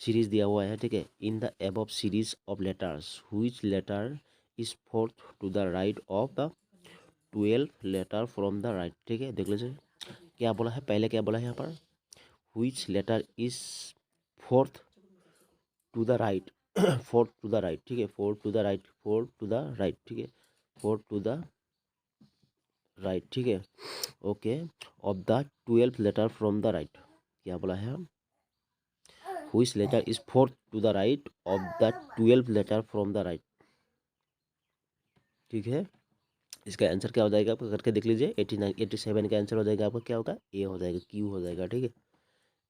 सीरीज दिया हुआ है, ठीक है। In the above series of letters which letter is fourth to the right of the 12 letter from the right, ठीक है। देख लीजिए क्या बोला है, पहले क्या बोला है यहाँ पर, which letter is fourth to the right fourth to the right, ठीक है। Fourth to the right, fourth to the right, ठीक है। फोर्थ टू द राइट, ठीक है, okay. Of the 12 letter from the right, क्या बोला है, which letter is fourth to the right of the 12 letter from the right, ठीक है। इसका आंसर क्या हो जाएगा आपका, करके देख लीजिए। 89 87 का आंसर हो जाएगा आपका, क्या होगा, ए हो जाएगा, क्यू हो जाएगा, ठीक है।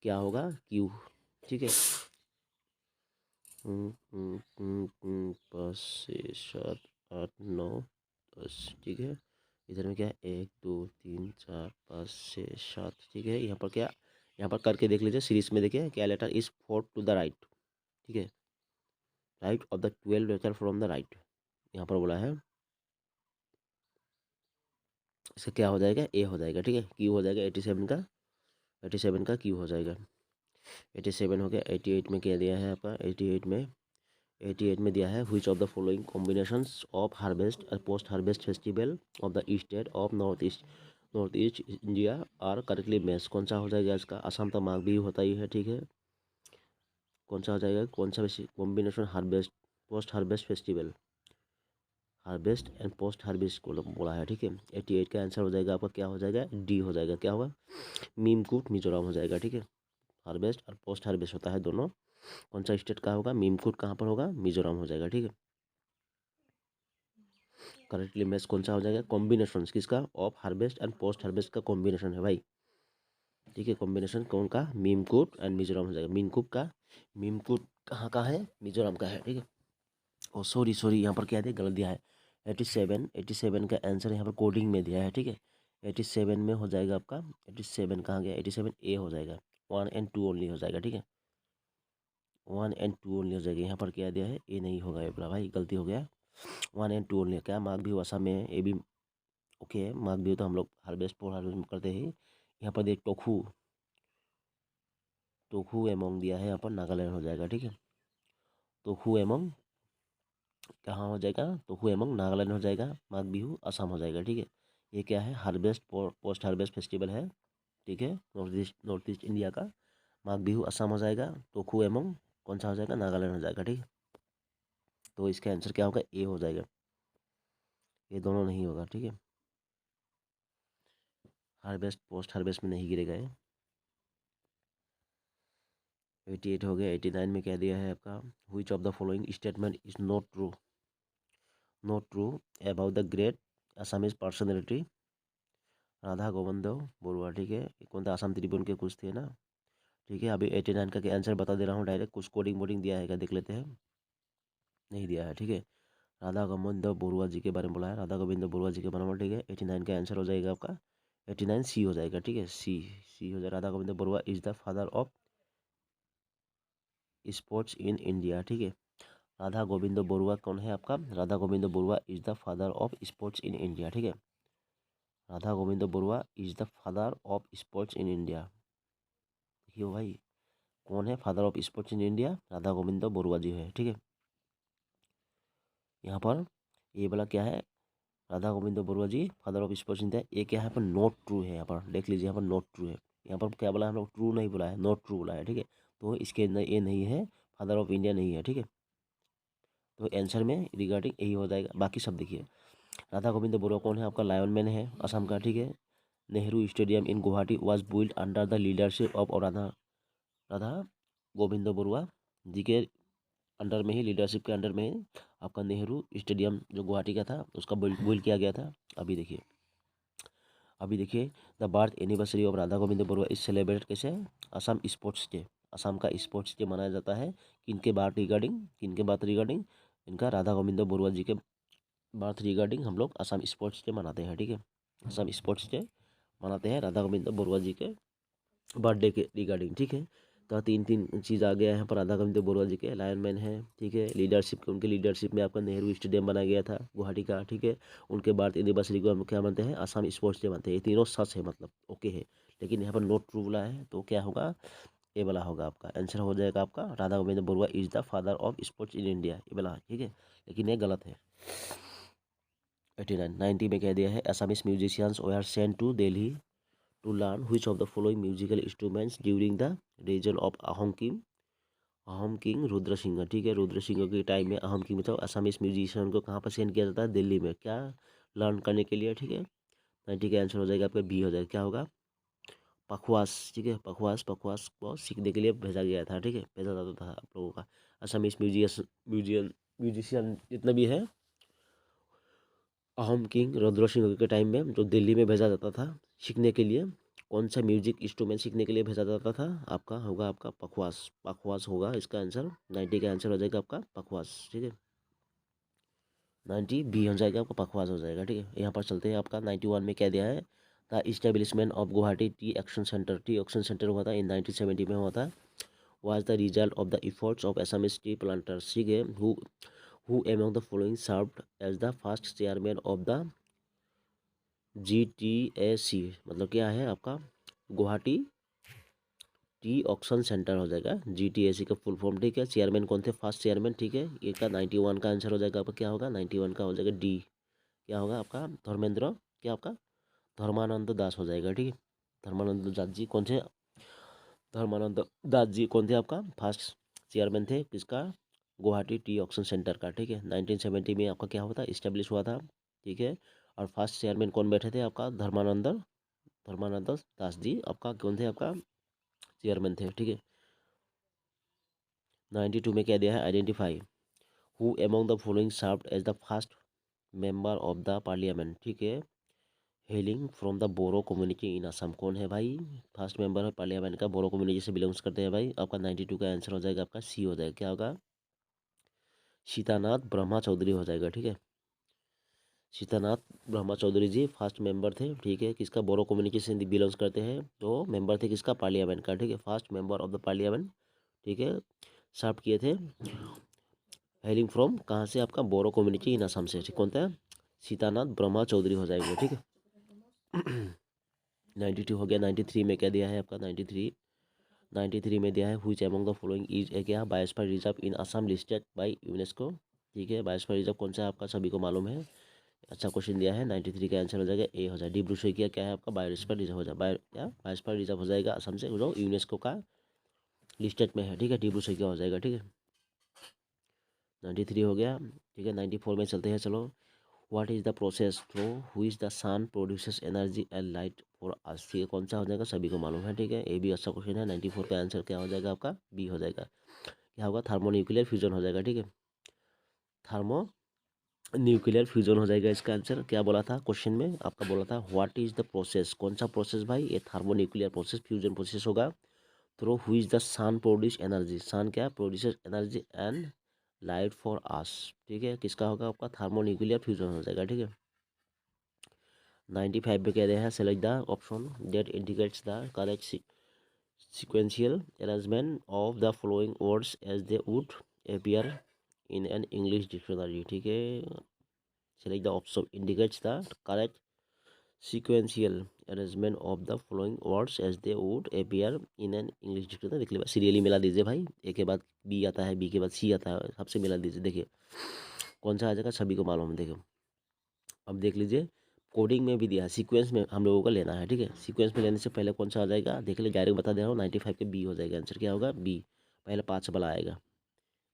क्या होगा, क्यू, ठीक है। 5 6 7 8 9 10, ठीक है। इधर में क्या है, 1 2 3 4 5 6 7, ठीक है। यहाँ पर क्या, यहाँ पर करके देख लीजिए, सीरीज में देखिए क्या letter is fourth to the right, ठीक है। Right of the 12 letter from the right, यहाँ पर बोला है। इसका क्या हो जाएगा, ए हो जाएगा, ठीक है। क्यू हो जाएगा 87 का, 87 का क्यू हो जाएगा। 87 हो गया। 88 में क्या दिया है आपका, 88 में दिया है, which of the following combinations of harvest और post harvest festival of the state of north east India are correctly match. कौन सा हो जाएगा इसका, असम तो मार्ग भी होता ही है, ठीक है। कौन सा हो जाएगा, कौन सा combination, harvest post harvest festival, harvest and post harvest को बोला है, ठीक है। 88 का आंसर हो जाएगा आपका, क्या हो जाएगा, डी हो जाएगा, क्या होगा, मीमकूट मिजोरम हो जाएगा, ठीक है। हार्वेस्ट और पोस्ट हार्वेस्ट होता है दोनों, कौन सा स्टेट का होगा, मीमकूट कहाँ पर होगा, मिजोरम हो जाएगा, ठीक है। करेक्टली मैच कौन सा हो जाएगा, कॉम्बिनेशन किसका, of harvest and post harvest का कॉम्बिनेशन है भाई, ठीक है। कॉम्बिनेशन कौन का, मीमकूट एंड मिजोरम हो जाएगा। मीमकूट कहाँ का है, मिजोरम का है, ठीक है। ओ सॉरी सॉरी, यहाँ पर क्या दिया, गलत दिया है। 87 का आंसर यहाँ पर कोडिंग में दिया है, ठीक है। 87 में हो जाएगा आपका, 87 कहाँ गया, 87 ए हो जाएगा, 1 एंड 2 ओनली हो जाएगा, ठीक है। 1 एंड 2 ओनली हो जाएगा। यहाँ पर क्या दिया है, ए नहीं होगा, ये बोला भाई, गलती हो गया। 1 एंड 2 ओनली, क्या मार्क भी असम में है, ए भी ओके है। मार्क भी तो हम लोग हार्वेस्ट पोल हार्वेस्ट करते हैं। यहाँ पर देख टोखू, टोखू एमोंग दिया है, यहाँ पर नागालैंड हो जाएगा, ठीक है। टोखू एमोंग कहाँ हो जाएगा, टोखू एमोंग नागालैंड हो जाएगा। माघ बिहू असम हो जाएगा, ठीक है। ये क्या है, हार्वेस्ट पोस्ट हार्वेस्ट फेस्टिवल है, ठीक है, नॉर्थ ईस्ट इंडिया का। माघ बिहू असम हो जाएगा, तोखु एमंग कौन सा हो जाएगा, नागालैंड हो जाएगा। ठीक, तो इसका आंसर क्या होगा, ए हो जाएगा। ये दोनों नहीं होगा। ठीक है, हार्वेस्ट पोस्ट हार्वेस्ट में नहीं गिरेगा ये। 88 हो गया। 89 में क्या दिया है आपका, which of the following statement is not true about the great Assamese personality Radha Govind Barua. ठीक है, कौन था, आसाम ट्रिब्यून के कुछ थे ना। ठीक है, अभी 89 का आंसर बता दे रहा हूँ डायरेक्ट, कुछ कोडिंग वोडिंग दिया है क्या देख लेते हैं। नहीं दिया है। ठीक है, राधा गोविंद बरुआ जी के बारे में बोला है, राधा गोविंद बरुआ जी के बारे में। ठीक है, 89 का आंसर हो जाएगा आपका 89 सी हो जाएगा। ठीक है, सी हो जाएगा। Radha Govind Baruah is the father of sports in India. ठीक है, राधा गोविंद बरुआ कौन है आपका, Radha Govind Baruah is the father of sports in India. ठीक है, Radha Govind Baruah is the father of sports in India. देखिए भाई, कौन है father of sports in India, Radha Govind Barua ji है। ठीक है, यहाँ पर ये वाला क्या है, राधा गोविंद बरुआ जी फादर ऑफ स्पोर्ट्स इंडिया। ये क्या है यहाँ पर, नॉट ट्रू है। यहाँ पर देख लीजिए, यहाँ पर नॉट ट्रू है। यहाँ पर क्या बोला हम लोग, ट्रू नहीं बोला है, नॉट ट्रू बोला है। ठीक है, तो इसके अंदर ये नहीं है, फादर ऑफ इंडिया नहीं है। ठीक है, तो आंसर में रिगार्डिंग यही हो जाएगा। बाकी सब देखिए, राधा गोविंद बरुआ कौन है आपका, लायन मैन है असम का। ठीक है, Nehru stadium in Guwahati was build under the leadership of Radha Govind Barua ji के अंडर में ही, लीडरशिप के अंडर में ही आपका नेहरू स्टेडियम जो गुवाहाटी का था उसका बिल्ड किया गया था। अभी देखिए the birth anniversary of Radha Govind Baruah is celebrate कैसे, असम स्पोर्ट्स डे। असम का स्पोर्ट्स डे मनाया जाता है किनके बात रिगार्डिंग, इनका राधा गोविंद बरुआ जी के बर्थ रिगार्डिंग हम लोग असम स्पोर्ट्स डे मनाते हैं। ठीक है, असम स्पोर्ट्स डे मनाते हैं राधा गोविंद बरुआ जी के बर्थडे के रिगार्डिंग। ठीक है, तो तीन तीन चीज़ आ गया है यहाँ पर, राधा गोविंद बरुआ जी के लायन मैन है। ठीक है, लीडरशिप के, उनके लीडरशिप में आपका नेहरू स्टेडियम बनाया गया था गुवाहाटी का। ठीक है, उनके बाद एनिवर्सरी को हम क्या मानते हैं, असम स्पोर्ट्स डे मानते हैं। ये तीनों सच है, मतलब ओके है, लेकिन यहाँ पर नोट ट्रू वाला है, तो क्या होगा, ये वाला होगा आपका आंसर हो जाएगा आपका, Radha Govind Baruah is the father of sports in India, ये वाला। ठीक है, लेकिन ये गलत है। 89 90 में कह दिया है, Assamese musicians were sent to Delhi to learn which of the following musical instruments during the region of अहम किंग रुद्र सिंह। ठीक है, रुद्र सिंह के टाइम में अहम किंग मतलब असमीज म्यूजिशियन को कहाँ पर सेंड किया जाता है, दिल्ली में, क्या लर्न करने के लिए। ठीक है, 90 का आंसर हो जाएगा आपका बी हो जाएगा, क्या होगा, पखवास। ठीक है, पखवास को सीखने के लिए भेजा गया था। ठीक है, भेजा जाता था आप लोगों का असमीज म्यूजिशियन जितना भी है, अहम किंग रुद्र सिंह के टाइम में जो दिल्ली में भेजा जाता था सीखने के लिए, कौन सा म्यूजिक इंस्ट्रूमेंट सीखने के लिए भेजा जाता था, आपका होगा आपका पखवास होगा इसका आंसर। 90 का आंसर हो जाएगा आपका पखवास। ठीक है, 90 बी हो जाएगा आपका, पखवास हो जाएगा। ठीक है, यहाँ पर चलते हैं, आपका 91 में क्या दिया है, the establishment of Guwahati T action centre हुआ था इन 1970 में हुआ था, was the result of the efforts of Assamese tea planters। ठीक है, who among the following served as the first chairman of the GTAC। मतलब क्या है आपका, गुवाहाटी टी ऑक्शन सेंटर हो जाएगा, GTAC का फुल फॉर्म। ठीक है, चेयरमैन कौन थे, फर्स्ट चेयरमैन। ठीक है, ये का 91 का आंसर हो जाएगा आपका, क्या होगा, 91 का हो जाएगा डी, क्या होगा आपका, धर्मेंद्र, क्या आपका धर्मानंद दास हो जाएगा। ठीक है, धर्मानंद दास जी कौन थे, धर्मानंद दास जी कौन थे आपका, फर्स्ट चेयरमैन थे किसका, गुवाहाटी टी ऑक्शन सेंटर का। ठीक है, 1970 में आपका क्या हुआ था, इस्टेब्लिश हुआ था। ठीक है, और फर्स्ट चेयरमैन कौन बैठे थे आपका, धर्मानंद दास जी आपका कौन थे, आपका चेयरमैन थे। ठीक है, 92 में क्या दिया है, identify who among the following served as the first member of the parliament. ठीक है, hailing from the Boro community in Assam, कौन है भाई, फर्स्ट मेंबर है पार्लियामेंट का, बोरो कम्युनिटी से बिलोंग्स करते हैं भाई। आपका 92 का आंसर हो जाएगा आपका सी हो जाएगा, क्या होगा, सीतानाथ ब्रह्मा चौधरी हो जाएगा। ठीक है, सीतानाथ ब्रह्मा चौधरी जी फर्स्ट मेंबर थे। ठीक है, किसका, बोरो कम्युनिटी से बिलोंग्स करते हैं, तो मेंबर थे किसका, पार्लियामेंट का। ठीक है, first member of the parliament. ठीक है, सर्व किए थे, हेलिंग फ्रॉम कहाँ से, आपका बोरो कम्युनिटी इन असम से। ठीक, कौन था, सीतानाथ ब्रह्मा चौधरी हो जाएंगे। ठीक है, 92 हो गया। 93 में क्या दिया है आपका, 93 में दिया है, which among the following is a क्या, biosphere reserve in Assam listed by UNESCO. ठीक है, बायोस्फीयर रिजर्व कौन सा है आपका, सभी को मालूम है, अच्छा क्वेश्चन दिया है। 93 का आंसर हो जाएगा ए हो जाएगा। डीप ब्लू स्वर्गिया क्या है आपका बायोस्फीयर रिजर्व हो जाएगा, बायोस्फीयर रिजर्व हो जाएगा असम से, जो यूनेस्को का लिस्टेड में है, ठीक है। डीप ब्लू स्वर्गिया हो जाएगा, ठीक है। 93 हो गया, ठीक है। 94 में चलते हैं, चलो। What is the process through which the sun produces energy and light for us, ठीक है। कौन सा हो जाएगा, सभी को मालूम है, ठीक है। ए भी अच्छा क्वेश्चन है। 94 का आंसर क्या हो जाएगा आपका, बी हो जाएगा। क्या होगा, थर्मो न्यूक्लियर फ्यूजन हो जाएगा, ठीक है। थर्मो न्यूक्लियर फ्यूजन हो जाएगा इसका आंसर। क्या बोला था क्वेश्चन में आपका, बोला था व्हाट इज द प्रोसेस, कौन सा प्रोसेस भाई, ये thermonuclear process, fusion process होगा। Through which the sun produce energy, sun क्या produces energy and light for us, ठीक है। किसका होगा आपका, थर्मो न्यूक्लियर फ्यूजन हो जाएगा, ठीक है। 95 में कह रहे हैं, select the option that indicates the correct sequential arrangement of the following words as they would appear in an English dictionary, ठीक है। select the option indicates the correct sequential arrangement of the following words as they would appear in an English dictionary। देख लीजिए, serially मिला दीजिए भाई, ए के बाद B आता है, बी के बाद सी आता है, सबसे मिला दीजिए। देखिए कौन सा आ जाएगा, सभी को मालूम है। देखिए अब देख लीजिए, कोडिंग में भी दिया है, सीक्वेंस में हम लोगों को लेना है, ठीक है। सीक्वेंस में लेने से पहले कौन सा आ जाएगा, देख लीजिए, डायरेक्ट बता दे रहा हूँ। 95 के बी हो जाएगा आंसर। क्या होगा, बी। पहले 5 वाला आएगा,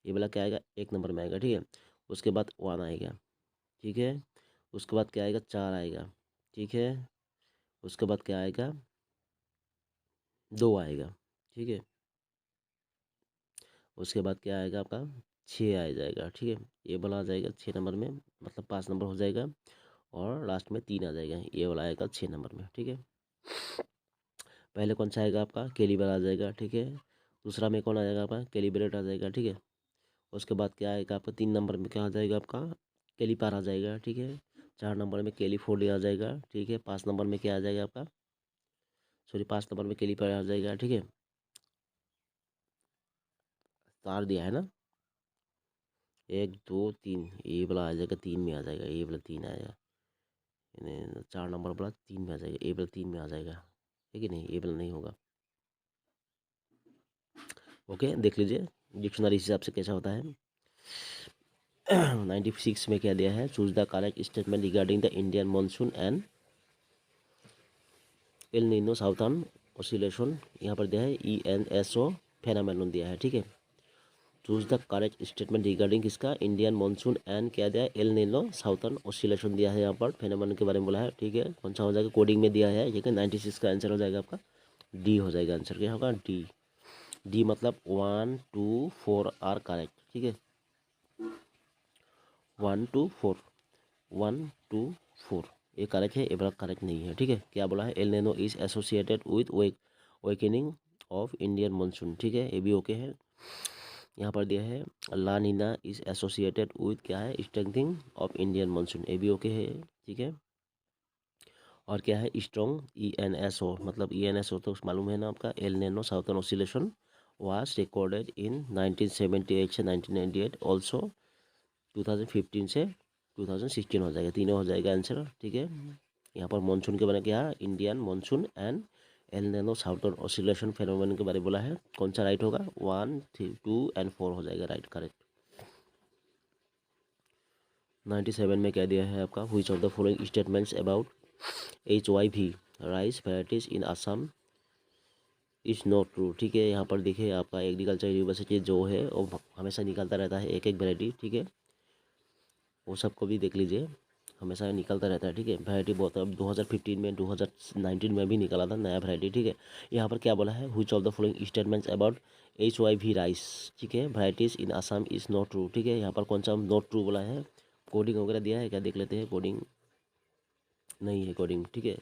ये वाला क्या आएगा, 1 नंबर में आएगा, ठीक है। उसके बाद 1 आएगा, ठीक है। उसके बाद क्या आएगा, 4 आएगा, ठीक है। उसके बाद क्या आएगा, 2 आएगा, ठीक है। उसके बाद क्या आएगा आपका, 6 आ जाएगा, ठीक है। ये वाला आ जाएगा 6 नंबर में, मतलब 5 नंबर हो जाएगा। और लास्ट में 3 आ जाएगा, ये वाला आएगा 6 नंबर में, ठीक है। पहले कौन सा आएगा आपका, कैलिबर आ जाएगा, ठीक है। दूसरा में कौन आ जाएगा आपका, कैलिब्रेट आ जाएगा, ठीक है। उसके बाद क्या आएगा आपका, 3 नंबर में क्या आ जाएगा आपका, कैलिपर आ जाएगा, ठीक है। 4 नंबर में कैलिफोर्निया आ जाएगा, ठीक है। 5 नंबर में क्या आ जाएगा आपका, सॉरी 5 नंबर में कैलिपर आ जाएगा, ठीक है। तार दिया है ना, 1 2 3, ये वाला आ जाएगा 3 में आ जाएगा, ये वाला 3 आएगा। 4 नंबर वाला 3 में आ जाएगा, ये वाला 3 में आ जाएगा, ठीक है। नहीं, ये वाला नहीं होगा। ओके, देख लीजिए डिक्शनरी हिसाब से कैसा होता है। 96 में क्या दिया है, choose the correct statement regarding the Indian monsoon and El Nino southern oscillation. यहाँ पर दिया है ENSO फेनामेनन दिया है, ठीक है। Choose the correct statement regarding किसका, इंडियन मानसून एंड क्या दिया है, एल नीनो साउथर्न ओसिलेशन दिया है। यहाँ पर फेनामेनन के बारे में बोला है, ठीक है। कौन सा हो जाएगा, कोडिंग में दिया है, ठीक है। 96 का आंसर हो जाएगा आपका डी हो जाएगा आंसर। क्या होगा, डी। डी मतलब 1 2 4 आर करेक्ट, ठीक है। 1 2 4, 1 2 4 ये करेक्ट है, ये वाला करेक्ट नहीं है, ठीक है। क्या बोला है, el nino is associated with weakening of Indian monsoon, ठीक है। ये भी ओके है। यहाँ पर दिया है ला नीना इज एसोसिएटेड विथ क्या है, स्ट्रेंथिंग ऑफ इंडियन मानसून, ये भी ओके है, ठीक है। और क्या है, स्ट्रॉन्ग ENSO, मतलब ENSO तो मालूम है ना आपका, El Nino southern oscillation was recorded in 1978 से 1998, ऑल्सो 2015 से 2016 हो जाएगा, तीनों हो जाएगा आंसर, ठीक है। यहाँ पर मानसून के बारे में क्या, Indian monsoon and El Nino southern oscillation phenomenon के बारे में बोला है। कौन सा राइट होगा, 1 3 2 एंड 4 हो जाएगा राइट, करेक्ट। 97 में क्या दिया है आपका, which of the following statements about HYV rice varieties in Assam is not true, ठीक है। यहाँ पर देखिए आपका एग्रीकल्चर यूनिवर्सिटी जो है वो हमेशा निकलता रहता है एक एक वैरायटी, ठीक है। वो सबको भी देख लीजिए, हमेशा निकलता रहता है, ठीक है। वैरायटी बहुत, अब 2015 में 2019 में भी निकला था नया वैरायटी, ठीक है। यहाँ पर क्या बोला है, which of the following statements about HYV rice, ठीक है, varieties in Assam is not true, ठीक है। यहाँ पर कौन सा नॉट ट्रू बोला है, कोडिंग वगैरह दिया है क्या, देख लेते हैं। कोडिंग नहीं है, कोडिंग, ठीक है।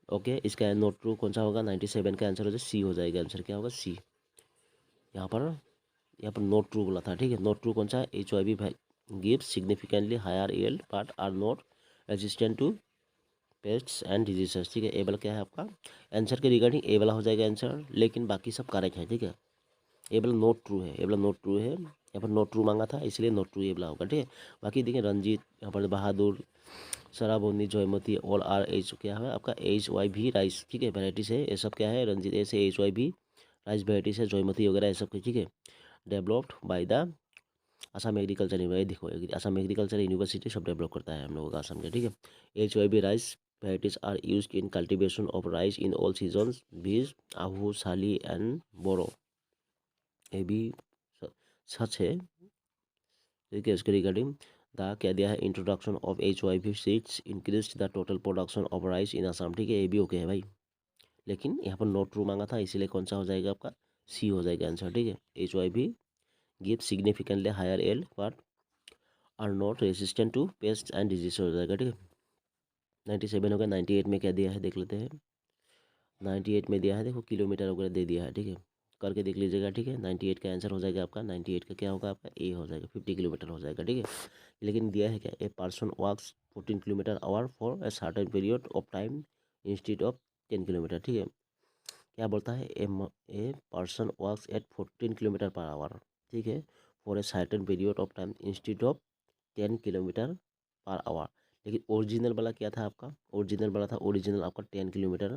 ओके, इसका नॉट ट्रू कौन सा होगा, 97 का आंसर हो जाए सी हो जाएगा आंसर। क्या होगा, सी। यहाँ पर नॉट ट्रू बोला था, ठीक है। नॉट ट्रू कौन सा, HYV gives significantly higher yield but are not resistant to pests and diseases, ठीक है। ए वाला क्या है आपका आंसर के रिगार्डिंग, ए वाला हो जाएगा आंसर, लेकिन बाकी सब करेक्ट है, ठीक है। ए वाला नॉट ट्रू है, ए वाला नॉट ट्रू है, यहाँ पर नॉट ट्रू मांगा था इसलिए नॉट ट्रू ए वाला होगा, ठीक है। बाकी देखिए रंजीत, यहाँ पर बहादुर, सराबोनी, जयमती, ऑल आर एच क्या है आपका HYV राइस, ठीक है। वेराइटीज है ये सब, क्या है, रंजीत ऐसे HYV राइस वेराइटीज है, जयमती वगैरह ये सब, ठीक है। Developed by the Assam agriculture university, देखो असम एग्रीकल्चर यूनिवर्सिटी सब डेवलप करता है हम लोगों का असम के, ठीक है। HYB rice varieties are use in cultivation of rice in all seasons, बीज आहू साली एंड बोरो, ये भी सच है, ठीक है। इसके रिगार्डिंग द क्या दिया है, introduction of HYB seeds increase the total production of rice in Assam, ठीक है, ये भी ओके है भाई। लेकिन यहाँ पर नॉट ट्रू मांगा था, इसीलिए कौन सा हो जाएगा आपका, सी हो जाएगा आंसर, ठीक है। HYB give significantly higher yield but are not resistant to pest and disease हो जाएगा, ठीक है। 97 हो गया। 98 में क्या दिया है देख लेते हैं। 98 में दिया है, देखो किलोमीटर वगैरह दे दिया है, ठीक है, करके देख लीजिएगा, ठीक है। 98 का आंसर हो जाएगा आपका, 98 का क्या होगा आपका, ए हो जाएगा, 50 किलोमीटर हो जाएगा, ठीक है। लेकिन दिया है क्या, a person walks 14 kilometre hour for a certain period of time instead of 10 kilometre, ठीक है। क्या बोलता है, a person walks at 14 kilometre per hour, ठीक है, for a certain period of time instead of 10 kilometre per hour. लेकिन original वाला क्या था आपका, ओरिजिनल वाला था, ओरिजिनल आपका 10 किलोमीटर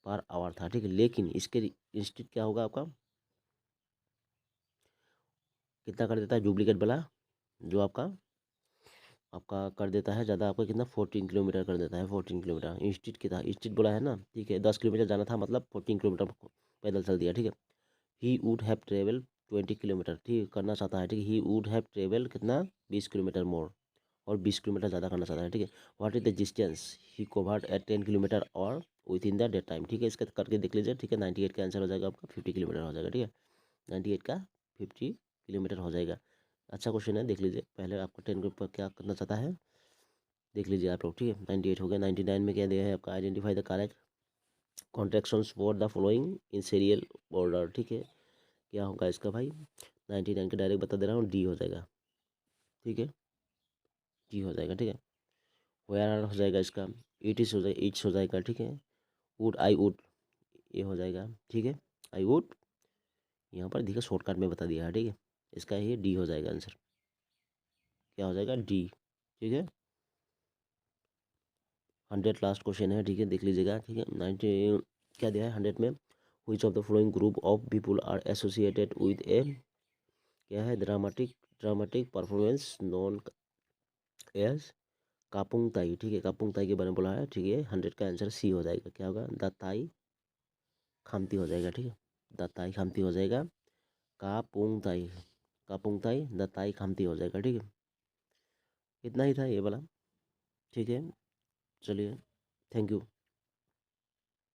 पर आवर था, ठीक है। लेकिन इसके इंस्टीट्यूट क्या होगा आपका, कितना कर देता है डुप्लीकेट वाला, जो आपका आपका कर देता है ज़्यादा, आपका कितना 14 किलोमीटर कर देता है, 14 किलोमीटर। इंस्टीट्यूट कितना, इंस्टीट्यूट बोला है ना, ठीक है, 10 किलोमीटर जाना था, मतलब 14 किलोमीटर पैदल चल दिया, ठीक है। He would have travel 20 kilometre, ठीक है, करना चाहता है, ठीक है। ही वुड हैव ट्रेवल कितना 20 किलोमीटर मोर, और 20 किलोमीटर ज़्यादा करना चाहता है, ठीक है। What is the distance he covered at 10 kilometre और within the date time, ठीक है। इसका करके देख लीजिए, ठीक है। 98 का आंसर हो जाएगा आपका 50 किलोमीटर हो जाएगा, ठीक है। 98 का 50 किलोमीटर हो जाएगा। अच्छा क्वेश्चन है, देख लीजिए। पहले आपको 10 के ऊपर क्या करना चाहता है देख लीजिए आप लोग, ठीक है। 98 हो गया। 99 में क्या दिया है आपका, identify the correct contractions for the following in serial order, ठीक है। क्या होगा इसका भाई, 99 का डायरेक्ट बता दे रहा हूँ, डी हो जाएगा, ठीक है, डी हो जाएगा, ठीक है। वेयर हो जाएगा इसका, इट इज हो जाएगा, इट्स हो जाएगा, ठीक है। वुड आई वुड, ये हो जाएगा, ठीक है। आई वुड यहाँ पर देखिए शॉर्टकट में बता दिया है, ठीक है। इसका ये डी हो जाएगा आंसर, क्या हो जाएगा, डी, ठीक है। 100 लास्ट क्वेश्चन है, ठीक है, देख लीजिएगा, ठीक है। 90 क्या दिया है 100 में, which of the following group of people are associated with a, क्या है, dramatic dramatic performance known as कापुंग ताई, ठीक है। कापुंग ताई के बारे में बोला है, ठीक है। 100 का आंसर सी हो जाएगा, क्या होगा, द ताई खामती हो जाएगा, ठीक है। द ताई खामती हो जाएगा, कापुंग ताई, कापुंग ताई द ताई खामती हो जाएगा, ठीक है। इतना ही था ये वाला, ठीक है। चलिए, थैंक यू।